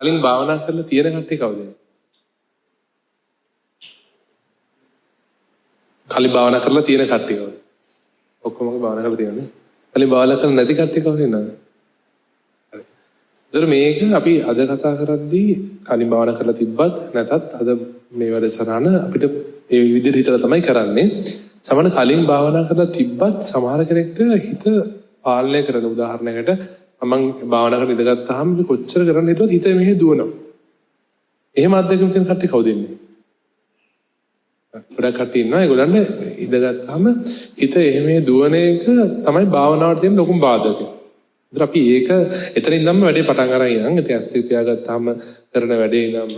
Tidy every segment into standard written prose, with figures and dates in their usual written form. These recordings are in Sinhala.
කලින් භාවනා කරලා තියෙන කට්ටිය කවුද? කලින් භාවනා කරලා තියෙන කට්ටිය කවුද? ඔක්කොම භාවනා කරලා තියෙනනේ. කලින් භාවනා කරලා නැති කට්ටිය කවුද ඉන්නවද? හරි. ඒතර මේක අපි අද කතා කරද්දී කලින් භාවනා කරලා තිබ්බත් නැතත් අද මේ වැඩසටහන අපිට ඒ විදිහට හිතලා තමයි කරන්නේ. සමහර කලින් භාවනා කරලා තිබ්බත් සමහර කෙනෙක්ට හිත පාලනය කරන උදාහරණයකට මම භාවනා කරලා ඉඳගත්තාම කොච්චර කරන්න හිතුවත් හිත මෙහෙ දුවනවා. එහෙම අත්දැකීම් තියෙන කට්ටිය කවුද ඉන්නේ? ගොඩක් කට්ටිය ඉන්නවා. ඒගොල්ලන්ට ඉඳගත්තාම හිත එහෙම දුවන එක තමයි භාවනාවට තියෙන ලොකුම බාධකය. ඒත් අපි ඒක එතනින් ඉඳන්ම වැඩේ පටන් අරන් යනවා. ඉතින් ඇස් දෙක පියාගත්තාම කරන වැඩේ ඉඳන්ම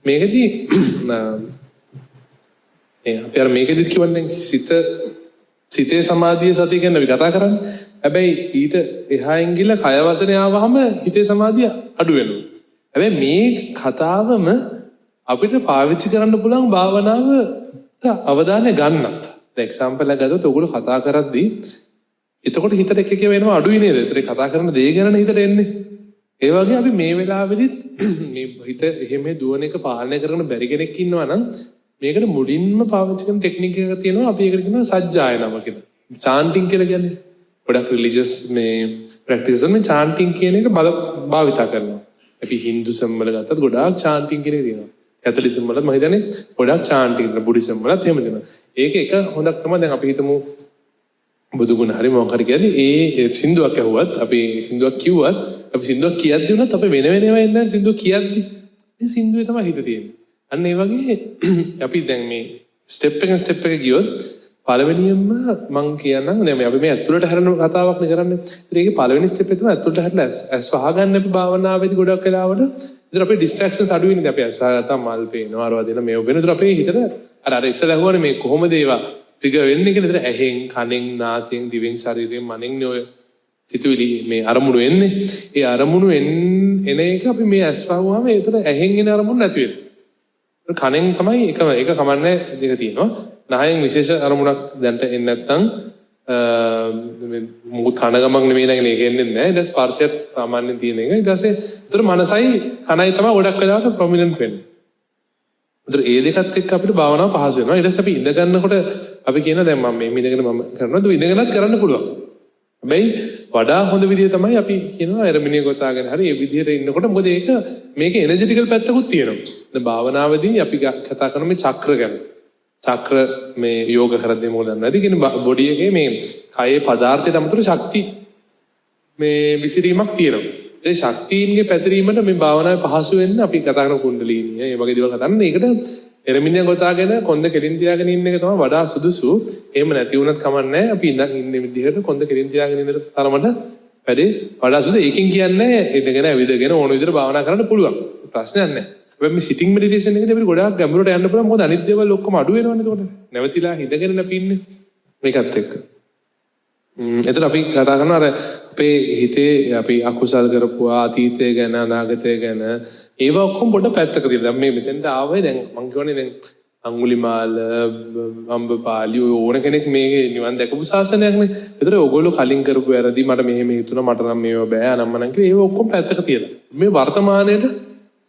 මේකදී අපි අර මේකෙදිත් කියවන්නේ සිතේ සමාධිය සතිය ගැන අපි කතා කරන්නේ. හැබැයි ඊට එහායින් ගිහලා කය වසනේ ආවහම හිතේ සමාධිය අඩු වෙනවා. හැබැයි මේ කතාවම අපිට පාවිච්චි කරන්න පුළුවන් භාවනාවට අවධානය ගන්නත්. දැන් එක්සැම්පල් එකක් ගත්තොත් ඔයගොල්ලෝ කතා කරද්දී එතකොට හිතට එක එක වෙනවා අඩුයි නේද? ඒතර කතා කරන දේ ගැන හිතට එන්නේ. ඒ වගේ අපි මේ වෙලාවෙදිත් මේ හිත එහෙම දුවන එක පාලනය කරන්න බැරි කෙනෙක් ඉන්නවා නම් මේකට මුලින්ම පාවිච්චි කරන ටෙක්නික් එකක් තියෙනවා. අපි ඒකට කියනවා සජ්ජායනම කියලා. චාන්ටිං කියලා කියන්නේ. ගොඩක් රිලිජියස් මේ ප්‍රැක්ටිසස් වල චාන්ටිං කියන එක භාවිතා කරනවා. අපි හින්දුසම් වල ගත්තත් ගොඩාක් චාන්ටිං කියන එක තියෙනවා. කැතලිසම් වලත් මම හිතන්නේ ගොඩාක් චාන්ටිං කරනවා. බුද්දිසම් වලත් එහෙම දෙනවා. ඒක එක හොඳක් තමයි. දැන් අපි හිතමු බුදු ගුණ හරි මොකක් හරි කියන්නේ ඒ සින්දුවක් ඇහුවත් අපි සින්දුවක් කිව්වත් අපි සින්දුවක් කියද්දි උනත් අපි වෙන වෙනම එන්නේ සින්දුව කියද්දි ඒ සින්දුවේ තමයි හිත තියෙන්නේ. අන්න ඒ වගේ අපි දැන් මේ ස්ටෙප් එක ගියොත් පළවෙනියෙන්ම මම කියන්නම් දැන් අපි මේ ඇතුළට හැරෙන කතාවක් නේ කරන්නේ. ඒකේ පළවෙනි ස්ටෙප් එක තමයි ඇතුළට හැරලා ඇස් වහගන්න අපි භාවනාවේදී ගොඩක් වෙලාවට ඉතින් අපේ ඩිස්ට්‍රැක්ෂන්ස් අඩු වෙන්නේ. අපි ඇස් වහගත්තා මල් පේනවා අරවා දෙන මේව වෙන. ඉතින් අපේ හිතට අර ඉස්සෙල්ලා ඇහුවානේ මේ කොහොමද ඒවා ටික වෙන්නේ කියලා. ඉතින් ඇහෙන් කනෙන් නාසයෙන් දිවෙන් ශරීරයෙන් මනෙන් ඔය සිතුවිලි මේ අරමුණු එන්නේ. ඒ අරමුණු එන එක අපි මේ ඇස් වහුවාම ඒතර ඇහෙන් එන අරමුණු නැති වෙනවා. කනෙන් තමයි එක කමන්නේ දෙක තියෙනවා. නහයෙන් විශේෂ අරමුණක් දැන්ට එන්නේ නැත්නම් මොකද කන ගමක් නෙමෙයි නේද ඒක එන්නේ නැහැ. ඊට ස්පර්ශයත් සාමාන්‍යයෙන් තියෙන එක. ඊට පස්සේ ඒතර මනසයි කනයි තමයි ගොඩක් වෙලාවට ප්‍රොමිනන්ට් වෙන්නේ. ඒතර ඒ දෙකත් එක්ක අපිට භාවනාව පහසු වෙනවා. ඊට පස්සේ අපි ඉඳ ගන්නකොට අපි කියනවා දැන් මම මේ ඉඳගෙන මම කරනවා. ඒක ඉඳගෙනත් කරන්න පුළුවන්. හැබැයි වඩා හොඳ විදිය තමයි අපි කියනවා එරමිනිය ගොතාගෙන හරි ඒ විදියට ඉන්නකොට මොකද ඒක මේකේ එනර්ජටිකල් පැත්තකුත් තියෙනවා. දැන් භාවනාවේදී අපි කතා කරන මේ චක්‍ර ගැන. චක්‍ර මේ යෝග කරද්දී මොකද නැති කියන්නේ බොඩි එකේ මේ කයේ පදාර්ථයට අමතරව ශක්ති මේ විසිරීමක් තියෙනවා. ඒ ශක්තියින්ගේ පැතිරීමට මේ භාවනාවේ පහසු වෙන්න අපි කතා කරන කුණ්ඩලීනිය ඒ වගේ දේවල් කතා කරන ඒකට එරමිනිය ගොතාගෙන කොන්ද කෙලින් තියාගෙන ඉන්න එක තමයි වඩා සුදුසු. එහෙම නැති වුණත් කමන්නේ අපි ඉන්න විදිහට කොන්ද කෙලින් තියාගෙන ඉන්න තරමට වැඩේ වඩා සුදුසු. ඒකෙන් කියන්නේ ඉඳගෙන ඇවිදගෙන ඕන විදිහට භාවනා කරන්න පුළුවන්. ප්‍රශ්නයක් නැහැ. හැබැයි මේ සිටින් මෙඩිටේෂන් එකේදී අපිට ගොඩාක් ගැඹුරට යන්න පුළුවන්. මොකද අනිත් දේවල් ඔක්කොම අඩු වෙනවනේ එතකොට. නැවතිලා හිඳගෙන නැපින්නේ. මේකත් එක්ක. එතන අපි කතා කරනවා අර අපේ හිතේ අපි අකුසල් කරපුවා අතීතය ගැන අනාගතය ගැන ඒවා ඔක්කොම පොඩ පැත්තක තියලා දැන් මේ මෙතෙන්ට ආවේ දැන් මම කියවනේ දැන් අඟුලිමාල අම්බපාලි ඕන කෙනෙක් මේකේ නිවන් දැකපු ශාසනයක්නේ. ඒතර ඔයගොල්ලෝ කලින් කරපු වැරදි මට මෙහෙම හිතුණා මට නම් මේව බෑ අනම්මනම් කියලා ඒව ඔක්කොම පැත්තක තියලා මේ වර්තමානයේට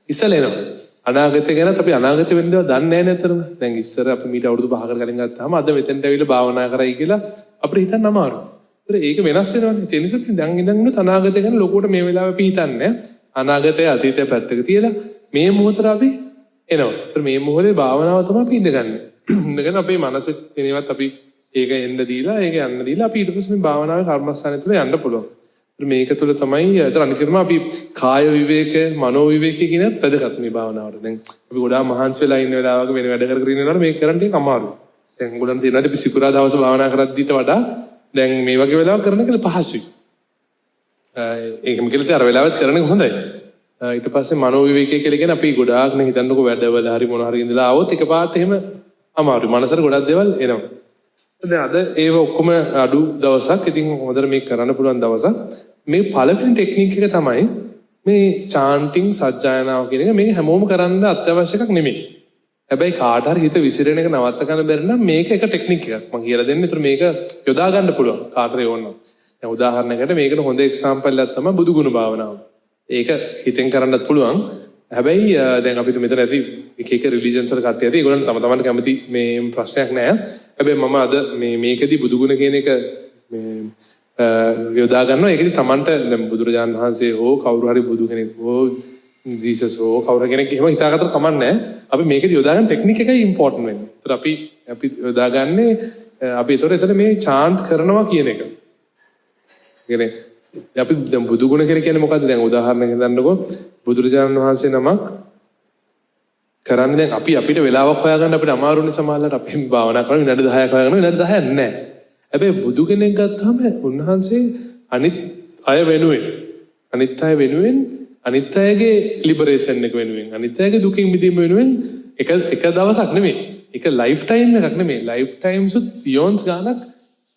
ඉස්සල එනවා. අනාගතය ගැනත් අපි අනාගතය වෙන දේවල් දන්නේ නැහැ නේද? දැන් ඉස්සර අපි මීට අවුරුදු 5කට කලින් ගත්තාම අද මෙතෙන්ට ඇවිල්ලා භාවනා කරයි කියලා අපිට හිතන්න අමාරුයි. ඒක වෙනස් වෙනවානේ. ඒ නිසා අපි දැන් ඉඳන් උනත් අනාගතය ගැන ලොකුවට මේ වෙලාවේ අපි හිතන්නේ අනාගතය අතීතය පැත්තක තියලා මේ මොහොතට අපි එනවා. ඒත් මේ මොහොතේ භාවනාව තමයි අපි ඉඳගන්නේ. ඉඳගෙන අපේ මනස තේනවත් අපි ඒක එන්න දීලා ඒක යන්න දීලා අපි ඊට පස්සේ මේ භාවනාවේ කර්මස්ථානය තුළ යන්න පුළුවන්. මේක තුළ තමයි ඒතර අනිකම අපි කාය විවේක මනෝ විවේක කියන ප්‍රදගත් මේ භාවනාවට. දැන් අපි ගොඩාක් මහන්සි වෙලා ඉන්න වෙලාවක වෙන වැඩ කර ඉන්නකොට මේක කරන්න ටික අමාරුයි. දැන් ගොඩක් තියෙනවා අපි සිකුරා දවස් භාවනා කරද්දීට වඩා දැන් මේ වගේ වෙලාවක කරන එක පහසුයි. ඒකම කියලා අර වෙලාවත් කරන එක හොඳයි. ඊට පස්සේ මනෝ විවේකය කියලා කියන අපි ගොඩාක් නේ හිතන්නකෝ වැඩවල හරි මොන හරි ඉඳලා ආවොත් එකපාරට එහෙම අමාරුයි. මනසට ගොඩක් දේවල් එනවා. දැන් අද ඒව ඔක්කොම අඩු දවසක්. ඉතින් හොඳට මේක කරන්න පුළුවන් දවසක්. මේ පළවෙනි ටෙක්නික් එක තමයි මේ චාන්ටිං සජ්ජායනාව කියන එක. මේක හැමෝම කරන්න අත්‍යවශ්‍ය එකක් නෙමෙයි. හැබැයි කාට හරි හිත විසිරෙන එක නවත්ත ගන්න බැරි නම් මේක එක ටෙක්නික් එකක්. මම කියලා දෙන්නේ. ඒතර මේක යොදා ගන්න පුළුවන් කාටද ඕන නම්. දැන් උදාහරණයකට මේකට හොඳ එක්සැම්පල් එකක් තමයි බුදු ගුණ භාවනාව. ඒක හිතෙන් කරන්නත් පුළුවන්. හැබැයි දැන් අපිට මෙතන ඇති එක රිලිජන්ස් වල කට්ටිය ඇති. ඒගොල්ලන් තම තමන්ට කැමති මේ ප්‍රශ්නයක් නැහැ. හැබැයි මම අද මේකෙදි බුදුගුණ කියන එක යොදා ගන්නවා. ඒකෙදි තමන්ට දැන් බුදුරජාණන් වහන්සේ හෝ කවුරු හරි බුදු කෙනෙක් හෝ ජීසස් හෝ කවුරු කෙනෙක් එහෙම හිතාගත්තට කමක් නැහැ. අපි මේකෙදි යොදා ගන්න ටෙක්නික් එකයි ඉම්පෝටන්ට් වෙන්නේ. ඒතර අපි යොදාගන්නේ අපි එතන මේ චාන්ට් කරනවා කියන එක. කියන්නේ අපි දැන් බුදුගුණ කියලා කියන්නේ මොකද්ද? දැන් උදාහරණයක් ගන්නකො බුදුරජාණන් වහන්සේ නමක් කරන්නේ දැන් අපිට වෙලාවක් හොයාගන්න අපිට අමාරුනේ සමහරවිට අපි භාවනා කරන විනාඩි 10ක් හොයාගන්න විනාඩි 10ක් නැහැ. හැබැයි බුදු කෙනෙක් ගත්තාම උන්වහන්සේ අනිත් අය වෙනුවෙන් අනිත් අයගේ ලිබරේෂන් එක වෙනුවෙන් අනිත් අයගේ දුකින් මිදීම වෙනුවෙන් එක දවසක් නෙමෙයි. ඒක ලයිෆ් ටයිම් එකක් නෙමෙයි. ලයිෆ් ටයිම්සුත් පියොන්ස් ගානක්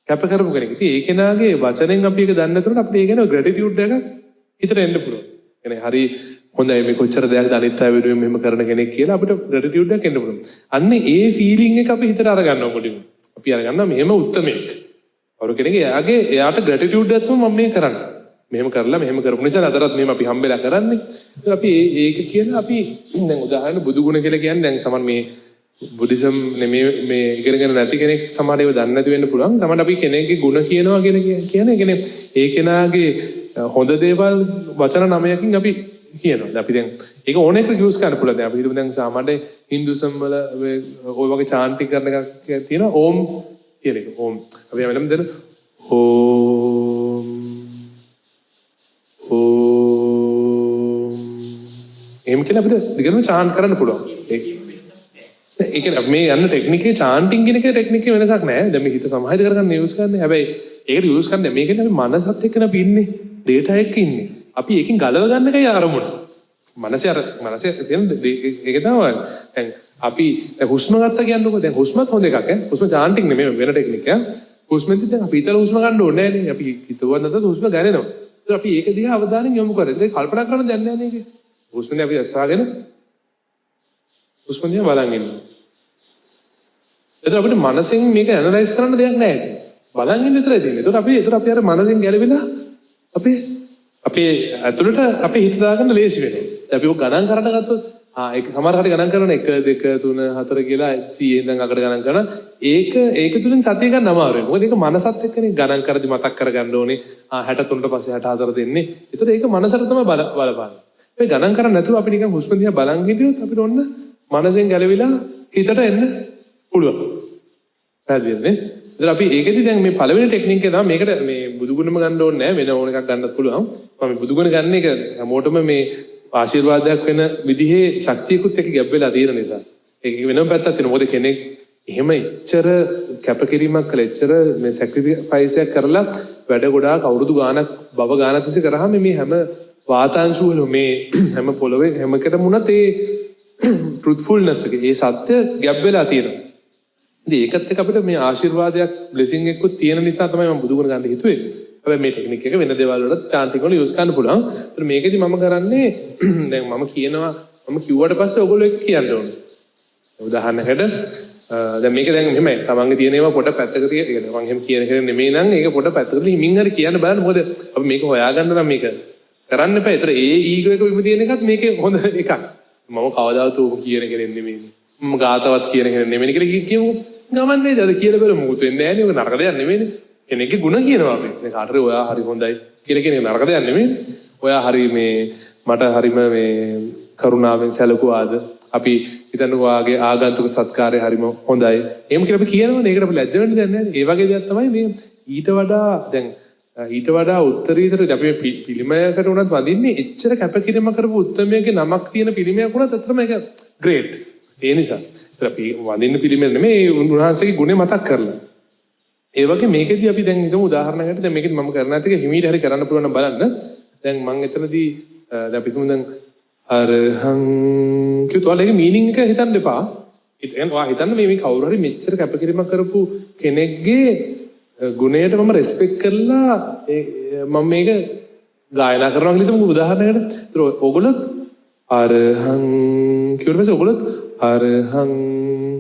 කැප කරපු කෙනෙක්. ඉතින් ඒ කෙනාගේ වචනෙන් අපි ඒක දන්නේ නැතුනට අපිට ඒ ගැන ග්‍රැටිටියුඩ් එකක් හිතට එන්න පුළුවන්. يعني හරි හොඳයි මේ කොච්චර දෙයක් අනිත් අය වෙනුවෙන් මෙහෙම කරන කෙනෙක් කියලා අපිට ග්‍රැටිටියුඩ් එකක් එන්න පුළුවන්. අන්න ඒ ෆීලිං එක අපි හිතට අරගන්නවා මුලින්ම. අපි අරගන්නවා මෙහෙම උත්තරමෙක්. කවුරු කෙනෙක් එයාට ග්‍රැටිටියුඩ් එකක් තමයි මම මේ කරන්නේ. මෙහෙම කරලා මෙහෙම කරපු නිසා අදටත් මෙහෙම අපි හම්බෙලා කරන්නේ. ඉතින් අපි ඒක කියලා අපි දැන් උදාහරණ බුදුගුණ කියලා කියන්නේ දැන් සමන් මේ බුද්දිසම් මේ ඉගෙනගෙන නැති කෙනෙක් සමහර ඒවා දන්නේ නැති වෙන්න පුළුවන්. සමහර අපි කෙනෙක්ගේ ಗುಣ කියනවා කියන්නේ ඒ කෙනාගේ හොඳ දේවල් වචන 9කින් අපි කියනවා. අපි දැන් ඒක ඕන එකක් යූස් කරන්න පුළුවන්. දැන් අපි හිතමු දැන් සාමාන්‍ය හින්දුසම් වල ඔය වගේ චාන්ටින් කරන එකක් තියෙනවා ඕම් කියන එක. ඕම්. අපි හැමෝටම දෙන ඕම් එහෙම කියලා අපිට දිගටම චාන්ට් කරන්න පුළුවන්. ඒක මේ යන ටෙක්නිකේ චාන්ටින් කියන එක ටෙක්නිකේ වෙනසක් නැහැ. දැන් මේ හිත සමාහිත කරගන්න යූස් කරන්නේ. හැබැයි ඒකට යූස් කරන්නේ මේකනේ අපි මනසත් එක්කන අපි ඉන්නේ. ඩේටා එක්ක ඉන්නේ. අපි ඒකෙන් ගලව ගන්න එකයි අරමුණ. මනසේ තියෙන ඒක තමයි. දැන් අපි හුස්ම ගත්ත කියන්නකො. දැන් හුස්මත් හොඳ එකක් ඈ. හුස්ම චාන්ටින් නෙමෙයි වෙන ටෙක්නික් ඈ. හුස්මෙන්ද දැන් අපි හිතලා හුස්ම ගන්න ඕනේ නැහැ නේ. අපි හිතුවත් නැතත් හුස්ම ගන්නවා. ඒත් අපි ඒක දිහා අවධානයෙන් යොමු කරලා ඒක කල්පනා කරන්න දෙන්නේ නැහැ නේද? හුස්මනේ අපි අස්වාගෙන හුස්ම දිහා බලන් ඉන්නවා. ඒතර අපිට මනසෙන් මේක ඇනලයිස් කරන්න දෙයක් නැහැ ඉතින්. බලන් ඉන්න විතරයි තියෙන්නේ. ඒතර අපි අර මනසෙන් ගැලවිලා අපේ ඇතුළට අපේ හිත දාගන්න ලේසි වෙනවා. අපි ඔක ගණන් කරන්න ගත්තොත් ඒක සමහර කටි ගණන් කරනවා 1 2 3 4 කියලා 100 ඉඳන් අකට ගණන් කරන ඒක තුලින් සතිය ගන්න අමාරුයි. මොකද ඒක මනසත් එක්කනේ ගණන් කරදි මතක් කරගන්න ඕනේ. 63ට පස්සේ 64 දෙන්නේ. ඒතර ඒක මනසට තමයි බලපාන්නේ. මේ ගණන් කරන්නේ නැතුව අපි නිකන් හුස්ම දිහා බලන් හිටියොත් අපිට ඔන්න මනසෙන් ගැලවිලා හිතට එන්න පුළුවන්. පැහැදිලිද නේ? ඉතින් අපි ඒකෙදි දැන් මේ පළවෙනි ටෙක්නික් එක තමයි මේකට මේ බුදුගුණම ගන්න ඕනේ නැහැ වෙන ඕන එකක් ගන්නත් පුළුවන්. මම බුදුගුණ ගන්න එක හැමෝටම මේ ආශිර්වාදයක් වෙන විදිහේ ශක්තියකුත් එක්ක ගැබ් වෙලා තියෙන නිසා. ඒක වෙනම පැත්තක් තියෙනවා. මොකද කෙනෙක් එහෙම එච්චර කැපකිරීමක් කළා එච්චර මේ සැක්‍රිෆයිස් එකක් කරලා වැඩ ගොඩාක් අවුරුදු ගාණක් බව ගාණක් තිස්සේ කරාම මේ හැම වාතාංශු වල මේ හැම පොළවේ හැමකටම උනත් ඒ ට්‍රූත්ෆුල්නස් එක ඒ සත්‍ය ගැබ් වෙලා තියෙනවා. ඉතින් ඒකත් එක්ක අපිට මේ ආශිර්වාදයක් බ්ලෙසිං එකකුත් තියෙන නිසා තමයි මම බුදුගුණ ගන්න හිතුවේ. හැබැයි මේ ටෙක්නික් එක වෙන දේවල් වලට චාන්ටින් වල යූස් කරන්න පුළුවන්. ඒත් මේකෙදි මම කරන්නේ දැන් මම කිව්වට පස්සේ ඔයගොල්ලෝ එක කියන්න ඕනේ. උදාහරණයකට දැන් මේක දැන් මෙහෙමයි. තමන්ගේ තියෙන ඒවා පොඩ පැත්තක තියගෙන මම එහෙම කියන කෙනෙක් නෙමෙයි නම් ඒක පොඩ පැත්තකට හිමින් හරි කියන්න බලන්න. මොකද අපි මේක හොයාගන්න නම් මේක කරන්න එපා. ඒතර ඒ ඊගෝ එක විම තියෙන එකත් මේකේ හොඳ එකක්. මම කවදාවත් උඹ කියන කෙනෙක් නෙමෙයි. මම ගාතවත් කියන කෙනෙක් නෙමෙයි කියලා කියමු. ගමන් නේද? අද කියලා බලමු. මොකුත් වෙන්නේ නැහැ නේ. ඔක නරක දෙයක් නෙමෙයිනේ. කෙනෙක්ගේ ಗುಣ කියනවා අපි. දැන් කාටරි ඔයා හරි හොඳයි කියලා කෙනෙක් නරක දෙයක් නෙමෙයිනේ. ඔයා හරි මේ මට හරිම මේ කරුණාවෙන් සැලකුවාද? අපි හිතන්නේ ඔයාගේ ආගන්තුක සත්කාරය හරිම හොඳයි. එහෙම කියලා අපි කියනවනේ. ඒකට අපි ලැජ්ජ වෙන්න දෙයක් නැහැ. ඒ වගේ දෙයක් තමයි මේ ඊට වඩා උත්තරීතර අපි පිළිමයකට උනත් වඳින්නේ එච්චර කැපකිරීම කරපු උත්තමයෙක්ගේ නමක් තියෙන පිළිමයක් උනත් අතරම ඒක ග්‍රේට්. ඒ නිසා ඒතර අපි වඳින්න පිළිමය නෙමෙයි උන්වහන්සේගේ ගුණය මතක් කරලා. ඒ වගේ මේකෙදි අපි දැන් හිතමු උදාහරණයකට දැන් මේකෙදි මම කරන ඇත්තක හිමීට හරි කරන්න පුළුවන් නම් බලන්න. දැන් මම එතනදී දැන් අපි හිතමු දැන් අරහං කියුවාලේ මීනින්ග් එක හිතන්න එපා. හිතන්න මේ කවුරු හරි මෙච්චර කැපකිරීමක් කරපු කෙනෙක්ගේ ගුණයට මම රෙස්පෙක්ට් කරලා මම මේක ගායනා කරනවා කියලා හිතමු උදාහරණයකට. ඒතර ඔයගොල්ලෝ අරහං කියුවට පස්සේ ඔයගොල්ලෝ අරහං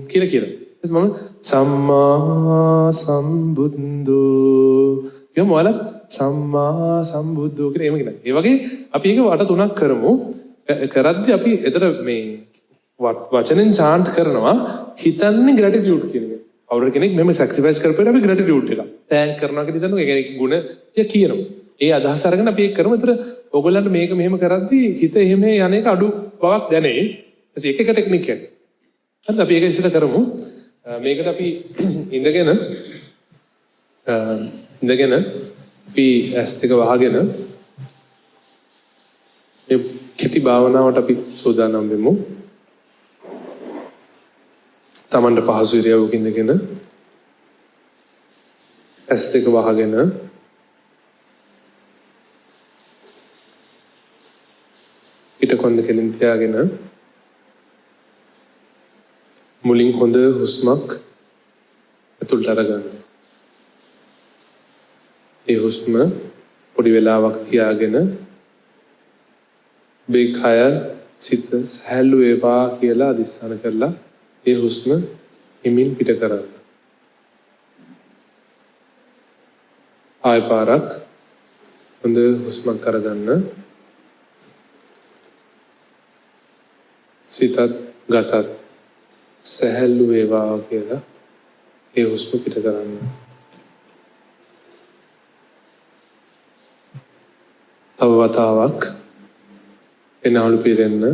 කියලා කියනවා. මම සම්මා සම්බුද්ධෝ කියමු ඔයාලා සම්මා සම්බුද්ධෝ කියලා එහෙම කියනවා. ඒ වගේ අපි ඒක වට තුනක් කරමු. කරද්දී අපි එතන මේ වචනෙන් chant කරනවා හිතන්නේ gratitude කියන එක. කවුරු කෙනෙක් මෙහෙම sacrifice කරපේට අපි gratitude එක. thank කරනවා කියලා හිතනවා. ඒ කියන්නේ ගුණ කියනවා. ඒ අදහස අරගෙන අපි ඒක කරමු. ඒතර ඕගොල්ලන්ට මේක මෙහෙම කරද්දී හිත එහෙම යන එක අඩු බවක් දැනේ. ඒක එක ටෙක්නික් එකක්. හරිද? අපි ඒක ඉස්සර කරමු. මේකට අපි ඉඳගෙන අපි S2 වහගෙන මේ කෙටි භාවනාවට අපි සූදානම් වෙමු. තමන්ට පහසු ඉරියව්වක ඉඳගෙන S2 වහගෙන පිට කොන්ද කෙලින් තියාගෙන මුලින් හොඳ හුස්මක් ඇතුළට අරගන්න. ඒ හුස්ම පොඩි වෙලාවක් තියාගෙන මේ කය සිත සැහැල්ලු වේවා කියලා අදිස්ථාන කරලා ඒ හුස්ම හිමින් පිට කරන්න. ආය පාරක් හොඳ හුස්මක් අරගන්න. සිතත් ගතත් සැහැල්ලු වේවා කියලා ඒ හුස්ම පිට කරන්න. තව වතාවක් එනහළු පිරෙන්න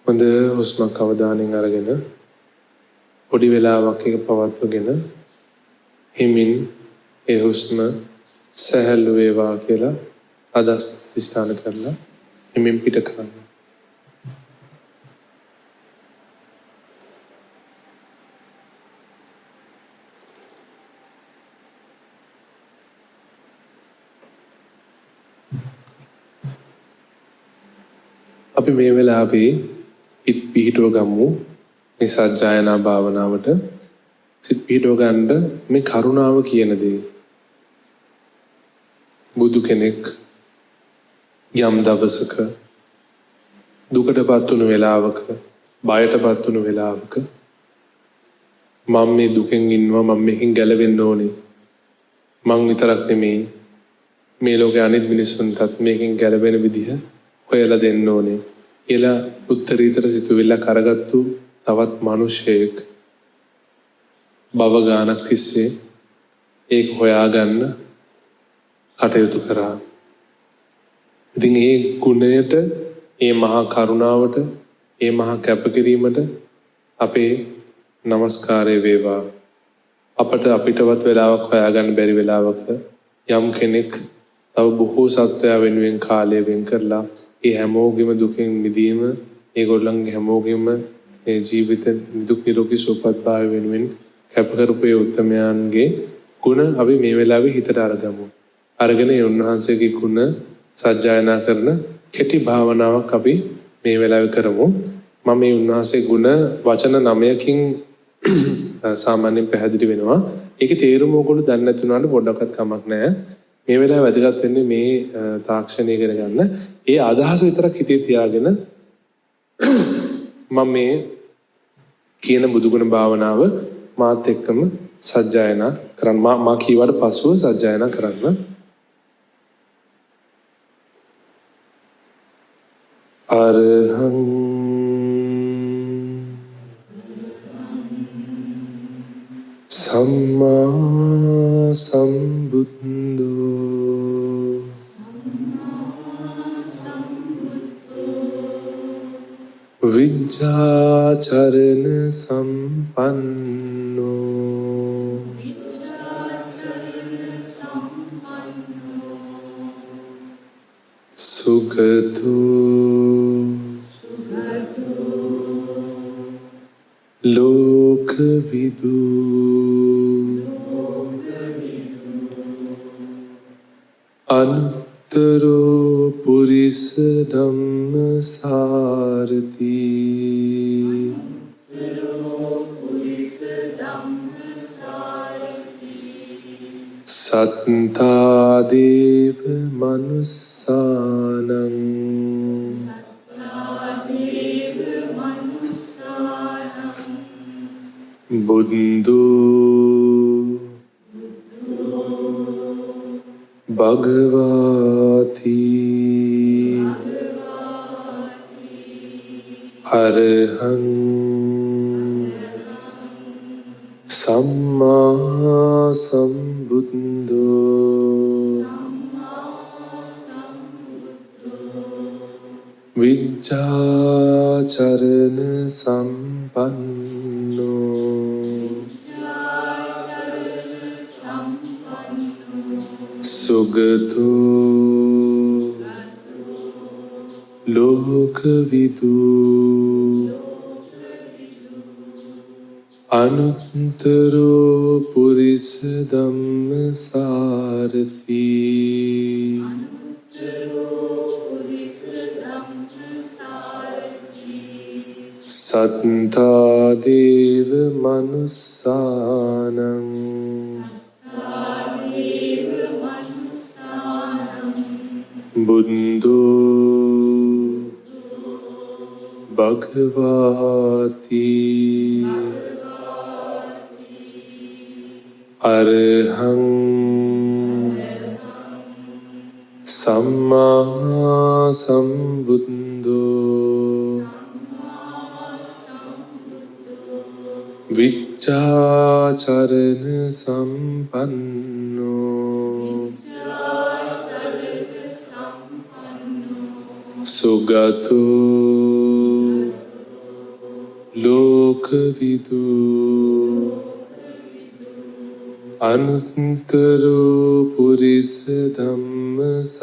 හොඳ හුස්මක් අවධානයෙන් අරගෙන පොඩි වෙලාවක් එක පවත්වගෙන හිමින් ඒ හුස්ම සැහැල්ලු වේවා කියලා අදිස්ථාන කරලා හිමින් පිට කරන්න. අපි මේ වෙලාවේ හිත පිහිටව ගමු. මේ සජ්ජායනා භාවනාවට සිත පිහිටව ගන්න මේ කරුණාව කියන දේ. බුදු කෙනෙක් යම් දවසක දුකටපත් වුණු වෙලාවක, බයටපත් වුණු වෙලාවක මම මේ දුකෙන් ඉන්නවා, මම මේකෙන් ගැලවෙන්න ඕනේ. මං විතරක් නෙමෙයි මේ ලෝකේ අනිත් මිනිස්සුන්ටත් මේකෙන් ගැලවෙන විදිහ හොයලා දෙන්න ඕනේ කියලා උත්තරීතර සිතුවිල්ල කරගත්තු තවත් මිනිසෙක් භව ගානක් තිස්සේ ඒක හොයාගන්න කටයුතු කරා. ඉතින් ඒ ගුණයට, ඒ මහා කරුණාවට, ඒ මහා කැපකිරීමට අපේ নমස්කාරය වේවා. අපිටවත් වෙලාවක් හොයාගන්න බැරි වෙලාවක යම් කෙනෙක් තව බොහෝ සත්වයා වෙනුවෙන් කාලය වෙන් කරලා ඒ හැමෝගෙම දුකෙන් මිදීම, ඒගොල්ලන්ගේ හැමෝගෙම මේ ජීවිත දුක් නිරෝගී සුවපත් භාවය වෙනුවෙන් කැප කරපු ඒ උත්තමයන්ගේ ගුණ අපි මේ වෙලාවේ හිතට අරගමු. අරගෙන ඒ උන්වහන්සේගේ ගුණ සජ්ජායනා කරන කෙටි භාවනාවක් අපි මේ වෙලාවේ කරමු. මම මේ උන්වහන්සේ ගුණ වචන 9කින් සාමාන්‍යයෙන් පැහැදිලි වෙනවා. ඒකේ තේරුම ඕගොල්ලෝ දන්නේ නැති වුණාට පොඩ්ඩක්වත් කමක් නැහැ. මේ වෙලාවේ වැදගත් වෙන්නේ මේ තාක්ෂණය ඉගෙන ගන්න. ඒ අදහස විතරක් හිතේ තියාගෙන මම මේ කියන බුදුගුණ භාවනාව මාත් එක්කම සජ්ජායනා කරන්න. මා කීවට පසුව සජ්ජායනා කරන්න. අරහං සම්මා සම්බුද්ධෝ විජ්ජාචරණ සම්පන්නෝ සුගතෝ ලෝකවිදු අනුත්තරෝ පුරිස ධම්මසාරති සත්තා දේව මනුස්සානං බුද්ධෝ භගවාති අරහං සම්මා සම්බුද්ධෝ විජ්ජාචරණ සම්පන්නෝ සුගතෝ ලෝකවිදු අනුත්තරෝ පුරිස ධම්මසාරති සත්තා දේව මනුස්සානං බුද්ධෝ භගවාති අරහං සම්මා සම්බුද්ධෝ විජ්ජාචරණ සම්පන්නෝ සුගතෝ ලෝකවිදු අනුත්තරෝ පුරිස ධම්මසාරති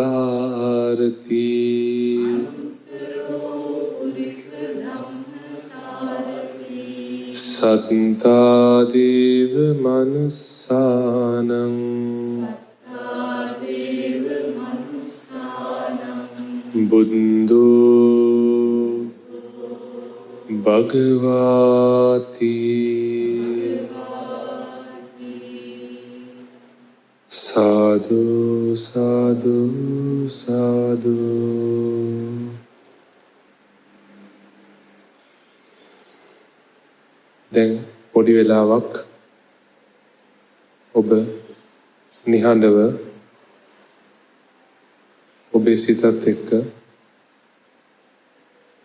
සත්තා දේව මනුස්සානං බුද්ධෝ භගවාති සාදු සාදු සාදු. දැන් පොඩි වෙලාවක් ඔබ නිහඬව ඔබේ සිතත් එක්ක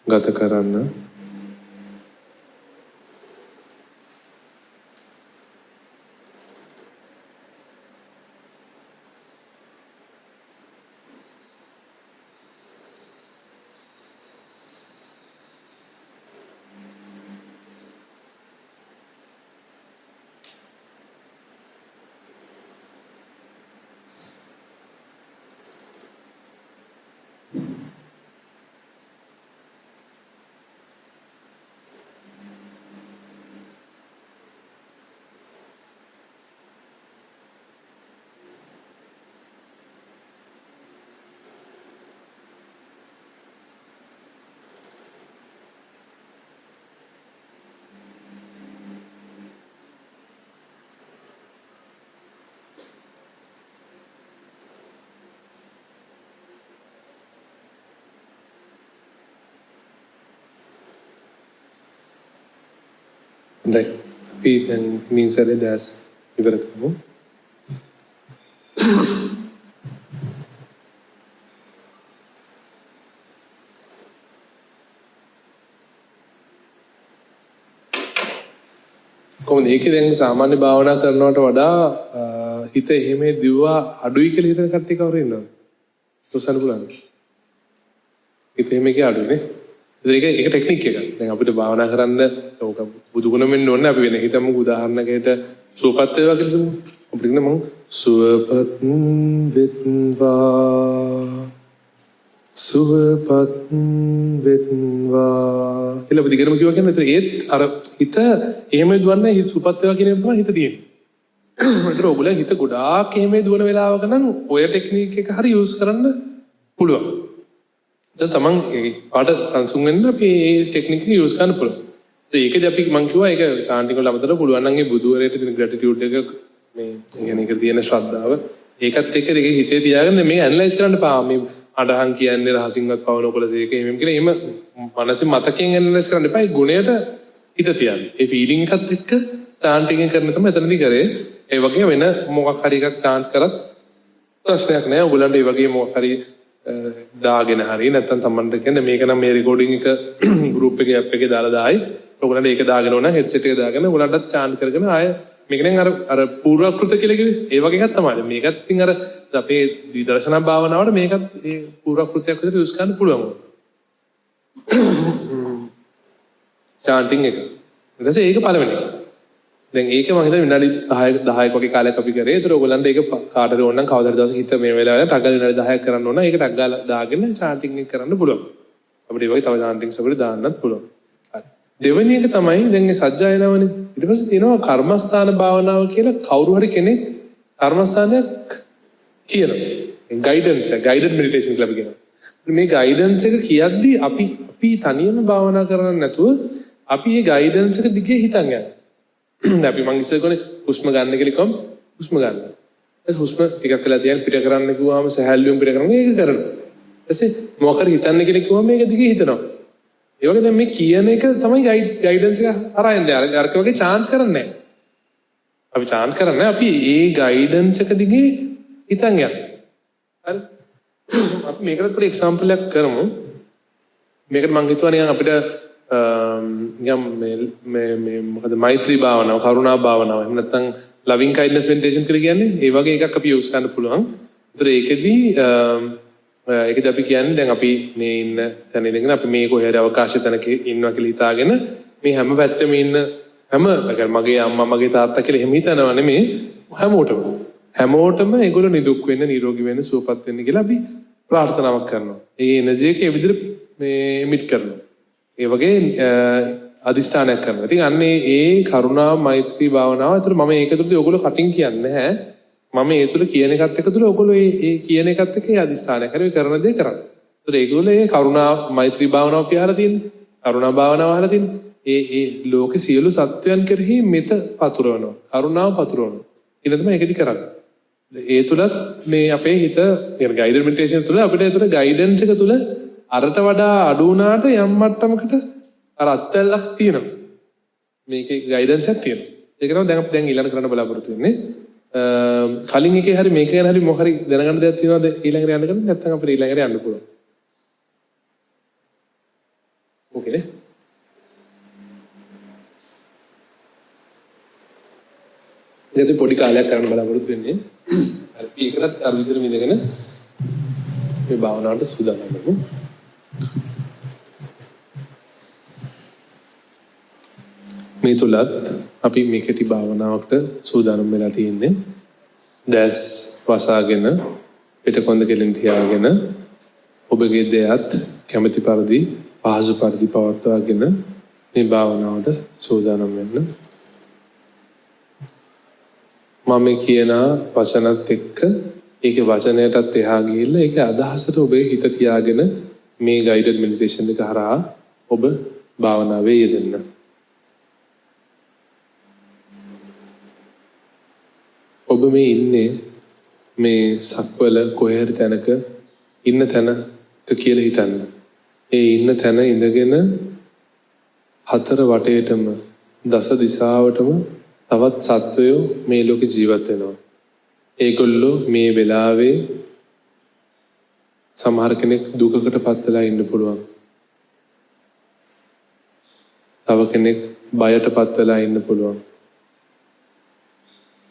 ගත කරන්න. දැන් අපි දැන් මින්සරේ දැස් ඉවර කරමු. කොහොමද ඒකේ දැන් සාමාන්‍ය භාවනා කරනවට වඩා හිත එහෙම දිව්වා අඩුයි කියලා හිතන කට්ටිය කවුරු ඉන්නවද? උසන්න පුළුවන්. හිත එහෙම කිය අඩුයි නේ. ඒක ටෙක්නික් එකක්. දැන් අපිට භාවනා කරන්න ඕක බුදුගුණ වෙන්න ඕනේ. අපි වෙන හිතමු උදාහරණයකට සුවපත් වේවා කියලා හිතමු. අපිට කියන මම සුවපත් වෙත්වා කියලා බුදිකරම කිව්වා කියන්නේ ඒත් අර හිත එහෙම දුවන්නේ හිත සුවපත් වේවා කියන එක තමයි හිත තියෙන්නේ. ඒතර ඔයගොල්ලෝ හිත ගොඩාක් එහෙම දුවන වෙලාවක නම් ඔය ටෙක්නික් එක හරි යූස් කරන්න පුළුවන්. දැන් තමන් පාඩ සංසුන් වෙන්න අපි මේ ටෙක්නික් එක යූස් කරන්න පුළුවන්. ඒකදී අපි මම කිව්වා ඒක චාන්ටින් වල අමතරව පුළුවන් නම් ඒ බුදුවරයට දෙන ග්‍රැටිටියුඩ් එක මේ කියන්නේ ඒකට තියෙන ශ්‍රද්ධාව ඒකත් එක්ක ඒක හිතේ තියාගෙන මේ ඇනලයිස් කරන්න පා මේ අඩහන් කියන්නේ රහසින්වත් පවන කොලසේක එහෙම කියලා එහෙම මනසේ මතකයෙන් ඇනලයිස් කරන්න එපා. ඒ ගුණයට හිත තියන්න. ඒ ෆීලිං එකත් එක්ක චාන්ටින් කරන තමයි එතනදී කරේ. ඒ වගේ වෙන මොකක් හරි එකක් චාන්ට් කරත් ප්‍රශ්නයක් නෑ. ඔයගලන්ට ඒ වගේ මොකක් හරි දාගෙන හරි නැත්නම් තමන්ට කියන්නේ මේක නම් මේ රෙකෝඩින් එක ගෲප් එකේ ඇප් එකේ දාලා දායි. ඔයගලන්ට ඒක දාගෙන ඕන හෙඩ්සෙට් එක දාගෙන ඔයගලන්ටත් චාන්ස් කරගෙන ආය මේක නම් අර පූර්වක්‍ෘත කියලා කිව්වේ. ඒ වගේ එකක් තමයි. මේකත් ඉතින් අර අපේ විදර්ශනා භාවනාවට මේකත් ඒ පූර්වක්‍ෘතයක් විදිහට යූස් කරන්න පුළුවන්. චාන්ටින් එක. ඊට පස්සේ ඒක පළවෙනි. දැන් ඒක මම හිතන්නේ විනාඩි 10ක වගේ කාලයක් අපි කරේ. ඒතර ඔයගලන්ට ඒක කාටද ඕන නම් කවදාද දවසක හිත මේ වෙලාවේ ටග්ගල විනාඩි 10ක් කරන්න ඕන. ඒක ටග්ගල දාගෙන චාන්ටින් එක කරන්න පුළුවන්. අපිට ඒ වගේ තව චාන්ටින්ස් අපිට දාන්නත් පුළුවන්. හරි. දෙවෙනි එක තමයි දැන් මේ සජ්ජායනාවනේ. ඊට පස්සේ තියෙනවා කර්මස්ථාන භාවනාව කියලා කවුරු හරි කෙනෙක් කර්මස්ථානයක් කියනවා. ගයිඩන්ස් ගයිඩඩ් මෙඩිටේෂන් කියලා අපි කියනවා. මේ ගයිඩන්ස් එක කියද්දී අපි තනියම භාවනා කරන්නේ නැතුව අපි මේ ගයිඩන්ස් එක දිගේ හිතන් යනවා. අපි මං ඉස්සර කොනේ හුස්ම ගන්න කියලා කිව්වම හුස්ම ගන්න. ඒ හුස්ම ටිකක් වෙලා තියන් පිට කරන්න කිව්වම සහැල්ලුවෙන් පිට කරනවා. ඒක කරනවා. ඊපස්සේ මොකක් හරි හිතන්න කියලා කිව්වම මේක දිගේ හිතනවා. ඒ වගේ දැන් මේ කියන එක තමයි ගයිඩන්ස් එක හරහා යන්නේ. අරක වගේ චාන්ස් කරන්නේ නැහැ. අපි චාන්ස් කරන්නේ අපි ඒ ගයිඩන්ස් එක දිගේ හිතන් යනවා. හරි. අපි මේකට පොඩි එක්සැම්පල් එකක් කරමු. මේකට මං හිතුවා නිකන් අපිට නිකම් මේ මොකද මෛත්‍රී භාවනාව, කරුණා භාවනාව, එහෙම නැත්නම් ලවිං කයින්ඩ්නස් මෙඩිටේෂන් කියලා කියන්නේ ඒ වගේ එකක් අපි යූස් කරන්න පුළුවන්. ඒතර ඒකෙදී අපි කියන්නේ දැන් අපි මේ ඉන්න තැන ඉඳගෙන අපි මේ කොහේ හරි අවකාශ තැනක ඉන්නවා කියලා හිතාගෙන මේ හැම පැත්තෙම ඉන්න මගේ අම්මා මගේ තාත්තා කියලා එහෙම හිතනවා නෙමෙයි හැමෝටම ඒගොල්ලෝ නිදුක් වෙන්න, නිරෝගී වෙන්න, සුවපත් වෙන්න කියලා අපි ප්‍රාර්ථනාවක් කරනවා. ඒ එනර්ජි එක ඒ විදිහට මේ එමිට් කරනවා. ඒ වගේ අදිස්ථානයක් කරනවා. ඉතින් අන්නේ ඒ කරුණා මෛත්‍රී භාවනාව අතර මම ඒක තුළදී ඔයගොල්ලෝ කටින් කියන්නේ නැහැ. මම ඒ තුළ කියන එකත් එක තුළ ඔයගොල්ලෝ ඒ කියන එකත් එක්ක ඒ අදිස්ථානයක් හරි කරන දේ කරන්නේ. ඒතර ඒගොල්ලෝ ඒ කරුණා මෛත්‍රී භාවනාව පියාලා තියෙන්නේ. කරුණා භාවනාව අහලා තියෙන්නේ. ඒ ලෝකේ සියලු සත්වයන් කෙරෙහි මෙත පතුරවනවා. කරුණාව පතුරවනවා. ඊට තමයි ඒකදි කරන්නේ. ඒ තුලත් මේ අපේ හිත කියන ගයිඩඩ් මෙඩිටේෂන් තුළ අපිට ඒතර ගයිඩන්ස් එක තුළ අරට වඩා අඩු වුණාට යම් මට්ටමකට අර අත්ැල්ලක් තියෙනවා. මේකේ ගයිඩන්ස් එකක් තියෙනවා. ඒක තමයි දැන් අපි දැන් ඊළඟ කරන්න බලාපොරොත්තු වෙන්නේ. කලින් එකේ හරි මේක ගැන හරි මොකක් හරි දැනගන්න දෙයක් තියෙනවද ඊළඟට යන්න කරන්නේ නැත්නම් අපිට ඊළඟට යන්න පුළුවන්. ඕකේ නේ? ඉතින් පොඩි කාලයක් කරන්න බලාපොරොත්තු වෙන්නේ. අපි ඒකත් අර විදිහට ඉඳගෙන මේ භාවනාවට සූදානම් වෙමු. මේ තුලත් අපි මේකටි භාවනාවකට සූදානම් වෙලා තියෙන්නේ. දැස් වසාගෙන පිටකොන්ද කෙලින් තියාගෙන ඔබගේ දෙයත් කැමැති පරිදි පහසු පරිදි පවත්වාගෙන මේ භාවනාවට සූදානම් වෙන්න. මම කියන වචනත් එක්ක ඒකේ වචනයටත් එහා ගිහිල්ලා ඒකේ අදහසට ඔබේ හිත තියාගෙන මේ ගයිඩඩ් මෙඩිටේෂන් එක හරහා ඔබ භාවනාවේ යෙදෙන්න. ඔබ මේ ඉන්නේ මේ සක්වල කොහේ හරි තැනක ඉන්න තැනක කියලා හිතන්න. ඒ ඉන්න තැන ඉඳගෙන හතර වටේටම දස දිශාවටම තවත් සත්වයෝ මේ ලෝකේ ජීවත් වෙනවා. ඒගොල්ලෝ මේ වෙලාවේ සමහර කෙනෙක් දුකකට පත් වෙලා ඉන්න පුළුවන්. තව කෙනෙක් බයට පත් වෙලා ඉන්න පුළුවන්.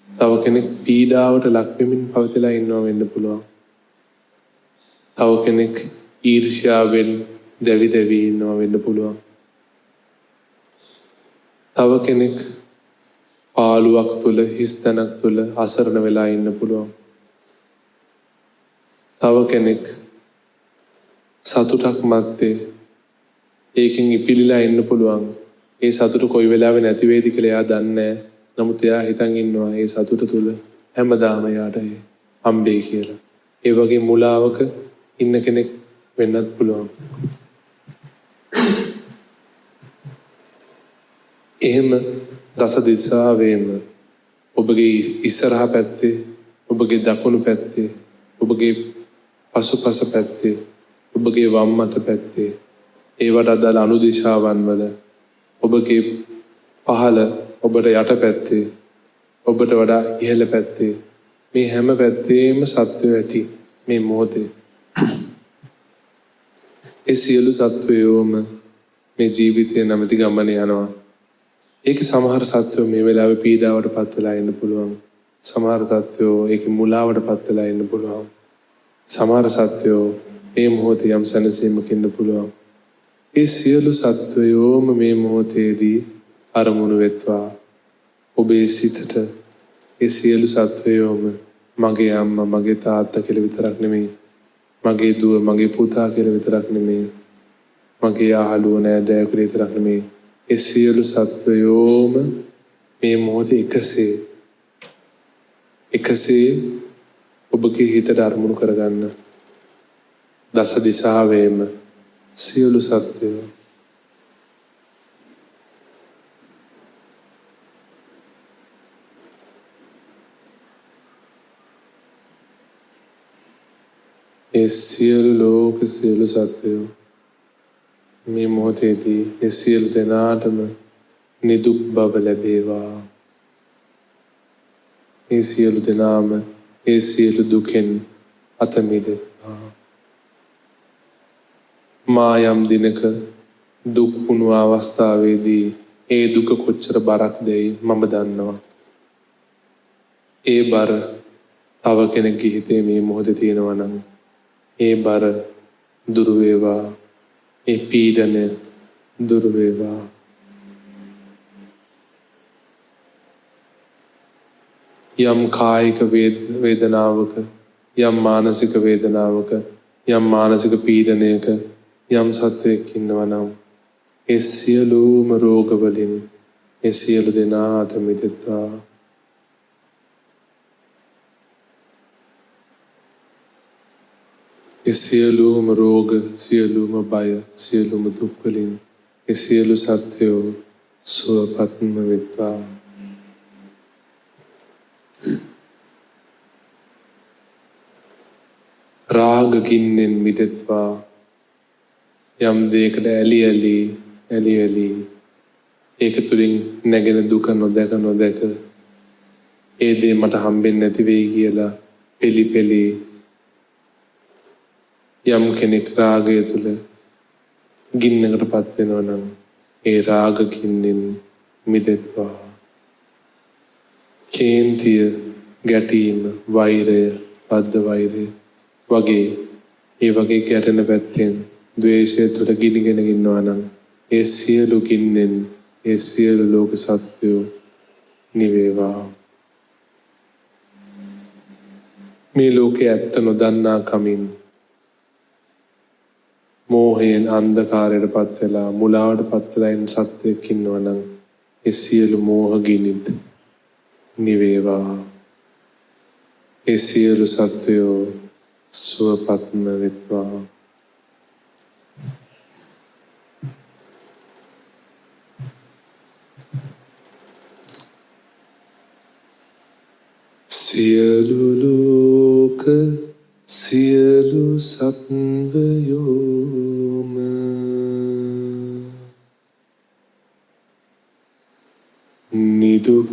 තව කෙනෙක් පීඩාවට ලක් වෙමින් පවතිලා ඉන්නවා වෙන්න පුළුවන්. තව කෙනෙක් ඊර්ෂ්‍යාවෙන් දැවි දැවි ඉන්නවා වෙන්න පුළුවන්. තව කෙනෙක් පාළුවක් තුල හිස්තැනක් තුල අසරණ වෙලා ඉන්න පුළුවන්. තව කෙනෙක් සතුටක් මැත්තේ ඒකෙන් ඉපිලිලා ඉන්න පුළුවන්. ඒ සතුට කොයි වෙලාවෙ නැති වේද කියලා එයා දන්නේ නැහැ. නමුත් එයා හිතන් ඉන්නවා ඒ සතුට තුල හැමදාම එයාට හම්බෙයි කියලා. ඒ වගේ මුලාවක ඉන්න කෙනෙක් වෙන්නත් පුළුවන්. එහෙම දස දිශාවෙම ඔබගේ ඉස්සරහා පැත්තේ, ඔබගේ දකුණු පැත්තේ, ඔබගේ පසුපස පැත්තේ, ඔබගේ වම් අත පැත්තේ, ඒවට අදාළ අනුදිශාවන් වල ඔබගේ පහළ ඔබට යට පැත්තේ, ඔබට වඩා ඉහළ පැත්තේ මේ හැම පැත්තේම සත්වය ඇති මේ මොහොතේ. ඒ සියලු සත්වයෝම මේ ජීවිතය නැමැති ගමනේ යනවා. ඒකේ සමහර සත්වයෝ මේ වෙලාවේ පීඩාවට පත් වෙලා ඉන්න පුළුවන්. සමහර සත්වයෝ ඒකේ මුලාවට පත් වෙලා ඉන්න පුළුවන්. සමහර සත්වයෝ මේ මොහොතේ යම් සැනසීමක ඉන්න පුළුවන්. ඒ සියලු සත්වයෝම මේ මොහොතේදී අරමුණු වෙත්වා ඔබේ සිතට. ඒ සියලු සත්වයෝම මගේ අම්මා මගේ තාත්තා කියලා විතරක් නෙමෙයි, මගේ දුව මගේ පුතා කියලා විතරක් නෙමෙයි, මගේ යාළුවෝ නෑදෑයෝ කියලා විතරක් නෙමෙයි, ඒ සියලු සත්වයෝම මේ මොහොතේ එකසේ ඔබගේ හිතට අරමුණු කරගන්න. දස දිශාවේම සියලු සත්වයෝ ඒ සියලු ලෝක සියලු සත්වයෝ මේ මොහොතේදී ඒ සියලු දෙනාටම නිදුක් බව ලැබේවා. ඒ සියලු දෙනාම ඒ සියලු දුකෙන් අත මිදෙත්වා. මා යම් දිනක දුක් වුණු අවස්ථාවේදී ඒ දුක කොච්චර බරක් දැයි මම දන්නවා. ඒ බර තව කෙනෙක්ගේ හිතේ මේ මොහොතේ තියෙනවා නම් ඒ බර දුරු වේවා. ඒ පීඩනය දුරු වේවා. යම් කායික වේදනාවක, යම් මානසික වේදනාවක, යම් මානසික පීඩනයක යම් සත්වයක් ඉන්නවා නම් ඒ සියලුම රෝග වලින් ඒ සියලු දෙනා අත මිදෙත්වා. ඒ සියලුම රෝග, සියලුම බය, සියලුම දුක් වලින් ඒ සියලු සත්වයෝ සුවපත්ම වෙත්වා. රාග ගින්නෙන් මිදෙත්වා. යම් දෙයකට ඇලි ඒක තුලින් නැගෙන දුක නොදැක ඒ දේ මට හම්බෙන්නේ නැති වෙයි කියලා පෙලි යම් කෙනෙක් රාගය තුල ගින්නකටපත් වෙනවා නම් ඒ රාග ගින්නෙන් මිදෙත්වා. කේන්තිය, ගැටීම, වෛරය, බද්ධ වෛරය වගේ ගැටෙන පැත්තෙන් ද්වේෂය තුල ගිනිගෙන ඉන්නවා නම් ඒ සියලු ගින්නෙන් ඒ සියලු ලෝක සත්වයෝ නිවේවා. මේ ලෝකයේ ඇත්ත නොදන්නා කමින් මෝහයෙන් අන්ධකාරයට පත් වෙලා මුලාවට පත් වෙලා ඉන්න සත්වයෙක් ඉන්නවා නම් ඒ සියලු මෝහ ගිනිත් නිවේවා. ඒ සියලු සත්වයෝ සුවපත්ම වෙත්වා. සියලු ලෝක සියලු සත්වයෝම නිදුක්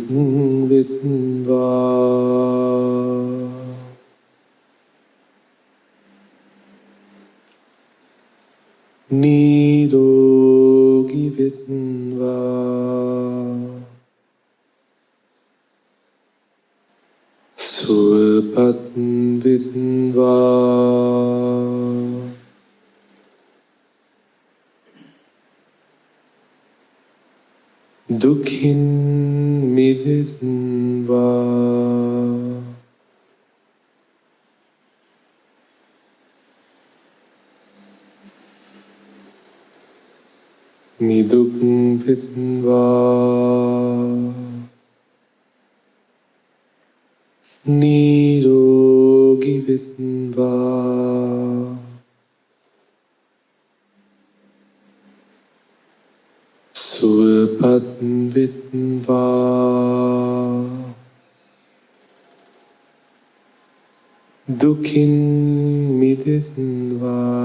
වෙත්වා. නිරෝගී වෙත්වා. සුවපත් වෙත්වා. දුකින් මිදෙත්වා. නිදුක් වෙත්වා. නිරෝගී වෙත්වා. සුවපත් වෙත්වා. දුකින් මිදෙත්වා.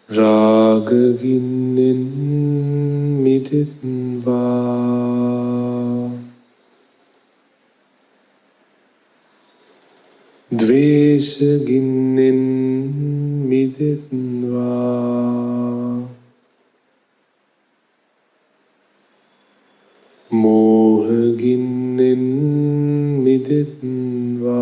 රාග ගින්නෙන් මිදෙත්වා. ද්වේෂගින්නෙන් මිදෙත්වා මෝහගින්නෙන් මිදෙත්වා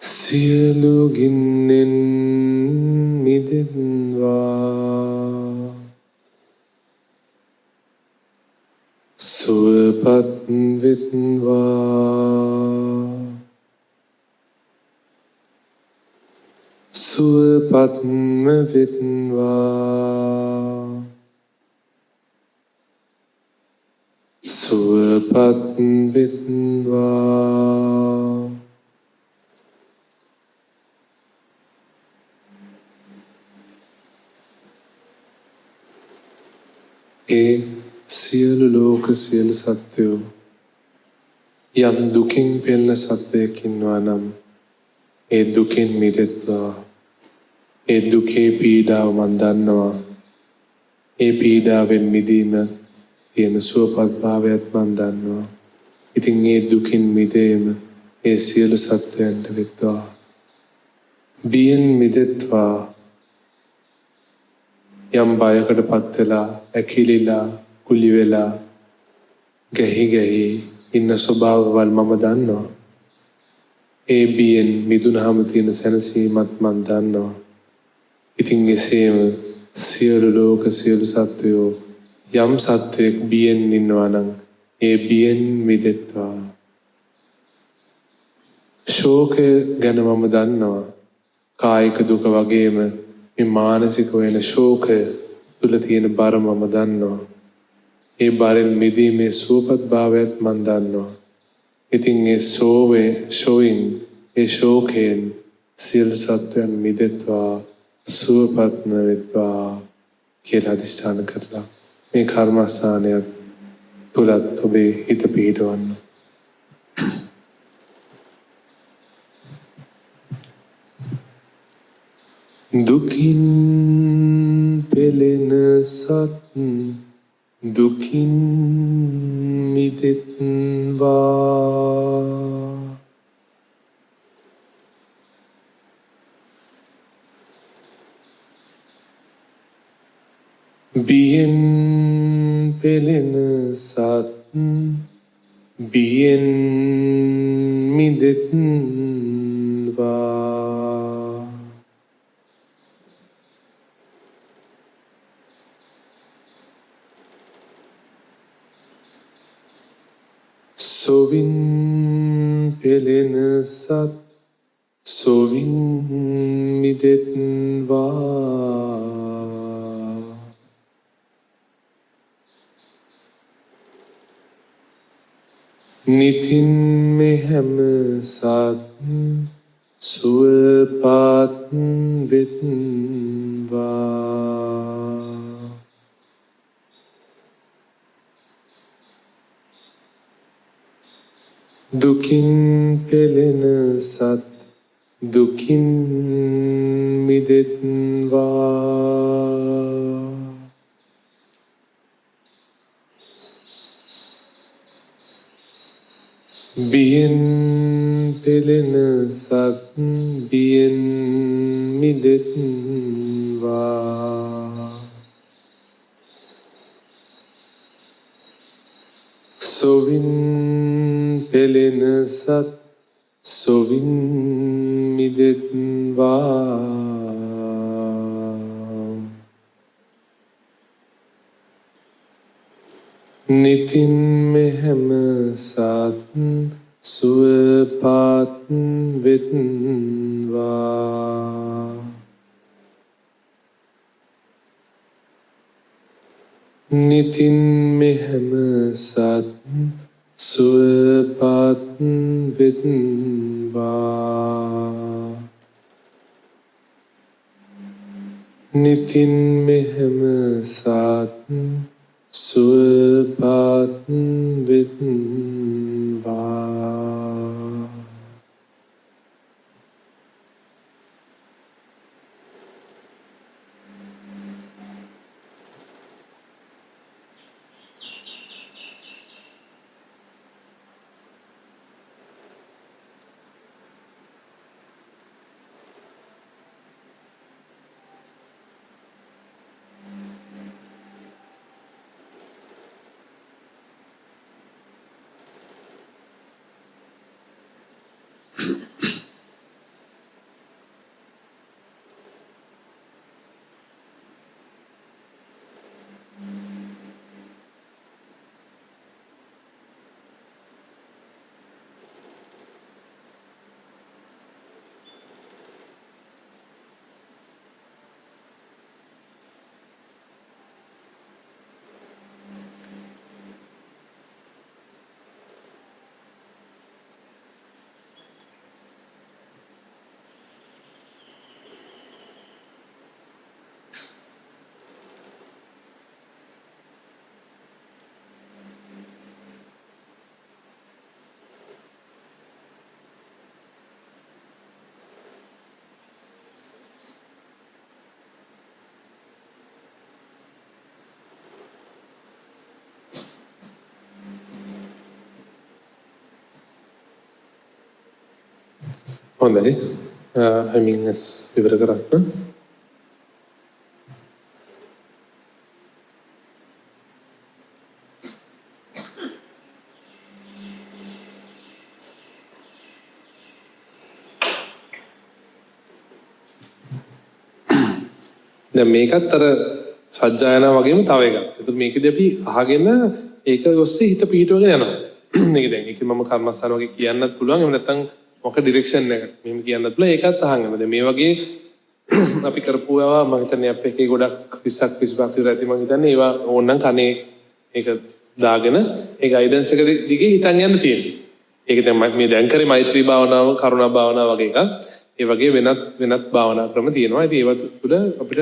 සියලු ගින්නෙන් මිදෙත්වා සුවපත් වෙත්වා සුවපත්ම වෙත්වා සුවපත් වෙත්වා ඒ සියලු ලෝක සියලු සත්වයෝ යම් දුකින් පෙළෙන සත්වයෙක් ඉන්නවා නම් ඒ දුකින් මිදෙත්වා ඒ දුකේ පීඩාව මන් දන්නවා ඒ පීඩාවෙන් මිදීම තියෙන සුවපත් භාවයත් මන් දන්නවා ඉතින් ඒ දුකින් මිදීම ඒ සියලු සත්වයන්ට වෙත්වා බියෙන් මිදෙත්වා යම් බයකටපත් වෙලා ඇකිලිලා කුලි වෙලා ගැහි ඉන්න ස්වභාවවල් මම දන්නවා ඒ බියෙන් මිදුනහම තියෙන සැනසීමත් මන් දන්නවා ඉතින් එසේම සියලු ලෝක සියලු සත්වයෝ යම් සත්වයෙක් බියෙන් ඉන්නවා නම් ඒ බියෙන් මිදෙත්වා ශෝකය ගැන මම දන්නවා කායික දුක වගේම මේ මානසික වෙන ශෝකය තුල තියෙන බර මම දන්නවා ඒ බරෙන් මිදීමේ සුවපත් භාවයත් මන් දන්නවා ඉතින් ඒ ඒ ශෝකයෙන් සියලු සත්වයන් මිදෙත්වා සුවපත්ම වෙත්වා කියලා අධිෂ්ඨාන කරලා මේ කර්මස්ථානයත් තුලත් ඔබේ හිත පිහිටවන්න දුකින් පෙළෙන සත් දුකින් මිදෙත්වා බියෙන් පෙළෙන සත් බියෙන් මිදෙත්වා සොවින් පෙළෙන සත් සොවින් මිදෙත්වා නිතින් මෙහෙම සත් සුවපත් වෙත්වා දුකින් පෙළෙන සත් දුකින් මිදෙත්වා බියෙන් පෙළෙන සත් බියෙන් මිදෙත්වා සොවින් පෙළෙන සත් සොවින් මිදෙත්වා නිතින් මෙහෙම සත් සුවපත් වෙත්වා නිතින් මෙහෙම සත් සුවපත් වෙත්වා නිතින් මෙහෙම සත් සුවපත් වෙත්වා හොඳයි. හැමින්ස් විවර කරන්න. දැන් මේකත් අර සජ්ජායනා වගේම තව එකක්. ඒත් මේකදී අපි අහගෙන ඒක ඔස්සේ හිත පිහිටවගෙන යනවා. මේක දැන් ඒක මම කර්මස්ථාන වගේ කියන්නත් පුළුවන්. එහෙම නැත්නම් මොක ඩිරෙක්ෂන් එක මෙහෙම කියන්නත් පුළුවන්. ඒකත් අහන්න. දැන් මේ වගේ අපි කරපුවා මම හිතන්නේ අපේ එකේ ගොඩක් 20ක් 25ක් විතර ඇති මම හිතන්නේ ඒවා ඕනනම් කනේ ඒක දාගෙන ඒ ගයිඩන්ස් එක දිගේ හිතන් යන්න තියෙනවා. ඒක දැන් මේ දැන් කරේ මෛත්‍රී භාවනාව, කරුණා භාවනාව වගේ එකක්. ඒ වගේ වෙනත් භාවනා ක්‍රම තියෙනවා. ඉතින් ඒවත් තුළ අපිට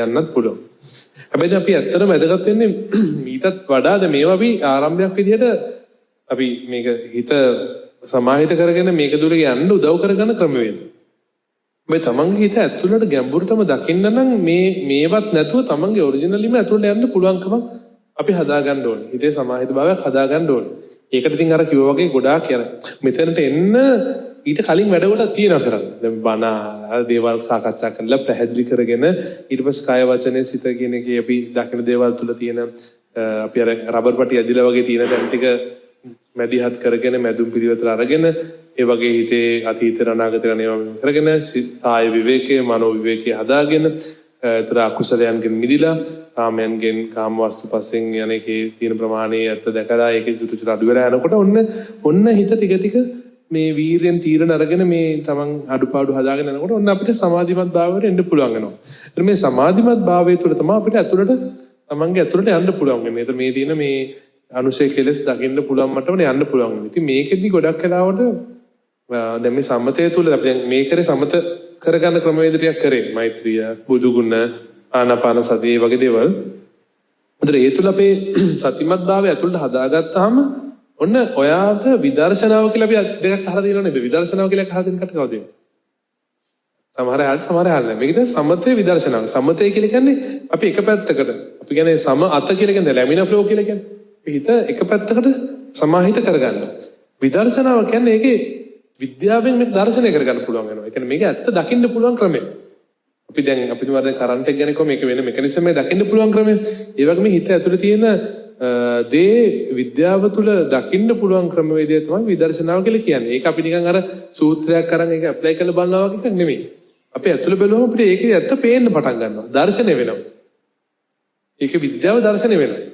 යන්නත් පුළුවන්. හැබැයි අපි ඇත්තටම වැදගත් වෙන්නේ ඊටත් වඩා මේවා අපි ආරම්භයක් විදිහට අපි මේක හිත සමාහිත කරගෙන මේක දුර යන්න උදව් කරගන්න ක්‍රමවේද. මේ තමන්ගේ හිත ඇතුළට ගැඹුරටම දකින්න නම් මේවත් නැතුව තමන්ගේ ඔරිජිනලින්ම ඇතුළට යන්න පුළුවන්කමක් අපි හදාගන්න ඕනේ. හිතේ සමාහිත භාවයක් හදාගන්න ඕනේ. ඒකට ඉතින් අර කිව්වා වගේ ගොඩාක් මෙතනට එන්න ඊට කලින් වැඩ කොට තියෙනවා කරන්න. දැන් බණ දේවල් සාකච්ඡා කරලා පැහැදිලි කරගෙන ඊට පස්සේ කාය වචනේ සිත කියන එකේ අපි දකින දේවල් තුල තියෙන අපි අර රබර් පටි ඇදිලා වගේ තියෙන දැන් ටික මැදිහත් කරගෙන මැදුම් පිළිවෙතට අරගෙන ඒ වගේ හිතේ අතීත අනාගත ගණේවා කරගෙන කාය විවේකයේ මනෝ විවේකයේ හදාගෙන ඒතර අකුසලයන්ගෙන් මිදිලා කාමයන්ගෙන් කාම වස්තු පස්සෙන් යන එකේ තියෙන ප්‍රමාණය ඇත්ත දැකලා ඒකේ චුටු අඩු වෙලා යනකොට ඔන්න හිත ටික මේ වීරයෙන් තීරණ අරගෙන මේ තමන් අඩුපාඩු හදාගෙන යනකොට ඔන්න අපිට සමාධිමත් භාවයට එන්න පුළුවන් වෙනවා. ඒත් මේ සමාධිමත් භාවය තුළ තමයි අපිට ඇතුළට තමන්ගේ ඇතුළට යන්න පුළුවන් වෙන්නේ. ඒත් මේ තියෙන මේ අනුශය කෙලස් දකින්න පුළුවන් මට්ටමට යන්න පුළුවන් වෙනවා. ඉතින් මේකෙදි ගොඩක් වෙලාවට දැන් මේ සම්මතය තුළ අපි දැන් මේ කරේ සමත කරගන්න ක්‍රමවේද ටිකක් කරේ. මෛත්‍රිය, බුදු ගුණ, ආනාපාන සතිය වගේ දේවල්. ඒතර ඒ තුළ අපේ සතිමත් භාවය ඇතුළට හදාගත්තාම ඔන්න ඔයාට විදර්ශනාව කියලා අපි දෙකක් අහලා තියෙනව නේද? විදර්ශනාව කියලා අහලා තියෙන කට කවුද? සමහර අය නෑ. මේකද සමතේ විදර්ශනාව. සමතේ කියලා කියන්නේ අපි එක පැත්තකට අපි කියන්නේ සම අත කියලා කියන්නේ ලැමිනා ෆ්ලෝ කියලා කියන්නේ. හිත එක පැත්තකට සමාහිත කරගන්නවා. විදර්ශනාව කියන්නේ ඒකේ විද්‍යාවෙන් මේක දර්ශනය කරගන්න පුළුවන් වෙනවා. ඒ කියන්නේ මේක ඇත්ත දකින්න පුළුවන් ක්‍රමය. අපි දැන් අපිට වර්ධන කරන්ට් එක ගැන කොහොම මේක වෙන මෙකනිසම් එක දකින්න පුළුවන් ක්‍රමය. ඒ වගේම හිත ඇතුලේ තියෙන දේ විද්‍යාව තුළ දකින්න පුළුවන් ක්‍රමවේදය තමයි විදර්ශනාව කියලා කියන්නේ. ඒක අපි නිකන් අර සූත්‍රයක් අරන් ඒක ඇප්ලයි කරලා බලනවා වගේ එකක් නෙමෙයි. අපි ඇතුළ බැලුවම අපිට ඒකේ ඇත්ත පේන්න පටන් ගන්නවා. දර්ශනය වෙනවා. ඒකේ විද්‍යාව දර්ශනය වෙනවා.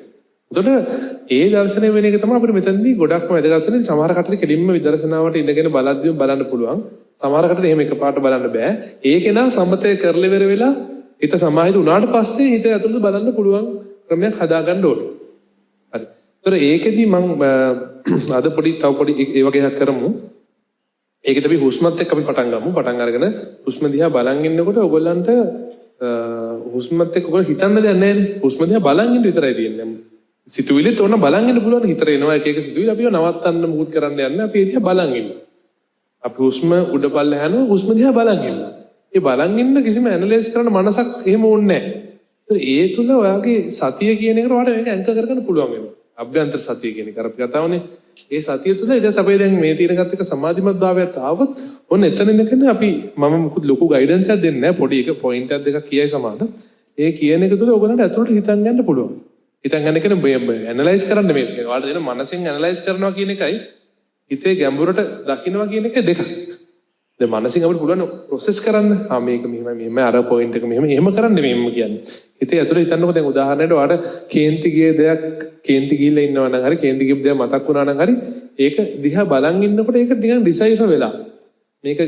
එතකොට ඒ දර්ශනය වෙන එක තමයි අපිට මෙතනදී ගොඩක්ම වැදගත් වෙන්නේ. සමහර කටට කෙලින්ම විදර්ශනාවට ඉඳගෙන බලද්දිම බලන්න පුළුවන්. සමහර කටට එහෙම එකපාරට බලන්න බෑ. ඒකේ නම් සම්මතය කරලා ඉවර වෙලා හිත සමාහිත වුණාට පස්සේ හිත ඇතුළට බලන්න පුළුවන් ක්‍රමයක් හදාගන්න ඕනේ. හරි. ඒතර ඒකෙදි මම අද තව පොඩි ඒ වගේ එකක් කරමු. ඒකෙත් අපි හුස්මත් එක්ක අපි පටන් ගමු. පටන් අරගෙන හුස්ම දිහා බලන් ඉන්නකොට ඔයගොල්ලන්ට හුස්මත් එක්ක ඔයගොල්ලෝ හිතන්න දෙයක් නැහැ නේ. හුස්ම දිහා බලන් ඉන්න විතරයි තියෙන්නේ. සිතුවිලිත් ඕන බලන් ඉන්න පුළුවන්. හිතට එනවා එක එක සිතුවිලි අපිව නවත්තන්න මුකුත් කරන්න යන්නේ. අපි ඒ දිහා බලන් ඉන්නවා. අපි හුස්ම උඩ පල්ල යනවා හුස්ම දිහා බලන් ඉන්නවා. ඒ බලන් ඉන්න කිසිම ඇනලයිස් කරන්න මනසක් එහෙම ඕනේ නැහැ. ඒ තුල ඔයාගේ සතිය කියන එකට ඔයාලට මේක ඇන්කර් කරගන්න පුළුවන් වෙනවා. අභ්‍යන්තර සතිය කියන එක අපි කතාවනේ. ඒ සතිය තුල ඊට පස්සේ අපි දැන් මේ තියෙනකත් එක සමාධිමත් භාවයට ආවොත් ඔන්න එතන ඉඳගෙන අපි මම මුකුත් ලොකු ගයිඩන්ස් එකක් දෙන්නේ නැහැ. පොඩි එක පොයින්ට් එකක් දෙකක් කියයි සමාන. ඒ කියන එක තුල ඔයගොල්ලන්ට ඇතුළට හිතන් ගන්න පුළුවන්. හිතන් ගන්න කියන්නේ ඇනලයිස් කරන්න මේ ඔයාලට දෙන මනසෙන් ඇනලයිස් කරනවා කියන එකයි හිතේ ගැඹුරට දකින්නවා කියන එක දෙකක්. දැන් මනසින් අපිට පුළුවන් ප්‍රොසෙස් කරන්න. මේක මෙහෙම අර පොයින්ට් එක මෙහෙම කරන්න මෙහෙම කියන්නේ. හිතේ ඇතුළේ හිතන්නකො දැන් උදාහරණයක් ඔයාලට කේන්ති ගියේ දෙයක් කේන්ති ගිහිල්ලා ඉන්නවා නම් හරි කේන්ති ගියපු දෙයක් මතක් වුණා නම් හරි ඒක දිහා බලන් ඉන්නකොට ඒක නිකන් ඩිසයිෆර් වෙලා මේක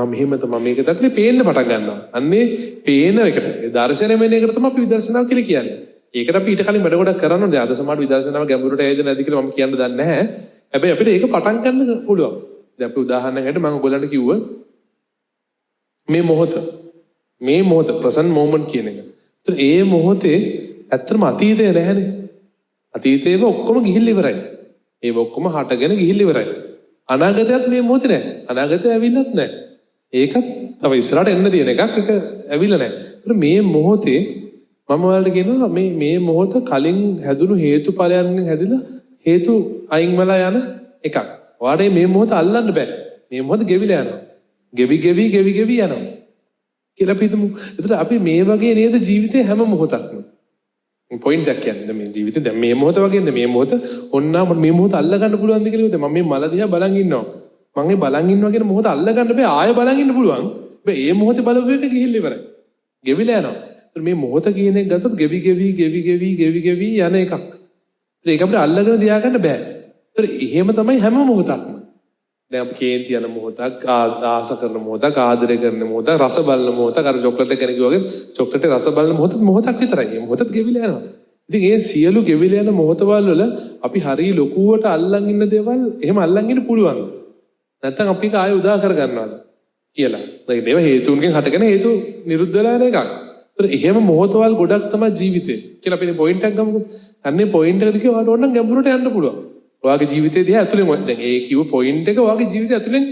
මෙහෙම තමයි මේක තමයි පේන්න පටන් ගන්නවා. අන්නේ පේන එකට දර්ශනය වෙන එකට තමයි අපි විදර්ශනාව කියලා කියන්නේ. ඒකට අපි ඊට කලින් වැඩ ගොඩක් කරන්න ඕනේ. අද සමහර විදර්ශනාව ගැඹුරට ඇයිද නැද්ද කියලා මම කියන්න දන්නේ නැහැ. හැබැයි අපිට ඒක පටන් ගන්න පුළුවන්. දැන් අපි උදාහරණයකට මම ඔයගොල්ලන්ට කිව්වා මේ මොහොත ප්‍රසන්ට් මොමන්ට් කියන එක. ඒත් ඒ මොහොතේ ඇත්තටම අතීතය නැහැනේ. අතීතේව ඔක්කොම ගිහිල්ලා ඉවරයි. ඒව ඔක්කොම හටගෙන ගිහිල්ලා ඉවරයි. අනාගතයත් මේ මොහොතේ නැහැ. අනාගතය ඇවිල්ලත් නැහැ. ඒකත් තව ඉස්සරහට එන්න තියෙන එකක්. ඒක ඇවිල්ලා නැහැ. ඒත් මේ මොහොතේ මම ඔයාලට කියනවා මේ මොහොත කලින් හැදුණු හේතුඵලයන්ගෙන් හැදිලා හේතු අයින් වෙලා යන එකක්. ඔයාලට මේ මොහොත අල්ලන්න බෑ. මේ මොහොත ගෙවිලා යනවා. ගෙවි යනවා. කියලා අපි හිතමු. ඒතර අපි මේ වගේ නේද ජීවිතේ හැම මොහොතක්ම. පොයින්ට් එකක් කියන්නේ මේ ජීවිතේ දැන් මේ මොහොත වගේද මේ මොහොත ඔන්න මේ මොහොත අල්ල ගන්න පුළුවන්ද කියලා මම මේ මල දිහා බලන් ඉන්නවා. මම මේ බලන් ඉන්නවා කියන මොහොත අල්ල ගන්න බෑ ආයෙ බලන් ඉන්න පුළුවන්. හැබැයි මේ මොහොතේ බලපු එක ගිහිල්ලා ඉවරයි. ගෙවිලා යනවා. ඒතර මේ මොහොත කියන එක ගත්තොත් ගෙවි යන එකක්. ඒක අපිට අල්ලගෙන තියාගන්න බෑ. ඒතර එහෙම තමයි හැම මොහොතක්ම. දැන් අපි කේන්ති යන මොහොතක් ආස කරන මොහොතක් ආදරය කරන මොහොතක් රස බලන මොහොතක් අර චොක්ලට් එක කෙනෙක් වගේ චොක්ලට් රස බලන මොහොතක් විතරයි. මේ මොහොතත් ගෙවිලා යනවා. ඉතින් ඒ සියලු ගෙවිලා යන මොහොතවල වල අපි හරිය ලොකුවට අල්ලන් ඉන්න දේවල් එහෙම අල්ලන් ඉන්න පුළුවන්ද? නැත්නම් අපි ඒක ආයෙ උදා කර ගන්නවද කියලා. ඒක දේව හේතුන්ගෙන් හටගෙන හේතු නිරුද්ධ වෙලා යන එකක්. ඒතර එහෙම මොහොතවල් ගොඩක් තමයි ජීවිතේ කියලා අපි පොයින්ට් එකක් ගමුකෝ. අන්නේ පොයින්ට් එක දිගේ ඔයාලට ඕනනම් ගැඹුරට යන්න පුළුවන්. ඔයාගේ ජීවිතේ දිහා ඇතුලෙන් දැන් ඒ කිව්ව පොයින්ට් එක ඔයාගේ ජීවිතය ඇතුලෙන්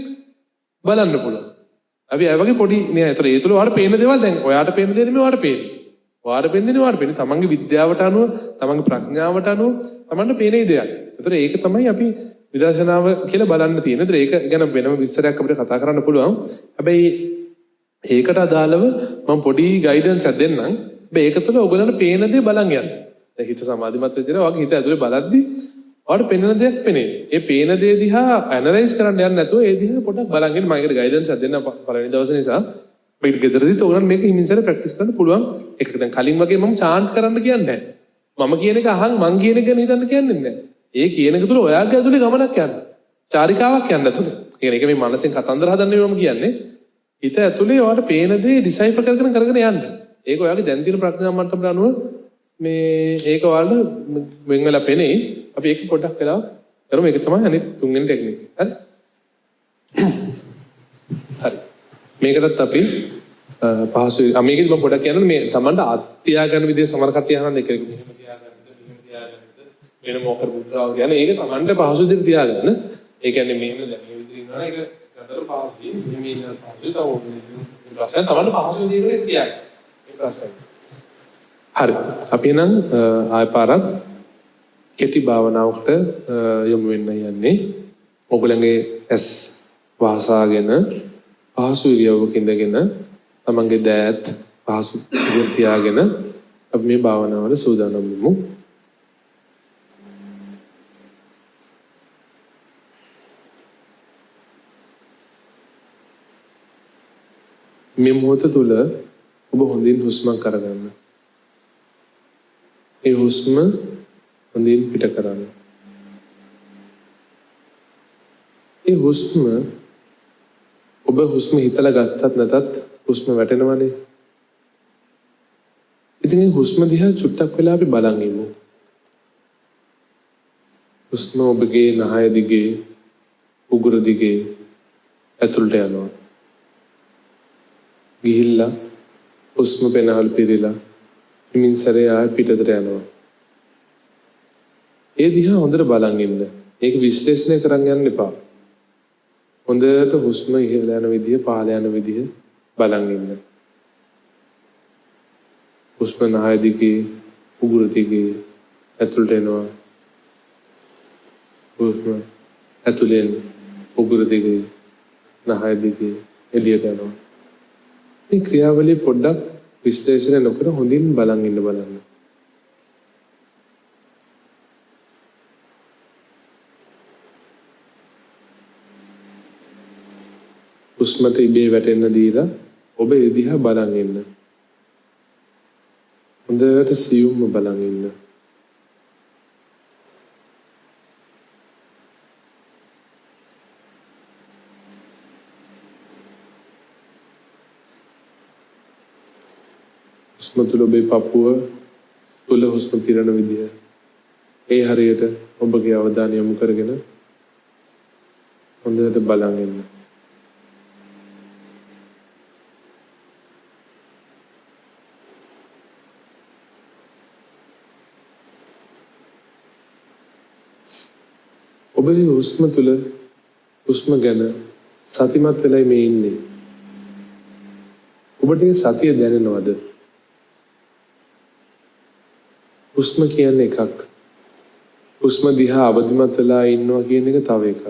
බලන්න පුළුවන්. අපි අය වගේ පොඩි නෑ. ඒතර ඒ තුල ඔයාලට පේන දේවල් දැන් ඔයාට පේන දේ නෙමෙයි ඔයාට පේන්නේ. ඔයාට පේන්නේ ඔයාට පේන්නේ තමන්ගේ විද්‍යාවට අනුව, තමන්ගේ ප්‍රඥාවට අනුව තමන්ට පේන දෙයක්. ඒතර ඒක තමයි අපි විදර්ශනාව කියලා බලන්න තියෙන්නේ. ඒතර ඒක ගැන වෙනම විස්තරයක් අපිට කතා කරන්න පුළුවන්. හැබැයි ඒකට අදාළව මම පොඩි ගයිඩන්ස් එකක් දෙන්නම්. හැබැයි ඒක තුළ ඔයගොල්ලන්ට පේන දේ බලන් යන්න. දැන් හිත සමාධිමත් වෙච්ච දේ ඔයාගේ හිත ඇතුලේ බලද්දි ඔයාලට පේන දෙයක් පේන්නේ. ඒ පේන දේ දිහා ඇනලයිස් කරන්න යන්න නැතුව ඒ දිහා පොඩ්ඩක් බලන් ඉන්න. මම ඒකට ගයිඩන්ස් එකක් දෙන්න පළවෙනි දවසේ නිසා. අපිට ගෙදරදිත් ඕනනම් මේක හිමින්සල ප්‍රැක්ටිස් කරන්න පුළුවන්. ඒකට දැන් කලින් වගේ මම චාන්ට් කරන්න කියන්නේ නැහැ. මම කියන එක අහන් මං කියන එක ගැන හිතන්න කියන්නේ නැහැ. ඒ කියන එක තුළ ඔයාගේ ඇතුලේ ගමනක් යන්න. චාරිකාවක් යන්න ඇතුලේ. ඒ කියන්නේ ඒක මේ මනසෙන් කතන්දර හදන්නේ මම කියන්නේ. හිත ඇතුලේ ඔයාලට පේන දේ ඩිසයිෆර් කරගෙන යන්න. ඒක ඔයාගේ දැන් තියෙන ප්‍රඥා මට්ටමට අනුව මේ ඒක ඔයාලට වෙන් වෙලා පෙනේ. අපි ඒක පොඩ්ඩක් වෙලා කරමු. ඒක තමයි අනිත් තුන්වෙනි ටෙක්නික්. හරි? හරි. මේකටත් අපි පහසුයි. මේකෙදි මම පොඩ්ඩක් කියන්න මේ Tamanට අත්‍යා ගන්න විදිහ සමහර කට්ටිය අහන දෙක එක මෙහෙම තියාගන්නද වෙන මොකද බුද්ධාව කියන්නේ ඒක Tamanට පහසු විදිහට තියාගන්න. ඒ කියන්නේ මෙහෙම දැන් මේ විදිහට ඉන්නවා ඒක ගතර පහසුයි. මෙහෙම ඉන්න පහසුයි. තව ප්‍රශ්න Tamanට පහසු විදිහට තියාගන්න. ඒ ප්‍රශ්න. හරි. අපි නම් ආය පාරක් කෙටි භාවනාවකට යොමු වෙන්න යන්නේ. ඔයගොල්ලන්ගේ ඇස් වහසාගෙන පහසු ඉරියව්වක ඉඳගෙන තමන්ගේ දෑත් පහසු විදිහට තියාගෙන අපි මේ භාවනාවල සූදානම් වෙමු. මේ මොහොත තුල ඔබ හොඳින් හුස්මක් අරගන්න. ඒ හුස්ම හොඳින් පිට කරන්න. ඒ හුස්ම ඔබ හුස්ම හිතලා ගත්තත් නැතත් හුස්ම වැටෙනවනේ. ඉතින් මේ හුස්ම දිහා චුට්ටක් වෙලා අපි බලන් ඉමු. හුස්ම ඔබගේ නහය දිගේ උගුර දිගේ ඇතුළට යනවා. ගිහිල්ලා හුස්ම පෙනහළු පිරීලා හිමින් සැරේ ආයෙ පිටතට යනවා. ඒ දිහා හොඳට බලන් ඉන්න. ඒක විශ්ලේෂණය කරන්න යන්න එපා. හොඳට හුස්ම ඉහළ යන විදිය පහළ යන විදිය බලන් ඉන්න. හුස්ම නහය දිගේ උගුර දිගේ ඇතුළට එනවා. හුස්ම ඇතුළෙන් උගුර දිගේ නහය දිගේ එළියට යනවා. මේ ක්‍රියාවලිය පොඩ්ඩක් විශ්ලේෂණය නොකර හොඳින් බලන් ඉන්න බලන්න. හුස්මට ඉබේ වැටෙන්න දීලා ඔබ ඒ දිහා බලන් ඉන්න. හොඳට සියුම්ව බලන් ඉන්න. හුස්ම තුළ ඔබේ පපුව තුළ හුස්ම පිරෙන විදිය ඒ හරියට ඔබගේ අවධානය යොමු කරගෙන හොඳට බලන් ඉන්න. ඔබේ හුස්ම තුළ හුස්ම ගැන සතිමත් වෙලයි මේ ඉන්නේ. ඔබට සතිය දැනෙනවද? හුස්ම කියන්නේ එකක්. හුස්ම දිහා අවදිමත් වෙලා ඉන්නවා කියන එක තව එකක්.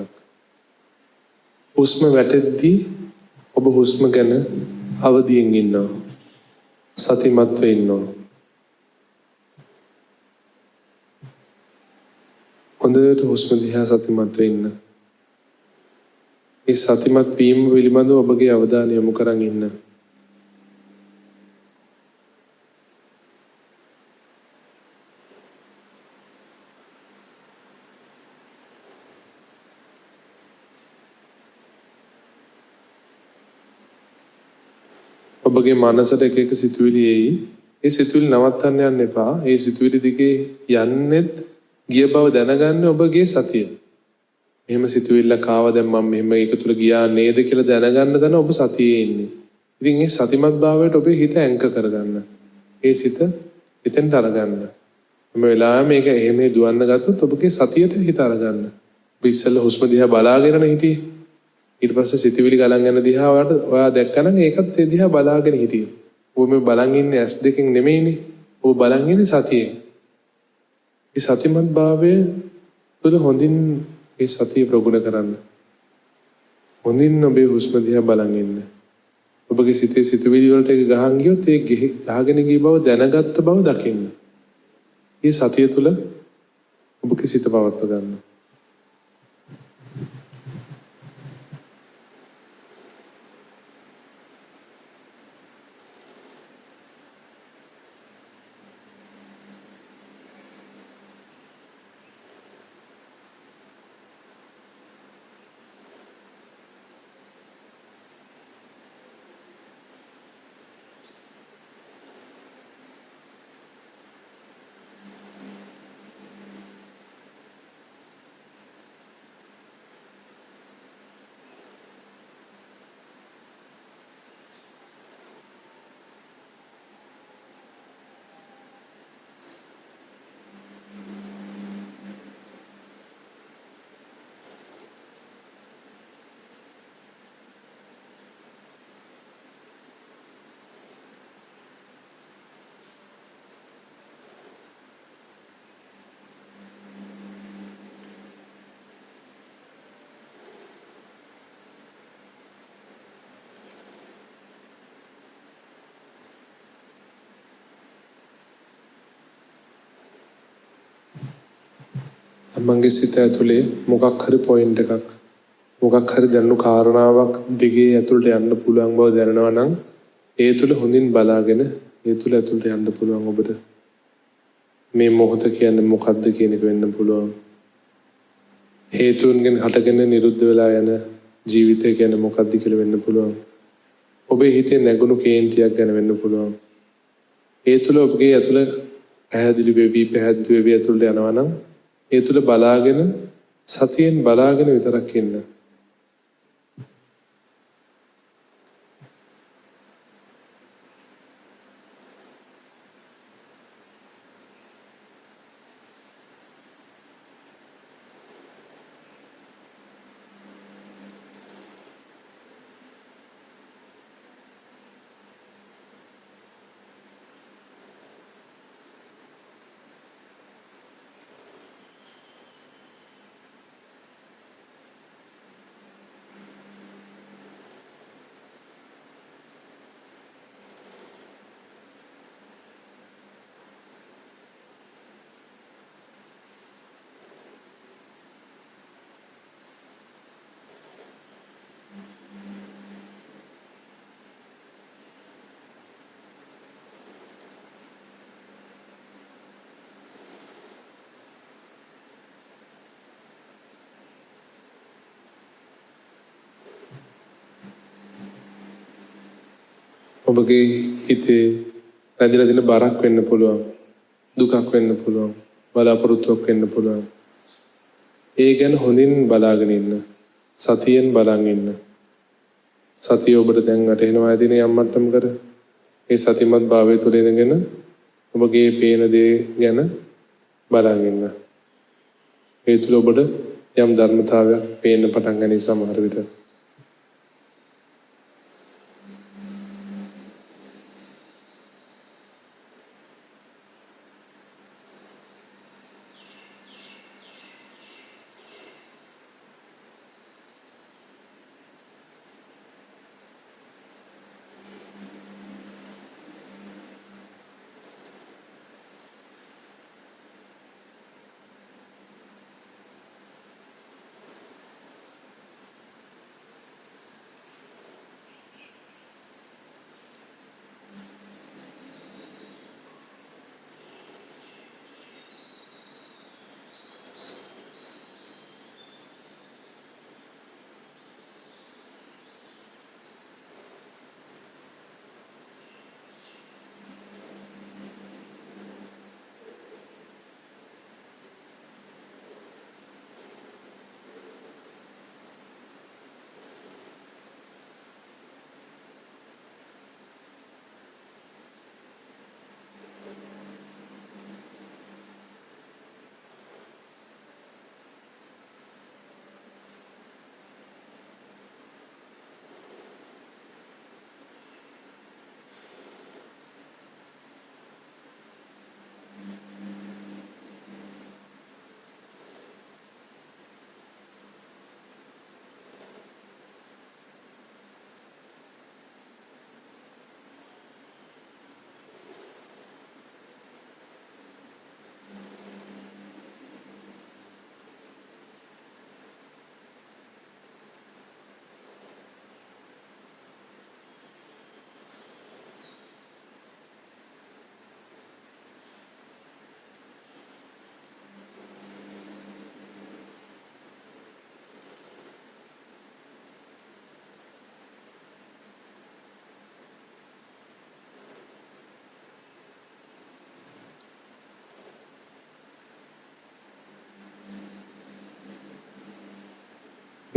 හුස්ම වැටෙද්දී ඔබ හුස්ම ගැන අවදියෙන් ඉන්නවා. සතිමත්ව ඉන්නවා. හොඳට හුස්ම දිහා සතිමත්ව ඉන්න. ඒ සතිමත් වීම පිළිබඳව ඔබගේ අවධානය යොමු කරන් ඉන්න. ඔබගේ මනසට එක එක සිතුවිලි එයි. ඒ සිතුවිලි නවත්තන්න යන්න එපා. ඒ සිතුවිලි දිගේ යන්නෙත් ගිය බව දැනගන්න ඔබගේ සතිය. මෙහෙම සිතුවිල්ලක් ආව දැන් මම මෙහෙම ඒක තුල ගියා නේද කියලා දැනගන්න ඔබ සතියේ ඉන්නේ. ඉතින් මේ සතිමත් භාවයට ඔබේ හිත ඇංක කරගන්න. ඒ සිත එතෙන්ට අරගන්න. මේ වෙලාවෙම මේක එහෙම දුවන්න ගත්තොත් ඔබගේ සතියට හිත අරගන්න. ඔබ ඉස්සෙල්ලා හුස්ම දිහා බලාගෙනනේ හිටියේ. ඊට පස්සේ සිතුවිලි ගලන් යන දිහා ඔයා දැක්කනම් ඒකත් ඒ දිහා බලාගෙන හිටියේ. ඔබ මේ බලන් ඉන්නේ ඇස් දෙකෙන් නෙමෙයිනේ. ඔබ බලන් ඉන්නේ සතියෙන්. මේ සතිමත් භාවය තුළ හොඳින් ඒ සතිය ප්‍රගුණ කරන්න. හොඳින් ඔබේ හුස්ම දිහා බලන් ඉන්න. ඔබගේ සිතේ සිතුවිලි වලට ඒක ගහන් ගියොත් ඒ ගහගෙන ගිය බව දැනගත්ත බව දකින්න. මේ සතිය තුළ ඔබගේ සිත පවත්ව ගන්න. මගේ සිත ඇතුලේ මොකක් හරි පොයින්ට් එකක් මොකක් හරි දැනුණු කාරණාවක් දිගේ ඇතුළට යන්න පුළුවන් බව දැනනවා නම් ඒ තුල හොඳින් බලාගෙන ඒ තුල ඇතුළට යන්න පුළුවන් ඔබට. මේ මොහොත කියන්නේ මොකක්ද කියන එක වෙන්න පුළුවන්. හේතුන්ගෙන් හටගෙන නිරුද්ධ වෙලා යන ජීවිතය කියන්නේ මොකක්ද කියලා වෙන්න පුළුවන්. ඔබේ හිතේ නැගුණු කේන්තියක් ගැන වෙන්න පුළුවන්. ඒ තුල ඔබගේ ඇතුළ පැහැදිලි වෙවි ඇතුළට යනවා නම් ඒ තුල බලාගෙන සතියෙන් බලාගෙන විතරක් ඉන්න. ඔබගේ හිතේ රැඳිලා තියෙන බරක් වෙන්න පුළුවන්. දුකක් වෙන්න පුළුවන්. බලාපොරොත්තුවක් වෙන්න පුළුවන්. ඒ ගැන හොඳින් බලාගෙන ඉන්න. සතියෙන් බලන් ඉන්න. සතිය ඔබට දැන් වැටෙනවා ඇතිනේ යම් මට්ටමකට. ඒ සතිමත් භාවය තුළ ඉඳගෙන ඔබගේ පේන දේ ගැන බලන් ඉන්න. ඒ තුළ ඔබට යම් ධර්මතාවයක් පේන්න පටන් ගනී සමහර විට.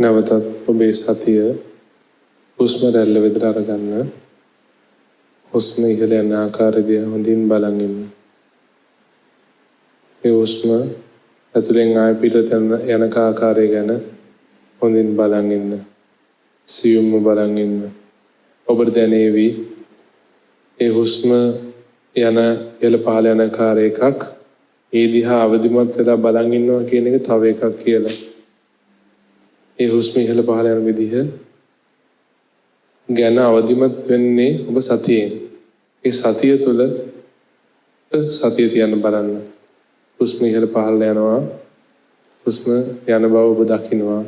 නැවතත් ඔබේ සතිය හුස්ම රැල්ල වෙතට අරගන්න. හුස්ම ඉහළ යන ආකාරය දිහා හොඳින් බලන් ඉන්න. ඒ හුස්ම ඇතුලෙන් ආය පිටට යන ආකාරය ගැන හොඳින් බලන් ඉන්න. සියුම්ව බලන් ඉන්න. ඔබට දැනේවි ඒ හුස්ම යන ඉහළ පහළ යන ආකාරය එකක්. ඒ දිහා අවදිමත් වෙලා බලන් ඉන්නවා කියන එක තව එකක් කියලා. ඒ හුස්ම ඉහළ පහළ යන විදිහ ගැන අවදිමත් වෙන්නේ ඔබ සතියෙන්. ඒ සතිය තුළ සතිය තියන්න බලන්න. හුස්ම ඉහළ පහළ යනවා. හුස්ම යන බව ඔබ දකිනවා.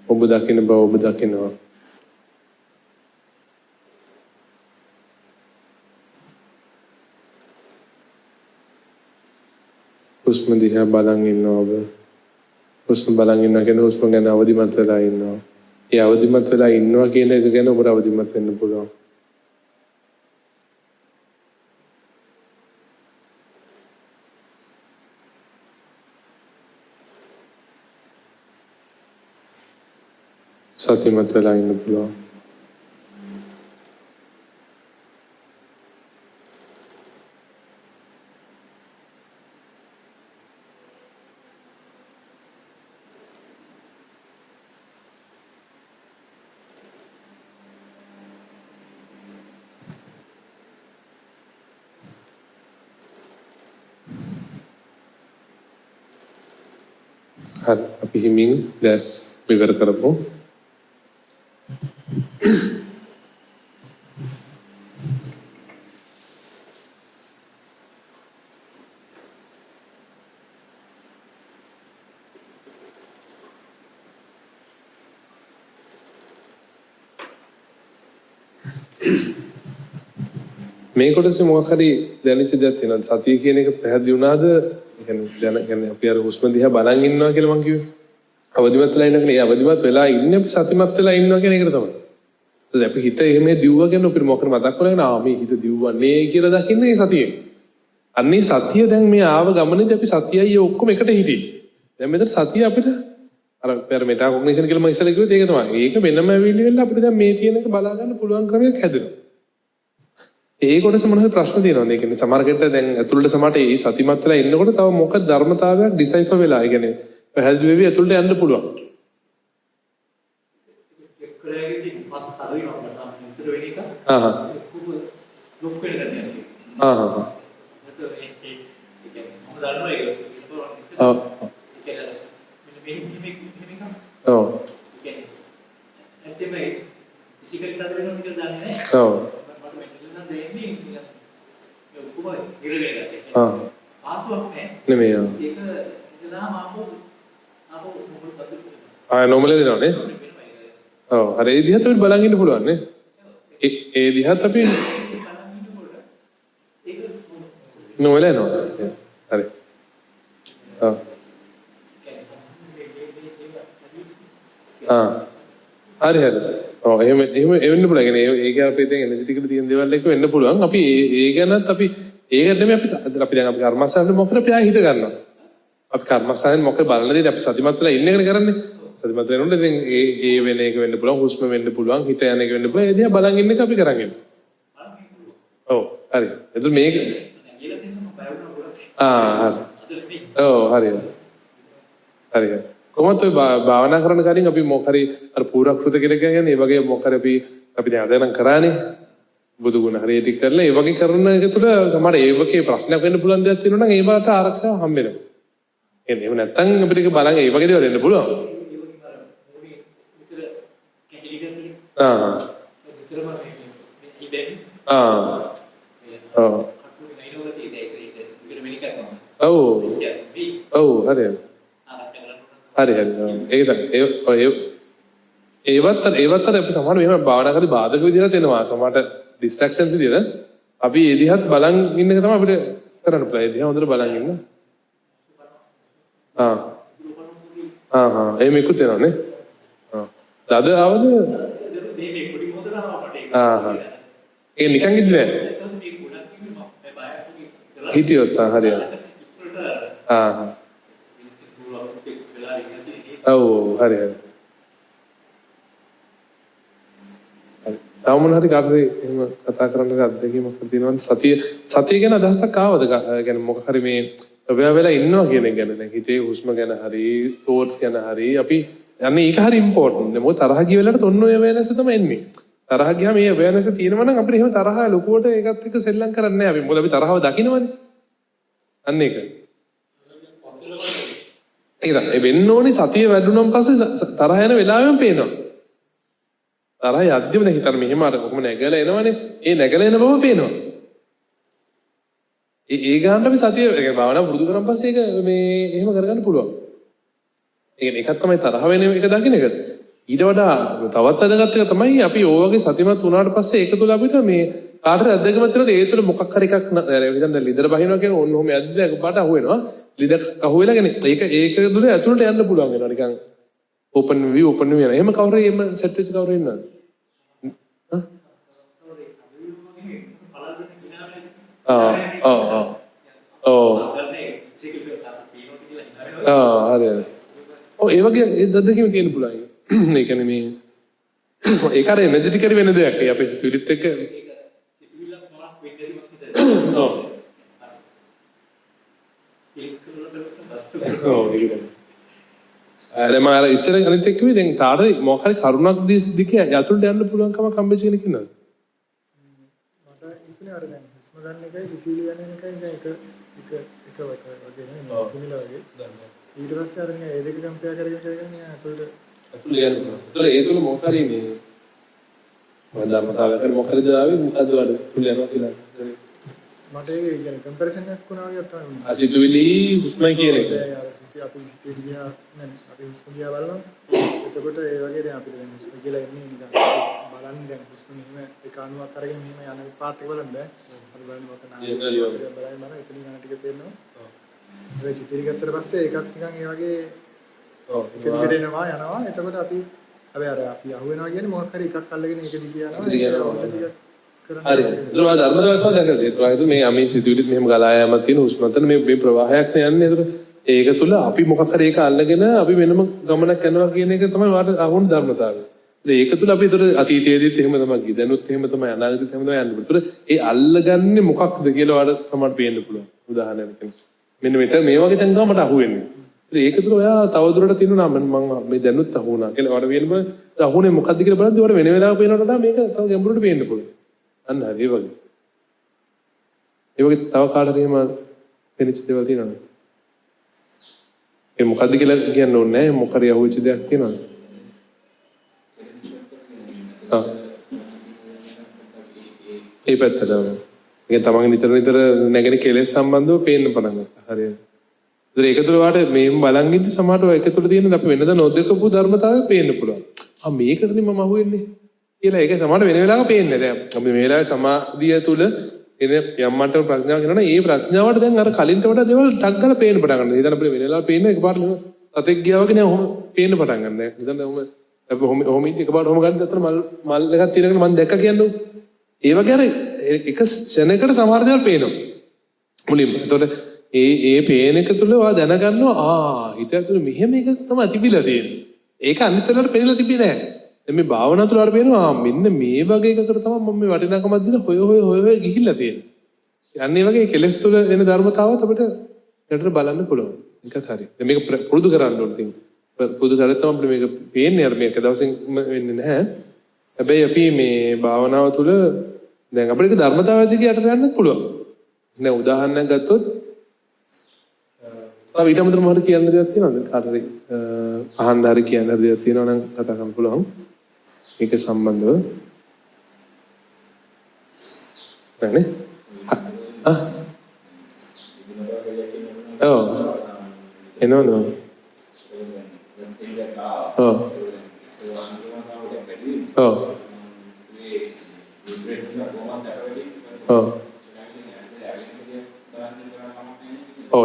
ඔබ දකින බව ඔබ දකිනවා. හුස්ම දිහා බලන් ඉන්නවා ඔබ. හුස්ම බලන් ඉන්නවා කියන්නේ හුස්ම ගැන අවදිමත් වෙලා ඉන්නවා. ඒ අවදිමත් වෙලා ඉන්නවා කියන එක ගැන ඔබට අවදිමත් වෙන්න පුළුවන්. සතිමත් වෙලා ඉන්න පුළුවන්. හරි අපි හිමින් දැස් විවර කරමු. මේ කොටසේ මොකක් හරි දැනෙච්ච දෙයක් තියෙනවද? සතිය කියන එක පැහැදිලි වුණාද? කියන්නේ අපි අර හුස්ම දිහා බලන් ඉන්නවා කියලා මං කිව්වේ. අවදිමත් වෙලා ඉන්න කෙනේ අවදිමත් වෙලා ඉන්නේ අපි සතිමත් වෙලා ඉන්නවා කියන එකට තමයි. ඒත් අපි හිත එහෙම දිව්වා කියන අපිට මොකක්ද මතක් කරගෙන මේ හිත දිව්වන්නේ කියලා දකින්නේ සතියේ. අන්නේ සතිය දැන් මේ ආව ගමනේදී අපි සතියයි ඔක්කොම එකට හිටියේ. දැන් මෙතන සතිය අපිට අර පෙර මෙටා කොග්නිෂන් කියලා මම ඉස්සෙල්ලා කිව්වෙත් ඒක තමයි. ඒක වෙනම ඇවිල්ලි වෙලා අපිට දැන් මේ තියෙන එක බලා ගන්න පුළුවන් ක්‍රමයක් හැදෙනවා. ඒ කොටස මොනවද ප්‍රශ්න තියෙනවද? ඒ කියන්නේ සමහර කෙනෙක්ට දැන් ඇතුළට සමහරට ඒ සතිමත් වෙලා ඉන්නකොට තව මොකක්ද ධර්මතාවයක් ඩිසයිෆර් වෙලා. ඒ කියන්නේ පැහැදිලි වෙවි ඇතුළට යන්න පුළුවන්. එක්කලෙකදී පස් තරයි වුණා තමයි විතර වෙන එක. ලොක් වෙන ගතියක්. ඒ කියන්නේ මොකද දන්නවා ඒක. ඔව්. ඒ කියන්නේ මෙන්න ඔව්. ඒ කියන්නේ ඇත්තම ඉසිකලිට අද වෙනවා කියලා දන්නේ නැහැ. ඔව්. දෙන්නේ ඔක්කොම ඉරගෙන ගත්තා. ආපුවක් නෑ. නෙමෙයි. ඒක දාම ආපු මොකද පදු. නොමලේ දෙනවනේ. ඔව්. හරි ඒ දිහත් අපි බලන් ඉන්න පුළුවන් නේ. ඒ දිහත් අපි ඒක නොමලේ නෝ. හරි. ඔව්. හරි හරි. ඔව් එහෙම වෙන්න පුළුවන්. يعني ඒක අපේ දැන් එනර්ජිටිකලි තියෙන දේවල් එක වෙන්න පුළුවන්. අපි ඒ ගැනත් අපි ඒකට නෙමෙයි අපි දැන් අපි කර්මස්ථානේ මොකද අපි ආයෙ හිත ගන්නවා. අපි කර්මස්ථානේ මොකද බලන දේද අපි සතිමත් වෙලා ඉන්න එකනේ කරන්නේ. සතිමත් වෙනකොට ඉතින් ඒ වෙන එක වෙන්න පුළුවන්, හුස්ම වෙන්න පුළුවන්, හිත යන එක වෙන්න පුළුවන්. ඒ දිහා බලන් ඉන්න එක අපි කරන්නේ. ඔව් හරි. එතකොට මේක හරි. ඔව් හරි. හරි. කොහොමද ඔය භාවනා කරන කලින් අපි මොක හරි අර පූර්වකෘත කියලා කියන්නේ ඒ වගේ මොක හරි අපි දැන් අද නම් කරානේ බුදු ගුණ හරියට කරලා ඒ වගේ කරන එක තුළ සමහර ඒ වගේ ප්‍රශ්නයක් වෙන්න පුළුවන් දෙයක් තියෙනවා නම් ඒවට ආරක්ෂාව හම්බ වෙනවා. එහෙනම් නැත්තම් අපිට ඒක බලන් ඒ වගේ දේවල් වෙන්න පුළුවන්. ඔව් හරි. හරි හරි. ඒක තමයි. ඒවත් අපි සමහර මෙහෙම භාවනා කරද්දී බාධක විදිහට එනවා. සමහරට ඩිස්ට්‍රැක්ෂන්ස් විදිහට අපි ඒ දිහත් බලන් ඉන්න එක තමයි අපිට කරන්න පුළුවන්. ඒ දිහා හොඳට බලන් ඉන්න. ඒ මේකුත් එනවා නේ. දද ආවද? මේ පොඩි මොහොතට ආවා මට. ඒ නිකන් ඉන්නේ නැහැ. හිටියොත් හරියට. ඔව් හරි හරි. තව මොන හරි කාටරි එහෙම කතා කරන්න අත්දැකීමක් තියෙනවද? සතිය ගැන අදහසක් ආවද? يعني මොකක් හරි මේ ඔබයා වෙලා ඉන්නවා කියන එක ගැන. දැන් හිතේ හුස්ම ගැන හරි, thoughts ගැන හරි අපි යන්නේ ඒක හරි ඉම්පෝටන්ට්. මොකද තරහ ගිය වෙලාවට ඔන්න ඔය awareness තමයි එන්නේ. තරහ ගියාම මේ awareness තියෙනවා නම් අපිට එහෙම තරහ ලොකුවට ඒකත් එක්ක සෙල්ලම් කරන්නේ නැහැ අපි. මොකද අපි තරහව දකින්නවනේ. අන්න ඒක. ඒ වෙන්න ඕනේ සතිය වැඩුණාන් පස්සේ තරහ යන වෙලාවෙම පේනවා. තරහ යද්දිම දැන් හිතන්න මෙහෙම අර කොහොම නැගලා එනවනේ. ඒ නැගලා එන බව පේනවා. ඒ ගානට අපි සතිය ඒ භාවනාව පුරුදු කරන් පස්සේ ඒක මේ එහෙම කරගන්න පුළුවන්. ඒ එකක් තමයි තරහ වෙන එක දකින්න එක. ඊට වඩා තවත් වැදගත් එක තමයි අපි ඕ වගේ සතිමත් වුණාට පස්සේ ඒක තුළ අපිට මේ කාටද අත්දැකීමක් තියෙනවද ඒ තුළ මොකක් හරි එකක් හිතන්න ලිදර බහිනවා කියන ඕන ඔහොම යද්දී එකපාරට අහුවෙනවා. ලිදර අහුවෙලා කියන්නේ ඒක තුළ ඇතුළට යන්න පුළුවන් වෙනවා නිකන් open view යන. එහෙම කවුරු එහෙම සෙට් වෙච්ච කවුරු ඉන්නවද? හරි. ඒ වගේ අත්දැකීම් තියෙන්න පුළුවන්. ඒ කියන්නේ මේ ඒක අර එනර්ජටිකලි වෙන දෙයක්. ඒ අපේ ස්පිරිට් එක මම ඉස්සර අනිත් එක්ක කිව්වේ දැන් තාර මොකක් හරි කරුණක් දිගේ යතුල්ට යන්න පුළුවන් කමක් හම්බෙච්ච කෙනෙක් ඉන්නවද? මට ඉතින් අර දැන් හුස්ම ගන්න එකයි සිතිවිලි යන එකයි එක වගේ නේ සිමිලර් වගේ. ඊට පස්සේ අර මේ ඒ දෙක කම්පෙයාර් කරගෙන යතුල්ට ඒ තුල මොකක් හරි මේ මම ධර්මතාවයකට මොකක් හරි දාවේ මොකද්ද වල තුල යනවා කියලා. මට ඒක කියන්නේ කම්පැරිසන් එකක් වුණා වගේ තමයි. අසිතුවිලි හුස්මයි කියන එක. අපි ඉස්තිරියා නම් අපි හුස්ම දිහා බලනවා. එතකොට ඒ වගේ දැන් අපිට දැන් හුස්ම කියලා එන්නේ නිකන් බලන්නේ දැන් හුස්ම මෙහෙම එක අණුවක් අරගෙන මෙහෙම යන පාත් එක බලන්න බෑ. අපි බලන්නේ මොකක් නාමයක් බලන්න එතනින් යන ටික තේරෙනවා. ඒ සිතිරි ගත්තට පස්සේ ඒකත් නිකන් ඒ වගේ එක දිගට එනවා යනවා. එතකොට අපි හැබැයි අර අපි අහුවෙනවා කියන්නේ මොකක් හරි එකක් අල්ලගෙන ඒක දිග යනවා. හරි. ඒතර ධර්මතාවය තමයි දැකලා තියෙන්නේ. ඒතර මේ අපි සිතුවිලිත් මෙහෙම ගලා යෑමක් තියෙන උස්මතන මේ ප්‍රවාහයක් නේ යන්නේ. ඒතර ඒක තුල අපි මොකක් හරි ඒක අල්ලගෙන අපි වෙනම ගමනක් යනවා කියන එක තමයි වාට අහුණු ධර්මතාවය. ඒක තුල අපි ඒතර අතීතයේදීත් එහෙම තමයි ගියදනුත් එහෙම තමයි අනාගතෙත් එහෙම තමයි යන්නේ. ඒතර ඒ අල්ලගන්නේ මොකක්ද කියලා වාට තමයි පේන්න පුළුවන්. උදාහරණයක් මෙන්න මෙතන මේ වගේ තැන් ගාව මට අහුවෙන්නේ. ඒක තුල ඔයා තවදුරටත් තියෙනවා මම මේ දැනුත් අහුණා කියලා වාට වෙන බල අහුනේ මොකක්ද කියලා බලද්දී වාට වෙන වෙලාවක පේනවට වඩා මේක තව ගැඹුරට පේන්න පුළුවන්. අන්න හරි ඒ වගේ. ඒ වගේ තව කාටද එහෙම වෙනිච්ච දේවල් තියෙනවද? ඒ මොකද්ද කියලා කියන්න ඕනේ නැහැ. මොකක් හරි අහුවෙච්ච දෙයක් තියෙනවද? ඒ පැත්තට. ඒක තමයි නිතර නැගෙන කෙලෙස් සම්බන්ධව පේන්න පටන් ගත්තා. හරියට. ඒක තුළ වාට මේ බලන් ඉඳි සමහරව ඒක තුළ තියෙන අපි වෙනද නොදකපු ධර්මතාවය පේන්න පුළුවන්. මේකටනේ මම අහුවෙන්නේ. කියලා ඒක සමහර වෙන වෙලාවක පේන්නේ. දැන් අපි මේ වෙලාවේ සමාධිය තුල එන යම්මන්ට ප්‍රඥාව කියනවනේ ඒ ප්‍රඥාවට දැන් අර කලින්ට වඩා දේවල් ටක් ගාලා පේන්න පටන් ගන්නවා. හිතන්න අපිට වෙන වෙලාවක පේන්නේ එකපාරට සතෙක් ගියා වගේ නෑ ඔහොම පේන්න පටන් ගන්න. දැන් හිතන්න ඔහොම අපි ඔහොම එකපාරට ඔහොම ගන්න අතර මල් එකක් තියෙනකොට මම දැක්ක කියන්නේ. ඒ වගේ අර එක ක්ෂණයකට සමහර දේවල් පේනවා. මුලින්ම. එතකොට ඒ පේන එක තුල ඔයා දැනගන්නවා හිත ඇතුලේ මෙහෙම එකක් තමයි තිබිලා තියෙන්නේ. ඒක අනිතරට පේනලා තිබෙන්නේ නෑ. මේ භාවනා තුළ අර පේනවා මෙන්න මේ වගේ එකකට තමයි මම මේ වටිනාකමක් දින හොය ගිහිල්ලා තියෙන්නේ. යන්නේ වගේ කෙලස් තුළ එන ධර්මතාවත් අපිට යටට බලන්න පුළුවන්. ඒකත් හරි. දැන් මේක පුරුදු කරන්න ඕනේ. පුරුදු කරලා තමයි අපිට මේක පේන්නේ. අර මේක දවසින් වෙන්නේ නැහැ. හැබැයි අපි මේ භාවනාව තුළ දැන් අපිට ධර්මතාවය දිගේ යටට යන්නත් පුළුවන්. දැන් උදාහරණයක් ගත්තොත් ඊට අමතරව මොකද කියන්න දෙයක් තියෙනවද? කාටරි අහන්න හරි කියන්න දෙයක් තියෙනවා නම් කතා කරන්න පුළුවන්. ඒක සම්බන්ධව නේද? එනවද?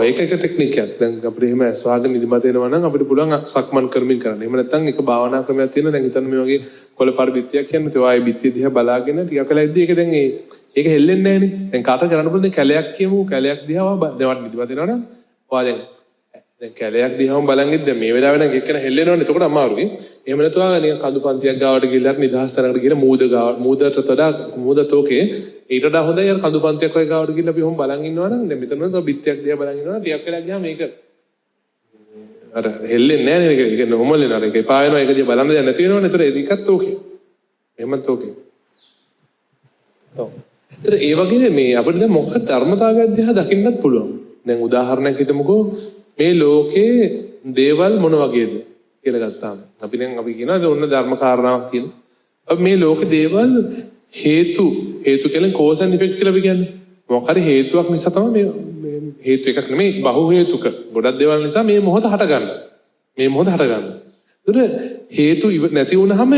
ඒක එක ටෙක්නික් එකක්. දැන් අපිට එහෙම ඇස්වාගෙන නිදිමත එනවා නම් අපිට පුළුවන් සක්මන් කරමින් කරන්න. එහෙම නැත්නම් එක භාවනා ක්‍රමයක් තියෙනවා. දැන් හිතන්න මේ වගේ කොළපාර බිත්තියක් කියන්නේ. ඒ ආයේ බිත්තිය දිහා බලාගෙන ටිකක් වෙලා ඉද්දි ඒක දැන් ඒක හෙල්ලෙන්නේ නැහනේ. දැන් කාටද කරන්න පුළුවන්? දැන් කැලයක් කියමු. කැලයක් දිහා දැන් නිදිමත එනවා නම් ඔයා දැන් දැන් කැලයක් දිහාම බලන් ඉද්ද මේ වෙලාවේ නම් එක්කන හෙල්ලෙනවනේ. එතකොට අමාරුයි. එහෙම නැතුව නිකන් කඳු පන්තියක් ගාවට ගිහලා නිදහස් තැනකට ගිහලා මූදට වඩා මූදතෝකේ ඊට වඩා හොඳයි අර කඳු පන්තියක් වගේ ගාවට ගිහලා අපි ඔහොම බලන් ඉන්නවා නම් දැන් මෙතන තව බිත්තියක් දිහා බලන් ඉන්නවා නම් ටිකක් වෙලා ගියාම මේක අර හෙල්ලෙන්නේ නැහැ නේද? ඒක නොමල් වෙනවා. ඒක එපා වෙනවා. ඒක දිහා බලන්න දෙයක් නැති වෙනවනේ. ඒතර ඒකත් ඕකේ. එහෙමත් ඕකේ. ඔව්. ඒතර ඒ වගේ මේ අපිට දැන් මොකක්ද ධර්මතාවයක් දිහා දකින්නත් පුළුවන්. දැන් උදාහරණයක් හිතමුකෝ මේ ලෝකේ දේවල් මොන වගේද කියලා ගත්තාම අපි කියනවා ඔන්න ධර්ම කාරණාවක් තියෙනවා. අපි මේ ලෝකේ දේවල් හේතු කියලා cause and effect කියලා අපි කියන්නේ. මොකක් හරි හේතුවක් නිසා තමයි මේ හේතු එකක් නෙමෙයි බහු හේතුක. ගොඩක් දේවල් නිසා මේ මොහොත හටගන්නවා. ඒතර හේතු නැති වුනහම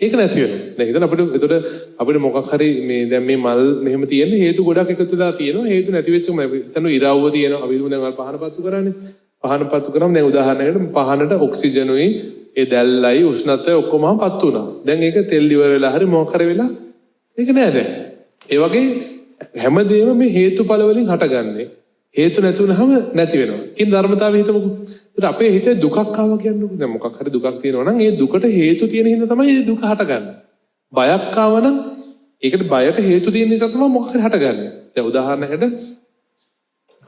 ඒක නැති වෙනවා. දැන් හිතන්න අපිට මොකක් හරි මේ දැන් මේ මල් මෙහෙම තියෙන හේතු ගොඩක් එකතු වෙලා තියෙනවා. හේතු නැති වෙච්චම හිතන්න ඉරව්ව තියෙනවා. අපි දැන් පහන පත්තු කරන්නේ. පහන පත්තු කරාම දැන් උදාහරණයකට පහනට ඔක්සිජනුයි ඒ දැල්ලයි උෂ්ණත්වය ඔක්කොම පත්තු වුණා. දැන් ඒක තෙල් ඉවර වෙලා හරි මොකක් හරි වෙලා ඒක නෑ දැන්. ඒ වගේ හැමදේම මේ හේතුඵල වලින් හටගන්නේ. හේතු නැති වුනහම නැති වෙනවා. කින් ධර්මතාවය හිතමුකෝ. ඒත් අපේ හිතේ දුකක් ආවා කියන්නේ දැන් මොකක් හරි දුකක් තියෙනවා නම් ඒ දුකට හේතු තියෙන හින්දා තමයි ඒ දුක හටගන්නේ. බයක් ආව නම් ඒකට බයට හේතු තියෙන නිසා තමයි මොකක් හරි හටගන්නේ. දැන් උදාහරණයකට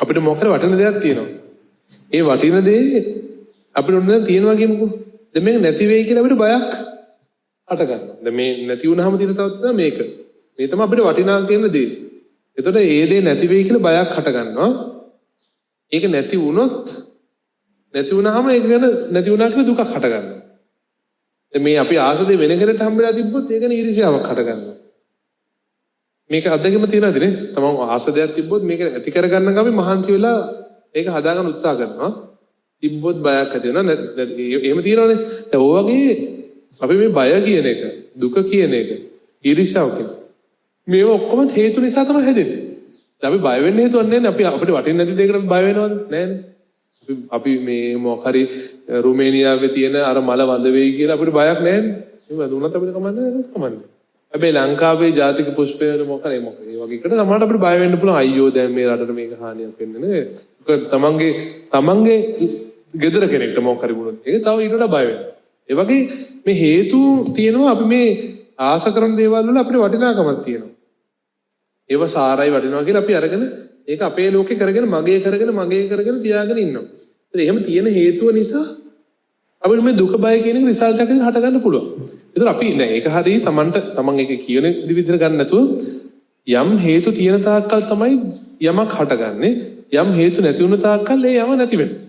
අපිට මොකක් හරි වටින දෙයක් තියෙනවා. ඒ වටින දේ අපිට උන් දැන් තියෙනවා කියමුකෝ. දැන් මේක නැති වෙයි කියලා අපිට බයක් හටගන්නවා. දැන් මේ නැති වුනහම තියෙන තවත් මේක. මේ තමයි අපිට වටිනා කියන දේ. එතකොට ඒ දේ නැති වෙයි කියලා බයක් හටගන්නවා. ඒක නැති වුණොත් නැති වුණාම ඒක ගැන නැති වුණා කියලා දුකක් හටගන්නවා. දැන් මේ අපි ආස දෙ වෙන කෙනෙක්ට හම්බෙලා තිබ්බොත් ඒක ගැන ඊර්ෂ්‍යාවක් හටගන්නවා. මේක අත්දැකීම තියෙනවද නේ? තමන් ආස දෙයක් තිබ්බොත් මේක ඇති කරගන්න ගමන් මහන්සි වෙලා ඒක හදාගන්න උත්සාහ කරනවා. තිබ්බොත් බයක් ඇති වෙනවා. එහෙම තියෙනවනේ. දැන් ඔය වගේ අපි මේ බය කියන එක, දුක කියන එක, ඊර්ෂ්‍යාව කියන මේව ඔක්කොම හේතු නිසා තමයි හැදෙන්නේ. අපි බය වෙන්න හේතුවක් නැහැ. අපිට වටින්නේ නැති දෙයකට බය වෙනවද? නැහැනේ. අපි මේ මොකක් හරි රුමේනියාවේ තියෙන අර මල වඳ වෙයි කියලා අපිට බයක් නැහැනේ. ඒක දුන්නත් අපිට කමන්නේ නැහැ. හැබැයි ලංකාවේ ජාතික පුෂ්පය මොකක් හරි ඒ වගේ එකට තමයි අපිට බය වෙන්න පුළුවන්. අයියෝ දැන් මේ රටට මේක හානියක් වෙන්නේ නේ. ඒක තමන්ගේ ගෙදර කෙනෙක්ට මොකක් හරි වුණොත් ඒක තව ඊට වඩා බය වෙනවා. ඒ වගේ මේ හේතු තියෙනවා. අපි මේ ආස කරන දේවල් වල අපිට වටිනාකමක් තියෙනවා. ඒව සාරයි වටිනවා කියලා අපි අරගෙන ඒක අපේ ලෝකේ කරගෙන මගේ කරගෙන තියාගෙන ඉන්නවා. ඒත් එහෙම තියෙන හේතුව නිසා අපිට මේ දුක බය කියන එක රිසල්ට් එකකින් හට ගන්න පුළුවන්. ඒතර අපි නෑ ඒක හරිය තමන් ඒක කියන විදිහට ගන්න නැතුව යම් හේතු තියෙන තාක්කල් තමයි යමක් හටගන්නේ. යම් හේතු නැති වුණ තාක්කල් ඒ යම නැති වෙනවා.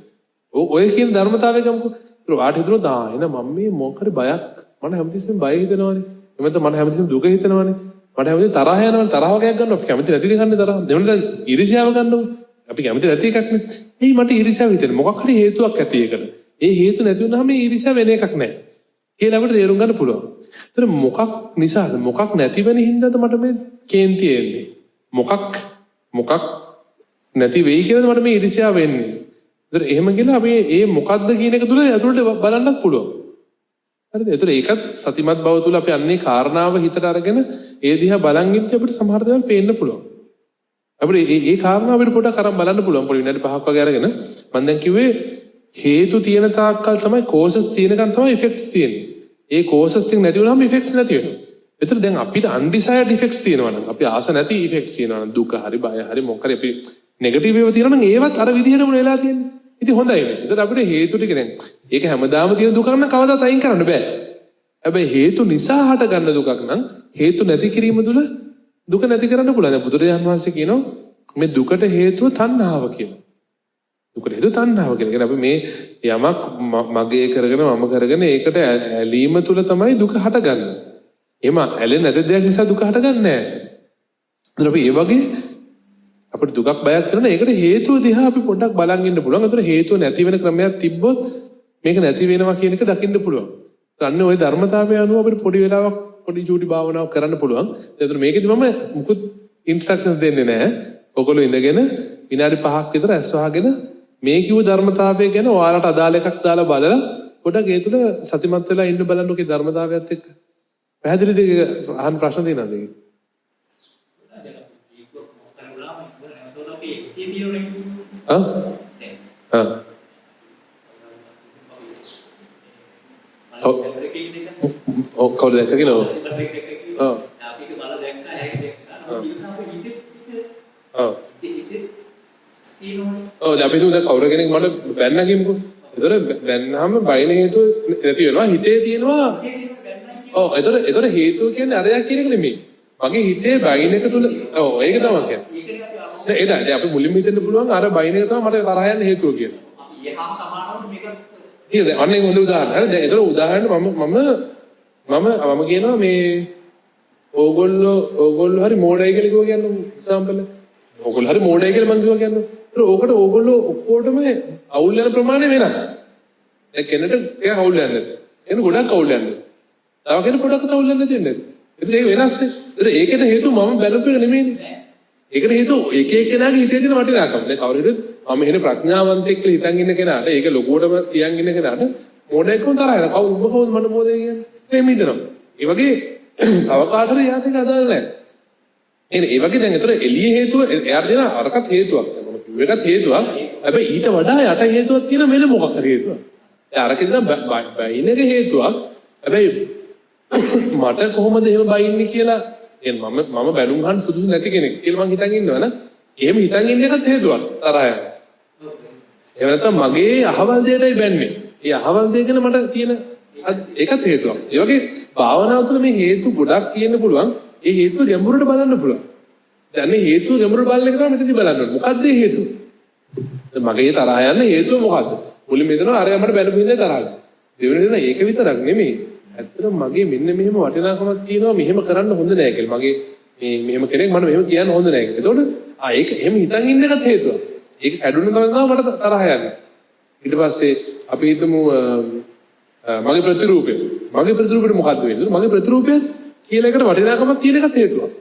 ඔය කියන ධර්මතාවය ගමුකෝ. ඒතර වාට හිතනවා එන මම මේ මොකක් හරි බයක් මට හැමතිස්සෙම බය හිතෙනවානේ. එමෙතන මට හැමතිස්සෙම දුක හිතෙනවානේ. මට හැමතිස්සෙම තරහ යනවා. තරහ වගේක් ගන්නවා. අපි කැමති නැති දේ ගන්න තරහ. දෙවනට ඊර්ෂ්‍යාව ගන්නවා. අපි කැමති නැති එකක් නේ. එයි මට ඊර්ෂ්‍යාව හිතෙන මොකක් හරි හේතුවක් ඇති ඒකට. ඒ හේතු නැති වුනහම මේ ඊර්ෂ්‍යාව වෙන එකක් නැහැ. කියලා අපිට තේරුම් ගන්න පුළුවන්. ඒතර මොකක් නිසාද? මොකක් නැති වෙන හින්දාද මට මේ කේන්ති එන්නේ? මොකක් නැති වෙයි කියලාද මට මේ ඊර්ෂ්‍යාව වෙන්නේ? ඒතර එහෙම කියලා අපි මේ මොකක්ද කියන එක තුල ඇතුළට බලන්නත් පුළුවන්. හරිද? ඒතර ඒකත් සතිමත් බව තුල අපි අන්නේ කාරණාව හිතට අරගෙන ඒ දිහා බලන් ඉද්දි අපිට සමහර දේවල් පේන්න පුළුවන්. අපිට ඒ කාරණාව අපිට පොඩක් අරන් බලන්න පුළුවන්. පොඩි විනාඩි 5ක් වගේ අරගෙන මම දැන් කිව්වේ හේතු තියෙන තාක්කල් තමයි causes තියෙනකන් තමයි effects තියෙන්නේ. ඒ causes ටික නැති වුණාම effects නැති වෙනවා. ඒතර දැන් අපිට undesired effects තියෙනවා නම් අපි ආස නැති effects තියෙනවා නම් දුක හරි බය හරි මොකක් හරි අපි negative ඒවා තියෙනවා නම් ඒවත් අර විදිහටම වෙලා තියෙන්නේ. ඉතින් හොඳයි නේ. ඒතර අපිට හේතු ටික දැන් ඒක හැමදාම තියෙන දුකක් නම් කවදාවත් අයින් කරන්න බෑ. හැබැයි හේතු නිසා හට ගන්න දුකක් නම් හේතු නැති කිරීම තුළ දුක නැති කරන්න පුළුවන්. දැන් බුදුරජාණන් වහන්සේ කියනවා මේ දුකට හේතුව තණ්හාව කියලා. දුකට හේතුව තණ්හාව කියලා. කියන්නේ අපි මේ යමක් මගේ කරගෙන මම කරගෙන ඒකට ඇලීම තුළ තමයි දුක හටගන්නේ. එහෙම ඇලෙන්නේ නැති දෙයක් නිසා දුක හටගන්නේ නැහැ. ඒතර අපි ඒ වගේ අපිට දුකක් බයක් කරන ඒකට හේතුව දිහා අපි පොඩ්ඩක් බලන් ඉන්න පුළුවන්. ඒතර හේතුව නැති වෙන ක්‍රමයක් තිබ්බොත් මේක නැති වෙනවා කියන එක දකින්න පුළුවන්. අන්න ওই ධර්මතාවය අනුව අපිට පොඩි වෙලාවක් පොඩි චූටි භාවනාවක් කරන්න පුළුවන්. ඒතර මේකෙදි මම මුකුත් ඉන්ස්ට්‍රක්ෂන්ස් දෙන්නේ නැහැ. ඔයගොල්ලෝ ඉඳගෙන විනාඩි 5ක් විතර ඇස් වහගෙන මේ කිව්ව ධර්මතාවය ගැන ඔයාලට අදාළ එකක් දාලා බලලා පොඩක් ඒ තුල සතිමත් වෙලා ඉන්න බලන්න ඔකේ ධර්මතාවයත් එක්ක. පැහැදිලිද? අහන්න ප්‍රශ්න තියෙනවද? ඔව් කවුද දැක්ක කියලා ඔව් ඔව් අපිට බල දැක්කා ඒක දැක්කා ඔව් ඔව් අපි තුන් දැන් කවුරු කෙනෙක් මට බැන්න කියමුකෝ. ඒතර බැන්නාම බයින හේතුව නැති වෙනවා හිතේ තියෙනවා. ඔව් ඒතර හේතුව කියන්නේ අරයා කියන එක නෙමෙයි. මගේ හිතේ බයින එක තුල ඔව් ඒක තමයි කියන්නේ. නේද? අපි මුලින්ම හිතන්න පුළුවන් අර බයින එක තමයි මට තරහ යන්න හේතුව කියලා. අපි යහම් සමානව මේක ඉතින් අනේ හොඳ උදාහරණ. හරි දැන් ඒතර උදාහරණ මම කියනවා මේ ඕගොල්ලෝ හරි මෝඩයි කියලා කිව්වා කියන්නේ එක්සැම්පල් එක. ඕගොල්ලෝ හරි මෝඩයි කියලා මම කිව්වා කියන්නේ. ඒතර ඕකට ඕගොල්ලෝ ඔක්කොටම අවුල් වෙන ප්‍රමාණය වෙනස්. දැන් කෙනෙක්ට ටිකක් අවුල් යන්නේ. එන ගොඩක් අවුල් යන්නේ. තව කෙනෙක් ගොඩක් අවුල් යන්නේ නැති නේද? ඒතර ඒක වෙනස්නේ. ඒතර ඒකට හේතුව මම බැලුපු එක නෙමෙයිනේ. ඒකට හේතුව එක එක්කෙනාගේ හිතේ තියෙන වටිනාකම. දැන් කවුරුද මම එහෙන ප්‍රඥාවන්තෙක් කියලා හිතන් ඉන්න කෙනාට ඒක ලොකුවටම තියන් ඉන්න කෙනාට මොඩේකම තරහ යන කවුද මට මොදේ කියන්නේ. මේ මිදනවා. ඒ වගේ අවකාශය යාතික අදාළ නැහැ. ඒ වගේ දැන් ඒතර එළිය හේතුව එයාට දෙන අරකට හේතුවක්. ඒකත් හේතුවක්. හැබැයි ඊට වඩා යට හේතුවක් තියෙන වෙන මොකක් හරි හේතුවක්. ඒ අරක දෙන බයිනක හේතුවක්. හැබැයි මට කොහොමද එහෙම බයින්නේ කියලා මම බැලුම් ගන්න සුදුසු නැති කෙනෙක් කියලා මං හිතන් ඉන්නවනේ. එහෙම හිතන් ඉන්න එකත් හේතුවක් තරහ යන. එහෙම නැත්නම් මගේ අහවල් දෙයටයි බැන්නේ. ඒ අහවල් දෙය ගැන මට තියෙන ඒකත් හේතුවක්. ඒ වගේ භාවනාව තුළ මේ හේතු ගොඩක් තියෙන්න පුළුවන්. ඒ හේතුව ගැඹුරට බලන්න පුළුවන්. දැන් මේ හේතුව ගැඹුරට බලන එක තමයි මෙතනදී බලන්න ඕනේ. මොකක්ද මේ හේතුව? මගේ තරහ යන හේතුව මොකද්ද? මුලින්ම හිතනවා අර මට බැලුම් හින්දා තරහ යනවා. දෙවෙනි දෙනා ඒක විතරක් නෙමෙයි. ඇත්තටම මගේ මෙන්න මෙහෙම වටිනාකමක් තියෙනවා මෙහෙම කරන්න හොඳ නෑ කියලා. මගේ මේ මෙහෙම කෙනෙක් මට මෙහෙම කියන්න හොඳ නෑ කියලා. එතකොට ඒක එහෙම හිතන් ඉන්න එකත් හේතුවක්. ඒක ඇඩුණ තමයි මට තරහ යන්නේ. ඊට පස්සේ අපි හිතමු මගේ ප්‍රතිරූපය. මගේ ප්‍රතිරූපෙට මොකද්ද වෙන්නේ? මගේ ප්‍රතිරූපය කියලා එකට වටිනාකමක් තියෙන එකත් හේතුවක්.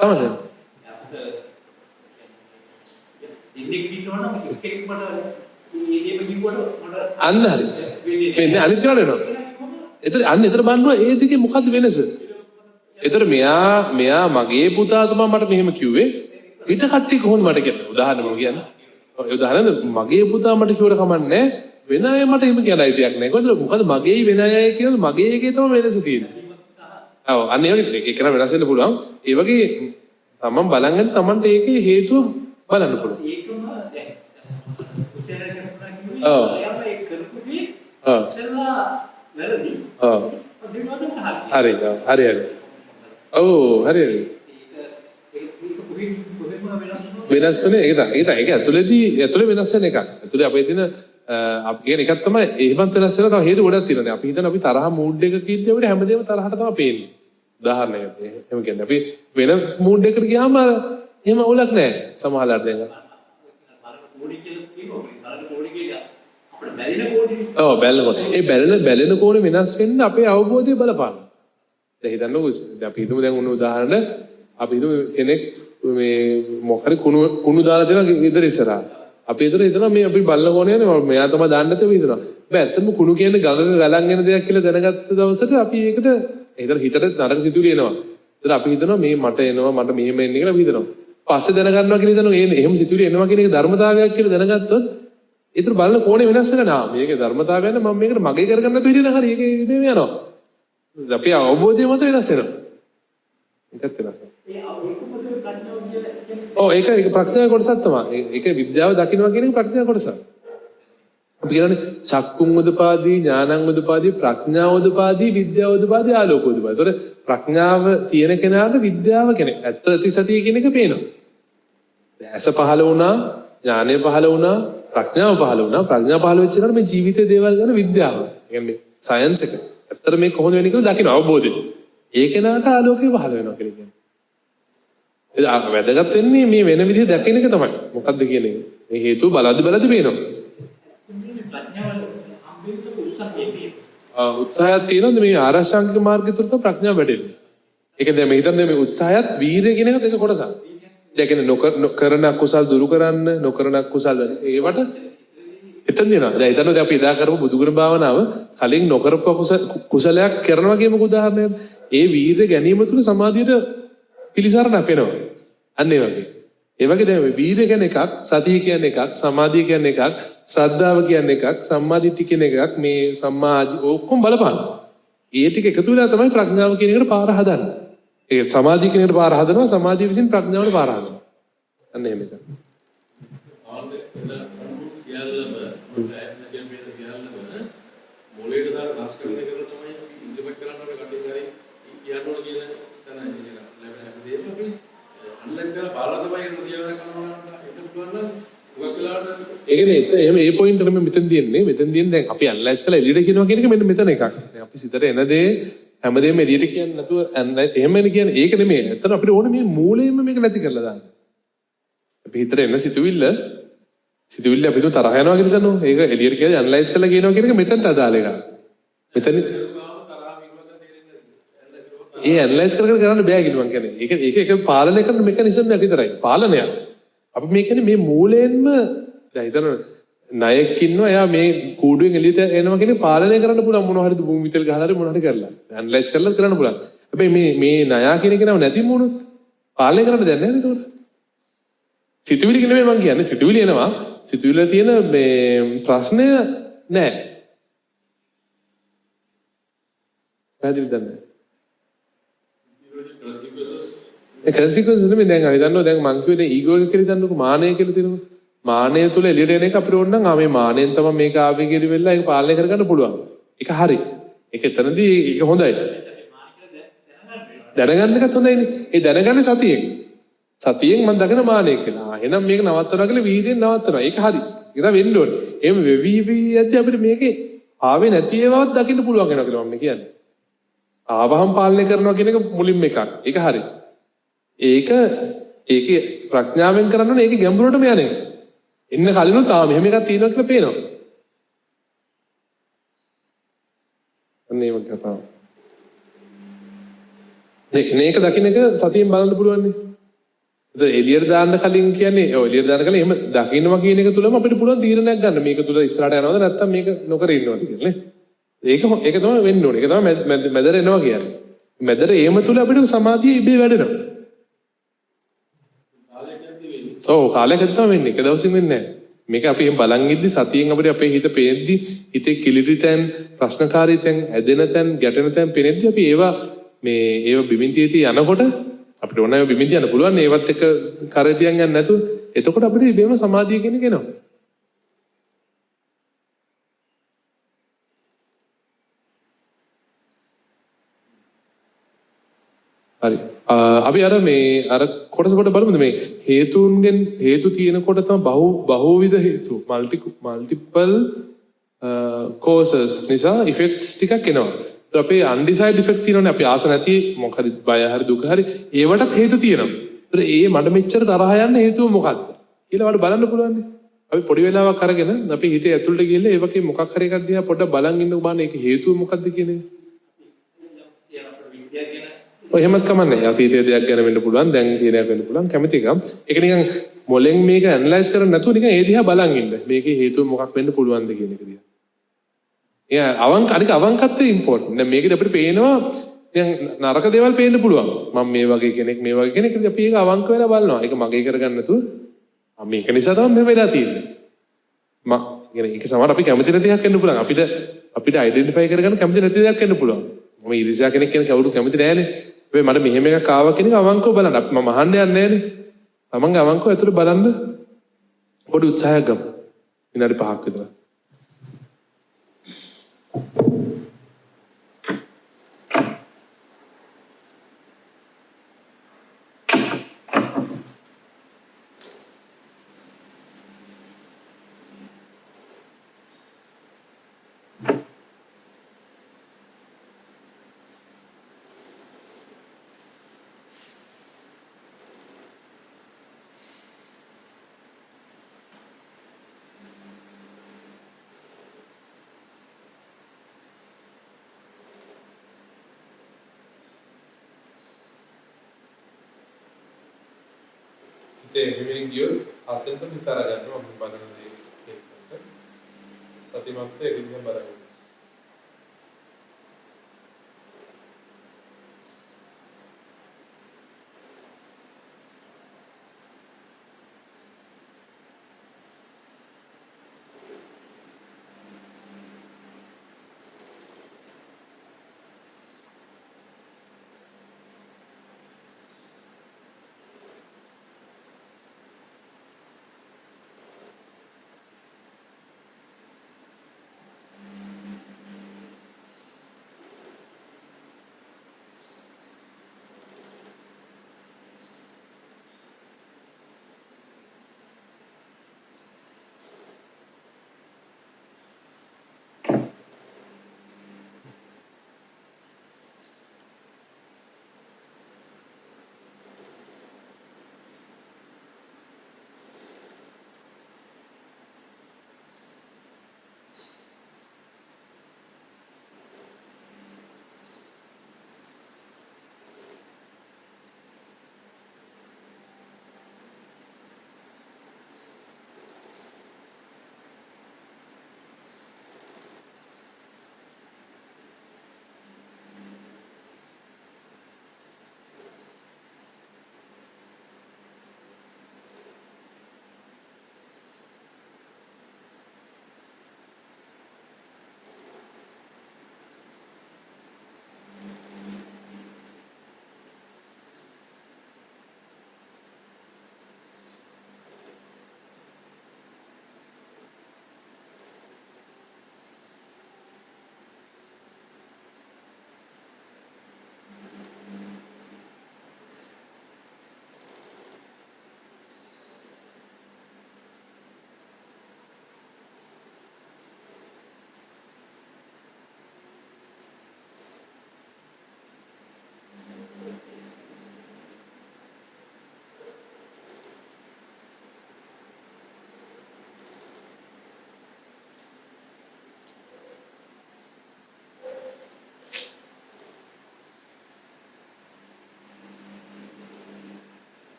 තමයි. ඉන්නේ කිව්වොත් එකෙක් මට එහෙම කිව්වට මට අන්න හරි. වෙන්නේ අනිත් කෙනාට වෙනවා. එතන බලනවා ඒ දෙකේ මොකද්ද වෙනස? එතන මෙයා මගේ පුතා තමයි මට මෙහෙම කිව්වේ. ඊට කට්ටිය කොහොමද මට කියන්නේ? උදාහරණ මම කියන්නේ. ඔය උදාහරණ මගේ පුතා මට කිව්වට කමන්නේ වෙන අය මට එහෙම කියන අයිතියක් නැහැ. මොකද මගේ වෙන අය කියන මගේ එකේ තමයි වෙනස තියෙන්නේ. ඔව් අන්න ඒ වගේ එක එකන වෙනස් වෙන්න පුළුවන්. ඒ වගේ තමන් බලංගන්න තමන්ට ඒකේ හේතුව බලන්න පුළුවන්. ඒකම දැන් ඔව් ඒක කරපු දේ ඉස්සෙල්ලා වැරදි. ඔව් හරි. ඔව් හරි. වෙනස් වෙන එක තමයි. ඒක ඇතුලේ වෙනස් වෙන එකක්. ඇතුලේ අපේ තියෙන අපි කියන එකක් තමයි එහෙමත් වෙනස් වෙන තව හේතු ගොඩක් තියෙනවා. දැන් අපි හිතන අපි තරහ මූඩ් එක කිව්දී අපිට හැමදේම තරහට තමයි පේන්නේ. උදාහරණයක්. එහෙම කියන්නේ අපි වෙන මූඩ් එකකට ගියාම එහෙම අවුලක් නැහැ. සමහරවිට දැන් ඔව් බැලනකොට ඒ බැලෙන කෝණය වෙනස් වෙන්න අපේ අවබෝධය බලපාන. දැන් හිතන්නකෝ අපි හිතමු දැන් උණු උදාහරණ අපි හිතමු කෙනෙක් මේ මොකරි කුණු දාලා තියෙනවා ගෙදර ඉස්සරහා. අපි හිතනවා මේ අපි බලන කෝණය නේ මෙයා තමයි දාන්න තියෙන්නේ හිතනවා. බෑ ඇත්තම කුණු කියන්නේ ගඟක ගලන් එන දෙයක් කියලා දැනගත්ත දවසට අපි ඒකට හිතට නරක සිතුවිලි එනවා. ඒතර අපි හිතනවා මේ මට එනවා මට මෙහෙම එන්නේ කියලා අපි හිතනවා. පස්සේ දැනගන්නවා කියලා හිතනවා එහෙම සිතුවිලි එනවා කියන එක ධර්මතාවයක් කියලා දැනගත්තොත් ඒතර බලන කෝණය වෙනස් වෙනවා. මේකේ ධර්මතාවය නම් මම මේකට මගේ කරගන්න නැතුව හිටියන හරි ඒක මේ යනවා. අපි අවබෝධය මත වෙනස් වෙනවා. ඒකත් වෙනස් වෙනවා. ඒක ප්‍රඥාවේ කොටසක් තමයි. ඒක විද්‍යාව දකින්නවා කියන එක ප්‍රඥාවේ කොටසක්. අපි කියන්නේ චක්කුං උදපාදී ඥානං උදපාදී ප්‍රඥා උදපාදී විද්‍යාව උදපාදී ආලෝක උදපාදී. ඒතකොට ප්‍රඥාව තියෙන කෙනාට විද්‍යාව කෙනෙක්. ඇත්ත ඇති සතිය කියන එක පේනවා. ඇස පහළ වුණා, ඥානය පහළ වුණා, ප්‍රඥාව පහළ වුණා. ප්‍රඥාව පහළ වෙච්ච කෙනාට මේ ජීවිතයේ දේවල් ගැන විද්‍යාව. කියන්නේ සයන්ස් එක. ඇත්තට මේ කොහොමද වෙන්නේ කියලා දකින්න අවබෝධය. ඒ කෙනාට ආලෝකය පහළ වෙනවා කියලා කියන්නේ. ඒක වැදගත් වෙන්නේ මේ වෙන විදිහ දැකින එක තමයි. මොකද්ද කියන එක. මේ හේතුව බලද්දි පේනවා. උත්සාහයක් තියෙනවද මේ ආරෂ්ඨාංගික මාර්ගය තුළ තමයි ප්‍රඥාව වැඩෙන්නේ. ඒක දැන් මේ හිතන්නේ මේ උත්සාහයත් වීරිය කියන එකත් එක කොටසක්. දැන් කියන්නේ නොකරන කුසල් දුරු කරන්න, නොකරන කුසල් ඒවට එතන දෙනවා. දැන් හිතන්නද අපි එදා කරපු බුදුගුණ භාවනාව කලින් නොකරපු කුසලයක් කරනවා කියමුකෝ උදාහරණයක්. ඒ වීරිය ගැනීම තුළ සමාධියට පිළිසරණ අපෙනවා. අන්න ඒ වගේ. ඒ වගේ දැන් වීරිය කියන්නේ එකක්, සතිය කියන්නේ එකක්, සමාධිය කියන්නේ එකක්, ශ්‍රද්ධාව කියන්නේ එකක්, සම්මාදිට්ඨිය කියන එකක්, මේ සම්මා ඔක්කොම බලපාන. ඒ ටික එකතු වෙලා තමයි ප්‍රඥාව කියන එකට පාර හදන්නේ. ඒ සමාධිය කියන එකට පාර හදනවා, සමාධිය විසින් ප්‍රඥාවට පාර හදනවා. අන්න එහෙම එකක්. මොලේට දාලා සංස්කරණය කරලා තමයි ඉන්ටර්ප්‍රෙට් කරන්න ඕනේ කටින් හරි කියන්න ඕනේ කියන තැන ඉඳලා ලැබෙන හැමදේම අපි අනලයිස් කරලා බලලා තමයි ඒක කියලා කරනවා ඒක පුළුවන් නම් උගක් වෙලාවට ඒ කියන්නේ එහෙම ඒ පොයින්ට් එක මෙතන තියෙන්නේ. මෙතන තියෙන දැන් අපි ඇනලයිස් කරලා එළියට කියනවා කියන එක මෙන්න මෙතන එකක්. දැන් අපි සිතට එන දේ හැමදේම එළියට කියන්නේ නැතුව එහෙමනේ කියන්නේ. ඒක නෙමෙයි. ඇත්තට අපිට ඕනේ මේ මූලයෙන්ම මේක නැති කරලා දාන්න. අපි හිතට එන සිතුවිල්ල අපි තරහ යනවා කියලා දන්නෝ. ඒක එළියට කියලා ඇනලයිස් කරලා කියනවා කියන එක මෙතනට අදාළ එකක්. මෙතන ඒ ඇනලයිස් කර කරන්න බෑ කියලා මම කියන්නේ. ඒක පාලනය කරන මෙකනිසම් එකක් විතරයි. පාලනයක්. අපි මේ කියන්නේ මේ මූලයෙන්ම දැන් හිතන්න ණයෙක් ඉන්නවා එයා මේ කූඩුවෙන් එළියට එනවා කියන්නේ පාලනය කරන්න පුළුවන් මොනවා හරි භූමි තෙල් ගහලා හරි මොනවා හරි කරලා. ඇනලයිස් කරලා කරන්න පුළුවන්. හැබැයි මේ ණයා කියන එක නම නැතිම වුණොත් පාලනය කරන්න දෙයක් නැහැ නේද ඒකට? සිතුවිලි නෙමෙයි මම කියන්නේ. සිතුවිලි එනවා. සිතුවිල්ල තියෙන මේ ප්‍රශ්නය නැහැ. පැහැදිලිද නැහැ? ඒ කන්සික්වන්සස් නෙමෙයි දැන් අපි දන්නවා දැන් මං කිව්වේ දැන් ඊගෝ එක කියලා දන්නකො මානය කියලා තියෙනවා. මානය තුල එළියට එන එක අපිට ඕන නම් මේ මානයෙන් තමයි මේක ආවේ කියලා වෙලා ඒක පාලනය කරගන්න පුළුවන්. ඒක හරි. ඒක එතනදී ඒක හොඳයි. දැනගන්න එකත් හොඳයිනේ. ඒ දැනගන්නේ සතියෙන්. සතියෙන් මම දකින මානය කියලා. එහෙනම් මේක නවත්තනවා කියලා වීර්යයෙන් නවත්තනවා. ඒක හරි. ඒක වෙන්න ඕනේ. එහෙම වෙවි යද්දී අපිට මේකේ ආවේ නැති ඒවාවත් දකින්න පුළුවන් වෙනවා කියලා මම කියන්නේ. ආවහම් පාලනය කරනවා කියන එක මුලින්ම එකක්. ඒක හරි. ඒකේ ප්‍රඥාවෙන් කරන්න ඕනේ ඒකේ ගැඹුරටම යන්නේ. එන්න කලිනුත් මෙහෙම එකක් තියෙනවා කියලා පේනවා. අන්න ඒක කතාව. මේක දකින්න එක සතියෙන් බලන්න පුළුවන් නේ. ඒතර එළියට දාන්න කලින් කියන්නේ ඔය එළියට දාන්න කලින් එහෙම දකින්නවා කියන එක තුලම අපිට පුළුවන් තීරණයක් ගන්න. මේක තුල ඉස්සරහට යනවද නැත්නම් මේක නොකර ඉන්නවද කියලා නේ. ඒක තමයි වෙන්න ඕනේ. ඒක තමයි මැදට එනවා කියන්නේ. මැදට ඒම තුල අපිට සමාධිය ඉබේ වැඩෙනවා. කාලයකට තමයි වෙන්නේ. එක දවසින් වෙන්නේ නැහැ. මේක අපි එහෙම බලන් ඉද්දි සතියෙන් අපිට අපේ හිත පේද්දි හිතේ කිලිරි තැන්, ප්‍රශ්නකාරී තැන්, ඇදෙන තැන්, ගැටෙන තැන් පේද්දි අපි ඒව බිමින්තියේදී යනකොට අපිට ඕනෑම බිමින්තිය යන්න පුළුවන්. ඒවත් එක කරේ තියන් යන්න නැතුව එතකොට අපිට ඉබේම සමාධිය කියන එක එනවා. හරි. අපි අර කොටස කොට බලමුද මේ හේතුන්ගෙන් හේතු තියෙනකොට තමයි බහුවිධ හේතු මල්ටිපල් causes නිසා effects ටිකක් එනවා. ඒත් අපේ undesired effects තියෙනවානේ අපි ආස නැති මොකක් හරි බය හරි දුක හරි ඒවටත් හේතු තියෙනවා. ඒත් මට මෙච්චර තරහ යන්න හේතුව මොකක්ද කියලා වඩ බලන්න පුළුවන්. අපි පොඩි වෙලාවක් අරගෙන අපි හිතේ ඇතුළට ගිහලා ඒ වගේ මොකක් හරි එකක් දිහා පොඩ්ඩක් බලන් ඉන්න උඹානේ ඒක හේතුව මොකක්ද කියන්නේ. එහෙමත් කමන්නේ. අතීතයේ දෙයක් ගැන වෙන්න පුළුවන්, දැන් තියෙන එකක් වෙන්න පුළුවන්, කැමති එකක්. ඒක නිකන් මොලෙන් මේක ඇනලයිස් කරන්න නැතුව නිකන් ඒ දිහා බලන් ඉන්න. මේකේ හේතුව මොකක් වෙන්න පුළුවන්ද කියන එක දිහා. අනික අවංකත්වය ඉම්පෝර්ටන්ට්. දැන් මේකද අපිට පේනවා දැන් නරක දේවල් පේන්න පුළුවන්. මම මේ වගේ කෙනෙක් අපි ඒක අවංක වෙලා බලනවා. ඒක මගේ කරගන්න නැතුව මේක නිසා තමයි මේ වෙලා තියෙන්නේ. ඒක සමහර අපි කැමති නැති එකක් වෙන්න පුළුවන්. අපිට අයිඩෙන්ටිෆයි කරගන්න කැමති නැති දෙයක් වෙන්න පුළුවන්. මම ඊර්ෂ්‍යා කෙනෙක් කියන කවුරුත් කැමති නෑනේ. හැබැයි මට මෙහෙම එකක් ආවා කියන එක අවංකව බලන්න. මම අහන්න යන්නේ නෑනේ. තමන්ගේ අවංකව ඇතුළේ බලන්න පොඩි උත්සාහයක් ගමු. විනාඩි 5ක් විතර. එහිමින් ගියොත් අතෙන්ට විතර ගන්නවා මම බලන දේ එක්ක සතිමත්ව එකින් බලන්න.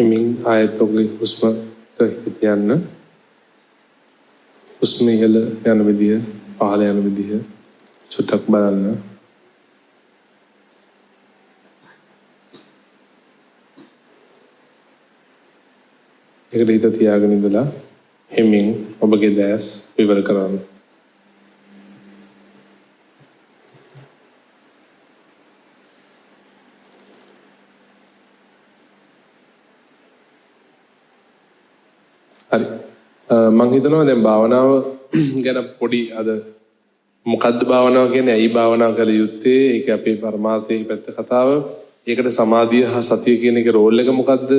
හිමින් ආයෙත් ඔගේ හුස්මට හිත යන්න. හුස්ම ඉහළ යන විදිය, පහළ යන විදිය චුට්ටක් බලන්න. ඒකට හිත තියාගෙන ඉඳලා හිමින් ඔබගේ දැස් විවර කරන්න. හරි. මම හිතනවා දැන් භාවනාව ගැන පොඩි අද මොකද්ද භාවනාව කියන්නේ, ඇයි භාවනාව කළ යුත්තේ, ඒක අපේ පරමාර්ථයේ පැත්ත කතාව, ඒකට සමාධිය හා සතිය කියන එක රෝල් එක මොකද්ද,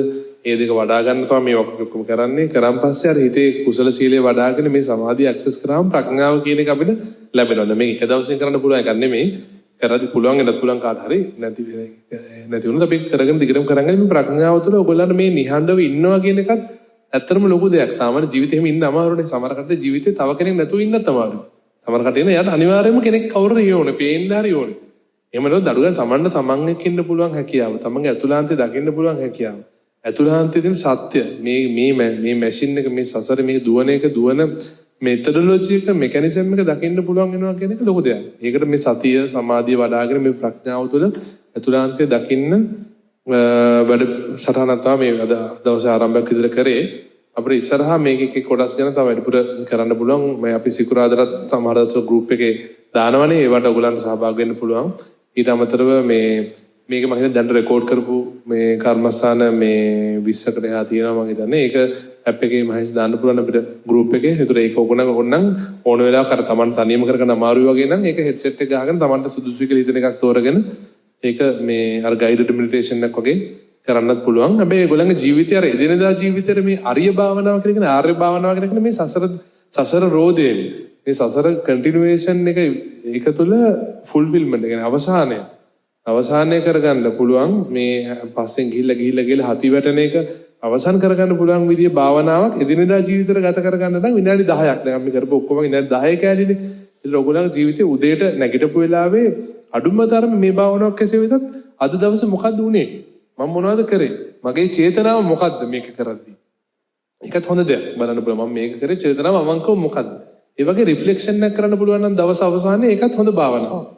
ඒ දෙක වඩා ගන්න තමයි මේ ඔක්කොම කරන්නේ. කරන් පස්සේ අර හිතේ කුසල සීලය වඩාගෙන මේ සමාධිය ඇක්සස් කරාම ප්‍රඥාව කියන එක අපිට ලැබෙනවා. මේක එක දවසකින් කරන්න පුළුවන් එකක් නෙමෙයි. කරද්දි පුළුවන් එන්නත් පුළුවන් කාට හරි නැති වුණොත් අපි කරගෙන දිගටම කරගෙන මේ ප්‍රඥාව තුළ ඔයගොල්ලන්ට මේ නිහඬව ඉන්නවා කියන එකත් ඇත්තටම ලොකු දෙයක්. සාමාන්‍ය ජීවිතේ එහෙම ඉන්න අමාරුනේ. සමහර කටට ජීවිතේ තව කෙනෙක් නැතුව ඉන්නත් අමාරුයි. සමහර කටට එන යාට අනිවාර්යයෙන්ම කෙනෙක් කවුරු හරි ඕනේ. පේන්න හරි ඕනේ. එහෙම නේද? දඩුවෙන් තමන් එක්ක ඉන්න පුළුවන් හැකියාව. තමන්ගේ අතුලාන්තේ දකින්න පුළුවන් හැකියාව. අතුලාන්තයේ තියෙන සත්‍ය මේ මැෂින් එක, මේ සසර මේ දුවන මෙතඩොලොජි එක, මෙකැනිසම් එක දකින්න පුළුවන් වෙනවා කියන එක ලොකු දෙයක්. ඒකට මේ සතිය සමාධිය වඩ아가න මේ ප්‍රඥාව තුළ අතුලාන්තයේ දකින්න වැඩ සටහනක් තමයි මේ අද දවසේ ආරම්භයක් විදිහට කරේ. අපිට ඉස්සරහා මේකේ කොටස් ගැන තව වැඩිපුර කරන්න පුළුවන්. මේ අපි සිකුරාදටත් සමහර දවස් ගෲප් එකේ දානවනේ. ඒවට ඔයගලන්ට සහභාගී වෙන්න පුළුවන්. ඊට අමතරව මේක මම හිතන්නේ දැන් රෙකෝඩ් කරපු මේ කර්මස්ථාන මේ 20කට එහා තියෙනවා මම හිතන්නේ. ඒක ඇප් එකේ මහේස් දාන්න පුළුවන් අපිට ගෲප් එකේ. ඒතර ඒක ඕනනම් ඕන වෙලාවක අර Taman තනියම කරගෙන අමාරුයි වගේ නම් ඒක හෙඩ්සෙට් එක ගහගෙන Tamanට සුදුසුයි කියලා හිතන එකක් තෝරගෙන ඒක මේ අර ගයිඩඩ් මෙඩිටේෂන් එකක් වගේ කරන්නත් පුළුවන්. හැබැයි ඒගොල්ලන්ගේ ජීවිතය අර එදිනෙදා ජීවිතේට මේ අරිය භාවනාව කියන ආර්ය භාවනාව කියන මේ සසර රෝධයෙන් මේ සසර කන්ටිනියුේෂන් එක ඒක තුළ ෆුල්ෆිල්මන්ට් එක අවසානය කරගන්න පුළුවන්. මේ පස්සෙන් ගිහිල්ලා හති වැටෙන එක අවසන් කරගන්න පුළුවන් විදිය භාවනාවක් එදිනෙදා ජීවිතේට ගත කරගන්න නම් විනාඩි 10ක් දැන් අපි කරපු ඔක්කොම විනාඩි 10 කෑලිනේ. ඒක ඔයගොල්ලන්ගේ ජීවිතේ උදේට නැගිටපු වෙලාවේ අඩුම තරමේ මේ භාවනාවක් කෙසේ වෙතත් අද දවසේ මොකද්ද උනේ? මම මොනවද කරේ? මගේ චේතනාව මොකද්ද මේක කරද්දී? ඒකත් හොඳ දෙයක් බලන්න පුළුවන්. මම මේක කරේ චේතනාව අවංකව මොකද්ද? ඒ වගේ රිෆ්ලෙක්ෂන් එකක් කරන්න පුළුවන් නම් දවස් අවසානයේ ඒකත් හොඳ භාවනාවක්.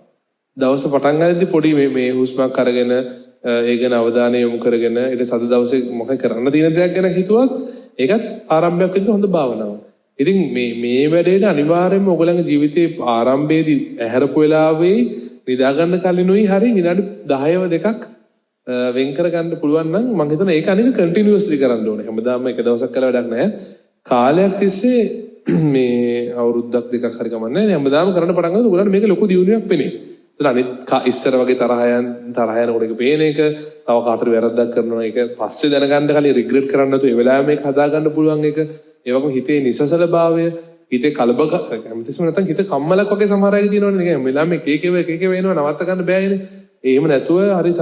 දවස පටන් ගන්නදී පොඩි මේ හුස්මක් අරගෙන ඒ ගැන අවධානය යොමු කරගෙන ඊට සද දවසේ මොකක් කරන්න තියෙන දෙයක් ගැන හිතුවත් ඒකත් ආරම්භයක් විදිහට හොඳ භාවනාවක්. ඉතින් මේ වැඩේට අනිවාර්යයෙන්ම ඔයගොල්ලන්ගේ ජීවිතේ ආරම්භයේදී ඇහැරපු වෙලාවේ නිදා ගන්න කලිනුයි හරි විනාඩි 10ව දෙකක් වෙන් කර ගන්න පුළුවන් නම් මම හිතනවා ඒක අනික කන්ටිනියුස්ලි කරන්න ඕනේ. හැමදාම එක දවසක් කළා වැඩක් නැහැ. කාලයක් තිස්සේ මේ අවුරුද්දක් දෙකක් හරි කමන්නේ නැහැ. හැමදාම කරන්න පටන් ගත්තොත් ඔයගොල්ලන්ට මේක ලොකු දියුණුවක් වෙන්නේ. ඒතර අනිත් ඉස්සර වගේ තරහ යනකොට ඒක පේන එක, තව කාටට වැරද්දක් කරනවා ඒක පස්සේ දැනගන්න කලින් රිග්‍රෙට් කරන්න නැතුව ඒ වෙලාවෙම මේක හදා ගන්න පුළුවන් එක. ඒ වගේම හිතේ නිසසල භාවය, හිතේ කලබක හැමතිස්සෙම නැත්තම් හිත කම්මලක් වගේ සමහර අය තියෙනවනේ. නිකන් වෙලාවෙම එක එක වෙනවා නවත්ත ගන්න බෑනේ. එහෙම නැතුව හරි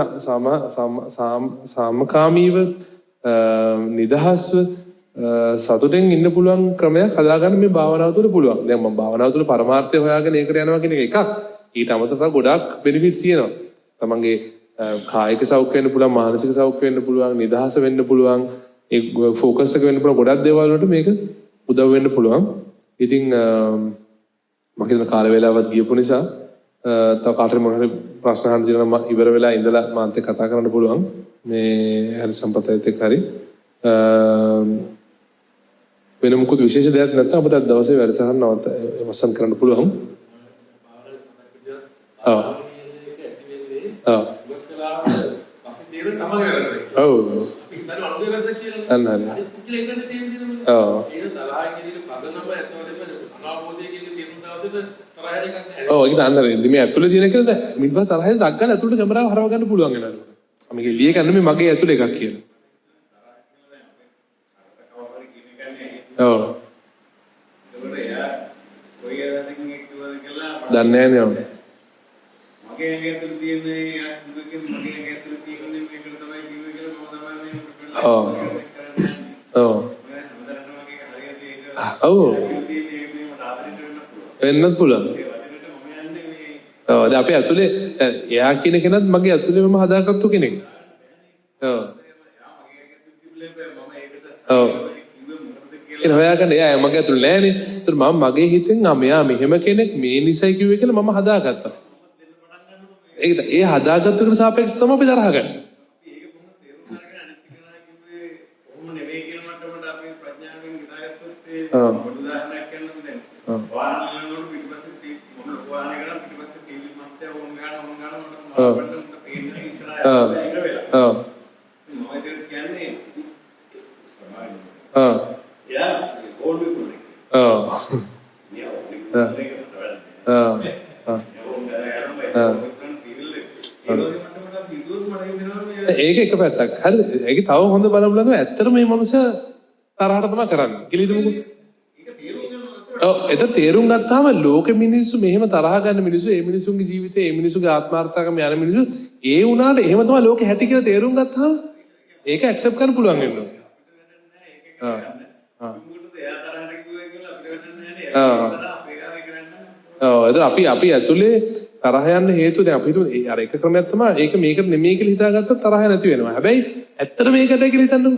සාමකාමීව නිදහස්ව සතුටෙන් ඉන්න පුළුවන් ක්‍රමයක් හදාගන්න මේ භාවනාව තුළ පුළුවන්. දැන් මම භාවනාව තුළ පරමාර්ථය හොයාගෙන ඒකට යනවා කියන එක එකක්. ඊට අමතරව ගොඩාක් බෙනිෆිට්ස් තියෙනවා. තමන්ගේ කායික සෞඛ්‍ය වෙන්න පුළුවන්, මානසික සෞඛ්‍ය වෙන්න පුළුවන්, නිදහස වෙන්න පුළුවන්, ඒ ફોකස් එක වෙන්න පුළුවන්. ගොඩක් දේවල් වලට මේක උදව් වෙන්න පුළුවන්. ඉතින් මම කියන කාල වේලාවත් ගියපු නිසා තව කාටරි මොනවාරි ප්‍රශ්න අහන්න තියෙනවා නම් ඉවර වෙලා ඉඳලා මාත් එක්ක කතා කරන්න පුළුවන්. මේ හරි සම්පතයිත් එක්ක හරි වෙන මොකුත් විශේෂ දෙයක් නැත්නම් අපිට දවසේ වැඩසටහන අවසන් කරන්න පුළුවන්. ඒක අන්නර මේ ඇතුලේ තියෙන එකද ඊට පස්සේ තරහෙන් රක් ගන්න ඇතුලට කැමරාව හරව ගන්න පුළුවන් වෙනවා. මේක එළිය ගන්න මේ මගේ ඇතුලේ එකක් කියලා. ඔව්. දන්නේ නැහැ. මගේ ඇතුලේ තියෙන මගේ ඇතුලේ තියෙන මේකට තමයි කිව්වේ කියලා මම තමයි ඔව්. වෙන්නත් පුළුවන්. දැන් අපේ ඇතුලේ එයා කියන කෙනත් මගේ ඇතුලේ මම හදාගත්තු කෙනෙක්. ඔව්. ඔව්. ඒක හොයාගන්න එයා මගේ ඇතුළේ නෑනේ. ඒතර මම මගේ හිතෙන් මෙයා මෙහෙම කෙනෙක් මේ නිසයි කිව්වේ කියලා මම හදාගත්තා. ඒක ඒ හදාගත්තකට සාපේක්ෂව තමයි අපි තරහ ගන්නේ. ඒක එක පැත්තක්. හරි. ඒක තව හොඳ බලමුලද ඇත්තට මේ මනුස්සයා තරහට තමයි කරන්නේ. කියලා හිතමුකෝ. ඔව් ඒක තේරුම් ගත්තාම ලෝකෙ මිනිස්සු මෙහෙම තරහ ගන්න මිනිස්සු ඒ මිනිස්සුන්ගේ ජීවිතේ ඒ මිනිස්සුගේ ආත්මාර්ථකම යන මිනිස්සු ඒ වුණාට එහෙම තමයි ලෝකෙ හැටි කියලා තේරුම් ගත්තාම ඒක ඇක්සෙප්ට් කරන්න පුළුවන් වෙනවා. අපි ඇතුලේ තරහ යන්න හේතුව දැන් අපි හිතුව අර එක ක්‍රමයක් තමයි ඒක මේක නෙමෙයි කියලා හිතාගත්තොත් තරහ නැති වෙනවා. හැබැයි ඇත්තට මේකටයි කියලා හිතන්නකො.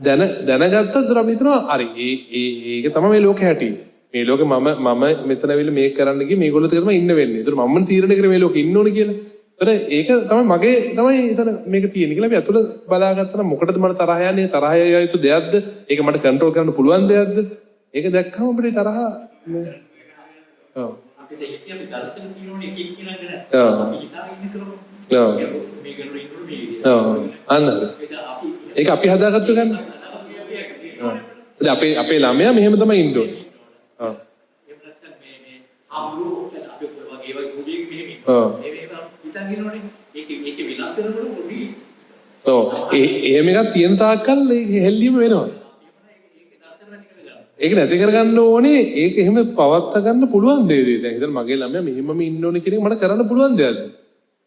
දැනගත්තත් අපි හිතනවා හරි ඒක තමයි මේ ලෝකේ හැටි. මේ ලෝකේ මම මෙතන ඇවිල්ලා මේක කරන්න ගියේ මේගොල්ලෝ තමයි ඉන්න වෙන්නේ. ඒතර මම තීරණය කරේ මේ ලෝකේ ඉන්න ඕනේ කියලා. ඒතර ඒක තමයි මගේ තමයි එතන මේක තියෙන්නේ කියලා අපි අතුල බලාගත්තා නම් මොකටද මට තරහ යන්නේ? තරහ යයිතු දෙයක්ද? ඒක මට කන්ට්‍රෝල් කරන්න පුළුවන් දෙයක්ද? ඒක දැක්කම අපිට තරහ ඔව් අපි දෙහිදී අපි දර්ශන තියෙනෝනේ එක එක කෙනාගෙන අපි හිතාගෙන ඉන්නකම මේක රින්ගුරු මේ අන්න ඒක අපි හදාගත්තු ගන්න අපේ ළමයා මෙහෙම තමයි ඉන්න ඕනේ එහෙම නැත්නම් මේ අම්රු අපි වගේ වගේ උදේක මෙහෙම හිතාගෙන ඉන්නෝනේ ඒක විලාස කරනකොට පොඩි එහෙම එකක් තියෙන තාක්කල් ඒක හෙල්ලීම වෙනවා ඒක නැති කරගන්න ඕනේ ඒක එහෙම පවත්වා ගන්න පුළුවන් දෙයක්. දැන් හිතන්න මගේ ළමයා මෙහෙමම ඉන්න ඕනේ කියන එක මට කරන්න පුළුවන් දෙයක්ද?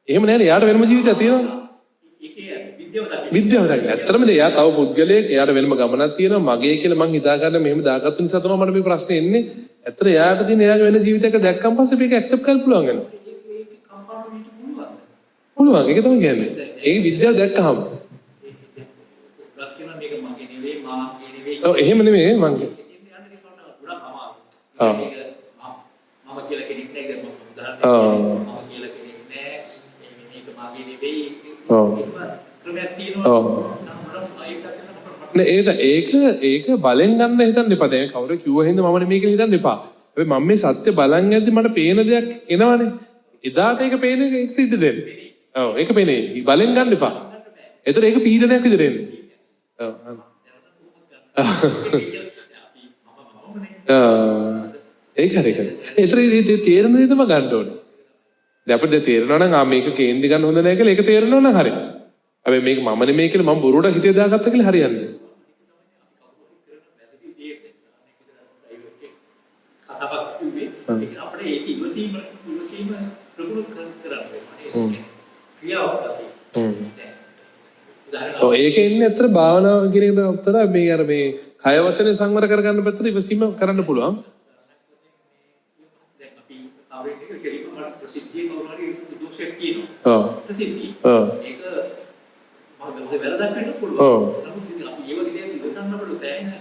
එහෙම නැහැ නේ. යාට වෙනම ජීවිතයක් තියෙනවනේ. ඒකේ විද්‍යාව දකින්න. විද්‍යාව දකින්න. ඇත්තටම එයා තව පුද්ගලයෙක්. එයාට වෙනම ගමනක් තියෙනවා. මගේ කියලා මං හිතා ගන්න මෙහෙම දාගත්තු නිසා තමයි මට මේ ප්‍රශ්නේ එන්නේ. ඇත්තට එයාට තියෙන එයාගේ වෙන ජීවිතයක දැක්කම පස්සේ මේක ඇක්සෙප්ට් කරන්න පුළුවන් වෙනවා. ඒක කම්පාවු වෙන්න පුළුවන්. පුළුවන්. ඒක තමයි කියන්නේ. ඒක විද්‍යාව දැක්කහම. ලක්කන මේක මගේ නෙවෙයි මාගේ නෙවෙයි. ඔව් එහෙම නෙමෙයි මං කියන්නේ. මම කියලා කෙනෙක් නෑ ඒක මම උදාහරණයක් මම කියලා කෙනෙක් නෑ මේක මාගේ නෙවෙයි ක්‍රමයක් තියෙනවා ඒක බලෙන් ගන්න හිතන්න එපා. දැන් කවුරු කිව්ව හින්දා මම නෙමෙයි කියලා හිතන්න එපා. හැබැයි මම මේ සත්‍ය බලන් යද්දි මට පේන දෙයක් එනවනේ. එදාට ඒක පේන එක ඉක්ට දෙන්න. ඔව් ඒක පේන්නේ. බලෙන් ගන්න එපා. ඒතර ඒක පීඩනයක් විදිහට එන්නේ. ඔව්. ඒක හරි. ඒතර මේ තේරෙන දේ තමයි ගන්න ඕනේ. දැන් අපිට තේරෙනවා නම් මේක කේන්දි ගන්න හොඳ නැහැ කියලා ඒක තේරෙනවා නම් හරි. හැබැයි මේක මම නෙමෙයි කියලා මම බොරුවට හිතේ දාගත්තා කියලා හරියන්නේ නැහැ. කතාවක් කිව්වේ ඒක අපිට ඒක ඉවසීම ප්‍රගුණ කරන්න ක්‍රියාවක් වශයෙන්. ඔව් ඒක ඉන්නේ අතර භාවනාව කියන එකට අතර මේ අර මේ කය වචනේ සංවර කරගන්න පැත්තට ඉවසීම කරන්න පුළුවන්. දැන් අපි කවරේක කෙලිම ප්‍රසිද්ධිය කවුරු හරි දෝෂයක් කියනවා. ප්‍රසිද්ධිය. ඒක මම වැරදක් වෙන්න පුළුවන්. නමුත් අපි ඒ වගේ දේවල් ඉවසන්න බඩු තැන්නේ.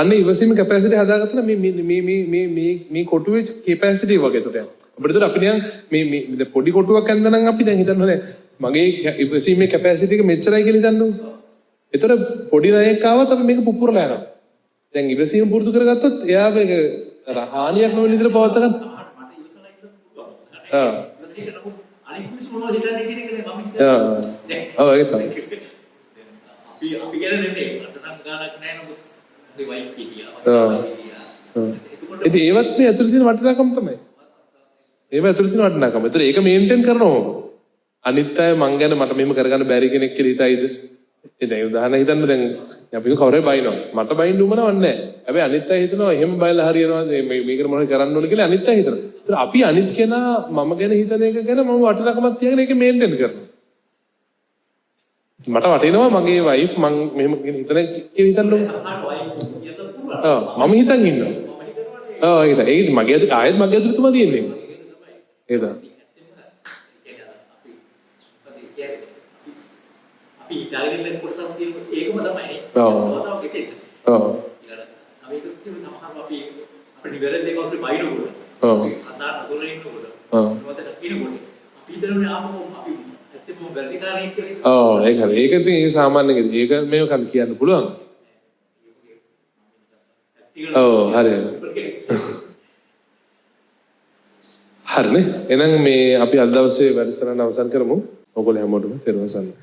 අන්න ඉවසීම කැපැසිටි හදාගත්තා මේ කොටුවේ කැපැසිටි වගේ තුට. අපිට අපි නිකන් මේ පොඩි කොටුවක් ඇඳනනම් අපි දැන් හිතන්න දැන් මගේ ඉවසීමේ කැපැසිටි එක මෙච්චරයි කියලා හිතන්නකො. ඒතර පොඩි නයෙක් ආවත් අපි මේක පුපුරලා යනවා. දැන් ඉවසීම පුරුදු කරගත්තොත් එයා මේක හානියක් නොවන විදිහට පවත්වා ගන්න. අනිත් මිනිස්සු මොනවද හිතන්නේ කියන එකනේ මම හිතන්නේ. ඔව් ඒක තමයි. අපි ගැන නෙමෙයි මට නම් ගානක් නැහැ නමුත් ඒ වයිෆ් හිටියා. ඒත් ඒවත් මේ ඇතුළේ තියෙන වටිනාකම තමයි. ඒව ඇතුළේ තියෙන වටිනාකම. ඒතර ඒක මේන්ටේන් කරනවා. අනිත් අය මං ගැන මට මෙහෙම කරගන්න බැරි කෙනෙක් කියලා හිතයිද? දැන් උදාහරණ හිතන්න දැන් අපි කවුරුහරි බයිනවා මට බයින්න උමනවක් නැහැ. හැබැයි අනිත් අය හිතනවා එහෙම බයලා හරියනවා මේකට මොනවද කරන්න ඕන කියලා අනිත් අය හිතනවා. ඒතර අපි අනිත් කෙනා මම ගැන හිතන එක ගැන මම වටිනාකමක් තියාගෙන ඒක මේන්ටේන් කරනවා. මට වටිනවා මගේ වයිෆ් මං මෙහෙම හිතන කියලා හිතන්නකො. මම හිතන් ඉන්නවා. ඒක මගේ ආයෙත් මගේ අතුරු තමයි තියෙන්නේ. ඒක. අපි හිතාගෙන ඉන්න කොටසක් තියෙන ඒකම තමයි. ඔව්. තව ගෙතෙන්න. ඔව්. ඊළඟ අපි ඒක කියන සමහරව අපි අපේ නිවැරදි දෙයක් අපිට බයිනකොට. ඔව්. කතා නොකර ඉන්නකොට. ඔව්. මොකටද කියනකොට අපි හිතන්නේ ආපහු අපි ඇත්තටම වැරදිකාරයෙක් කියලා. ඔව් ඒක හරි. ඒක ඉතින් ඒක සාමාන්‍ය ඒක මේව කන් කියන්න පුළුවන්. ඔව් හරි. හරිනේ. එහෙනම් මේ අපි අද දවසේ වැඩසටහන අවසන් කරමු. ඔයගොල්ලෝ හැමෝටම තෙරුවන් සරණයි.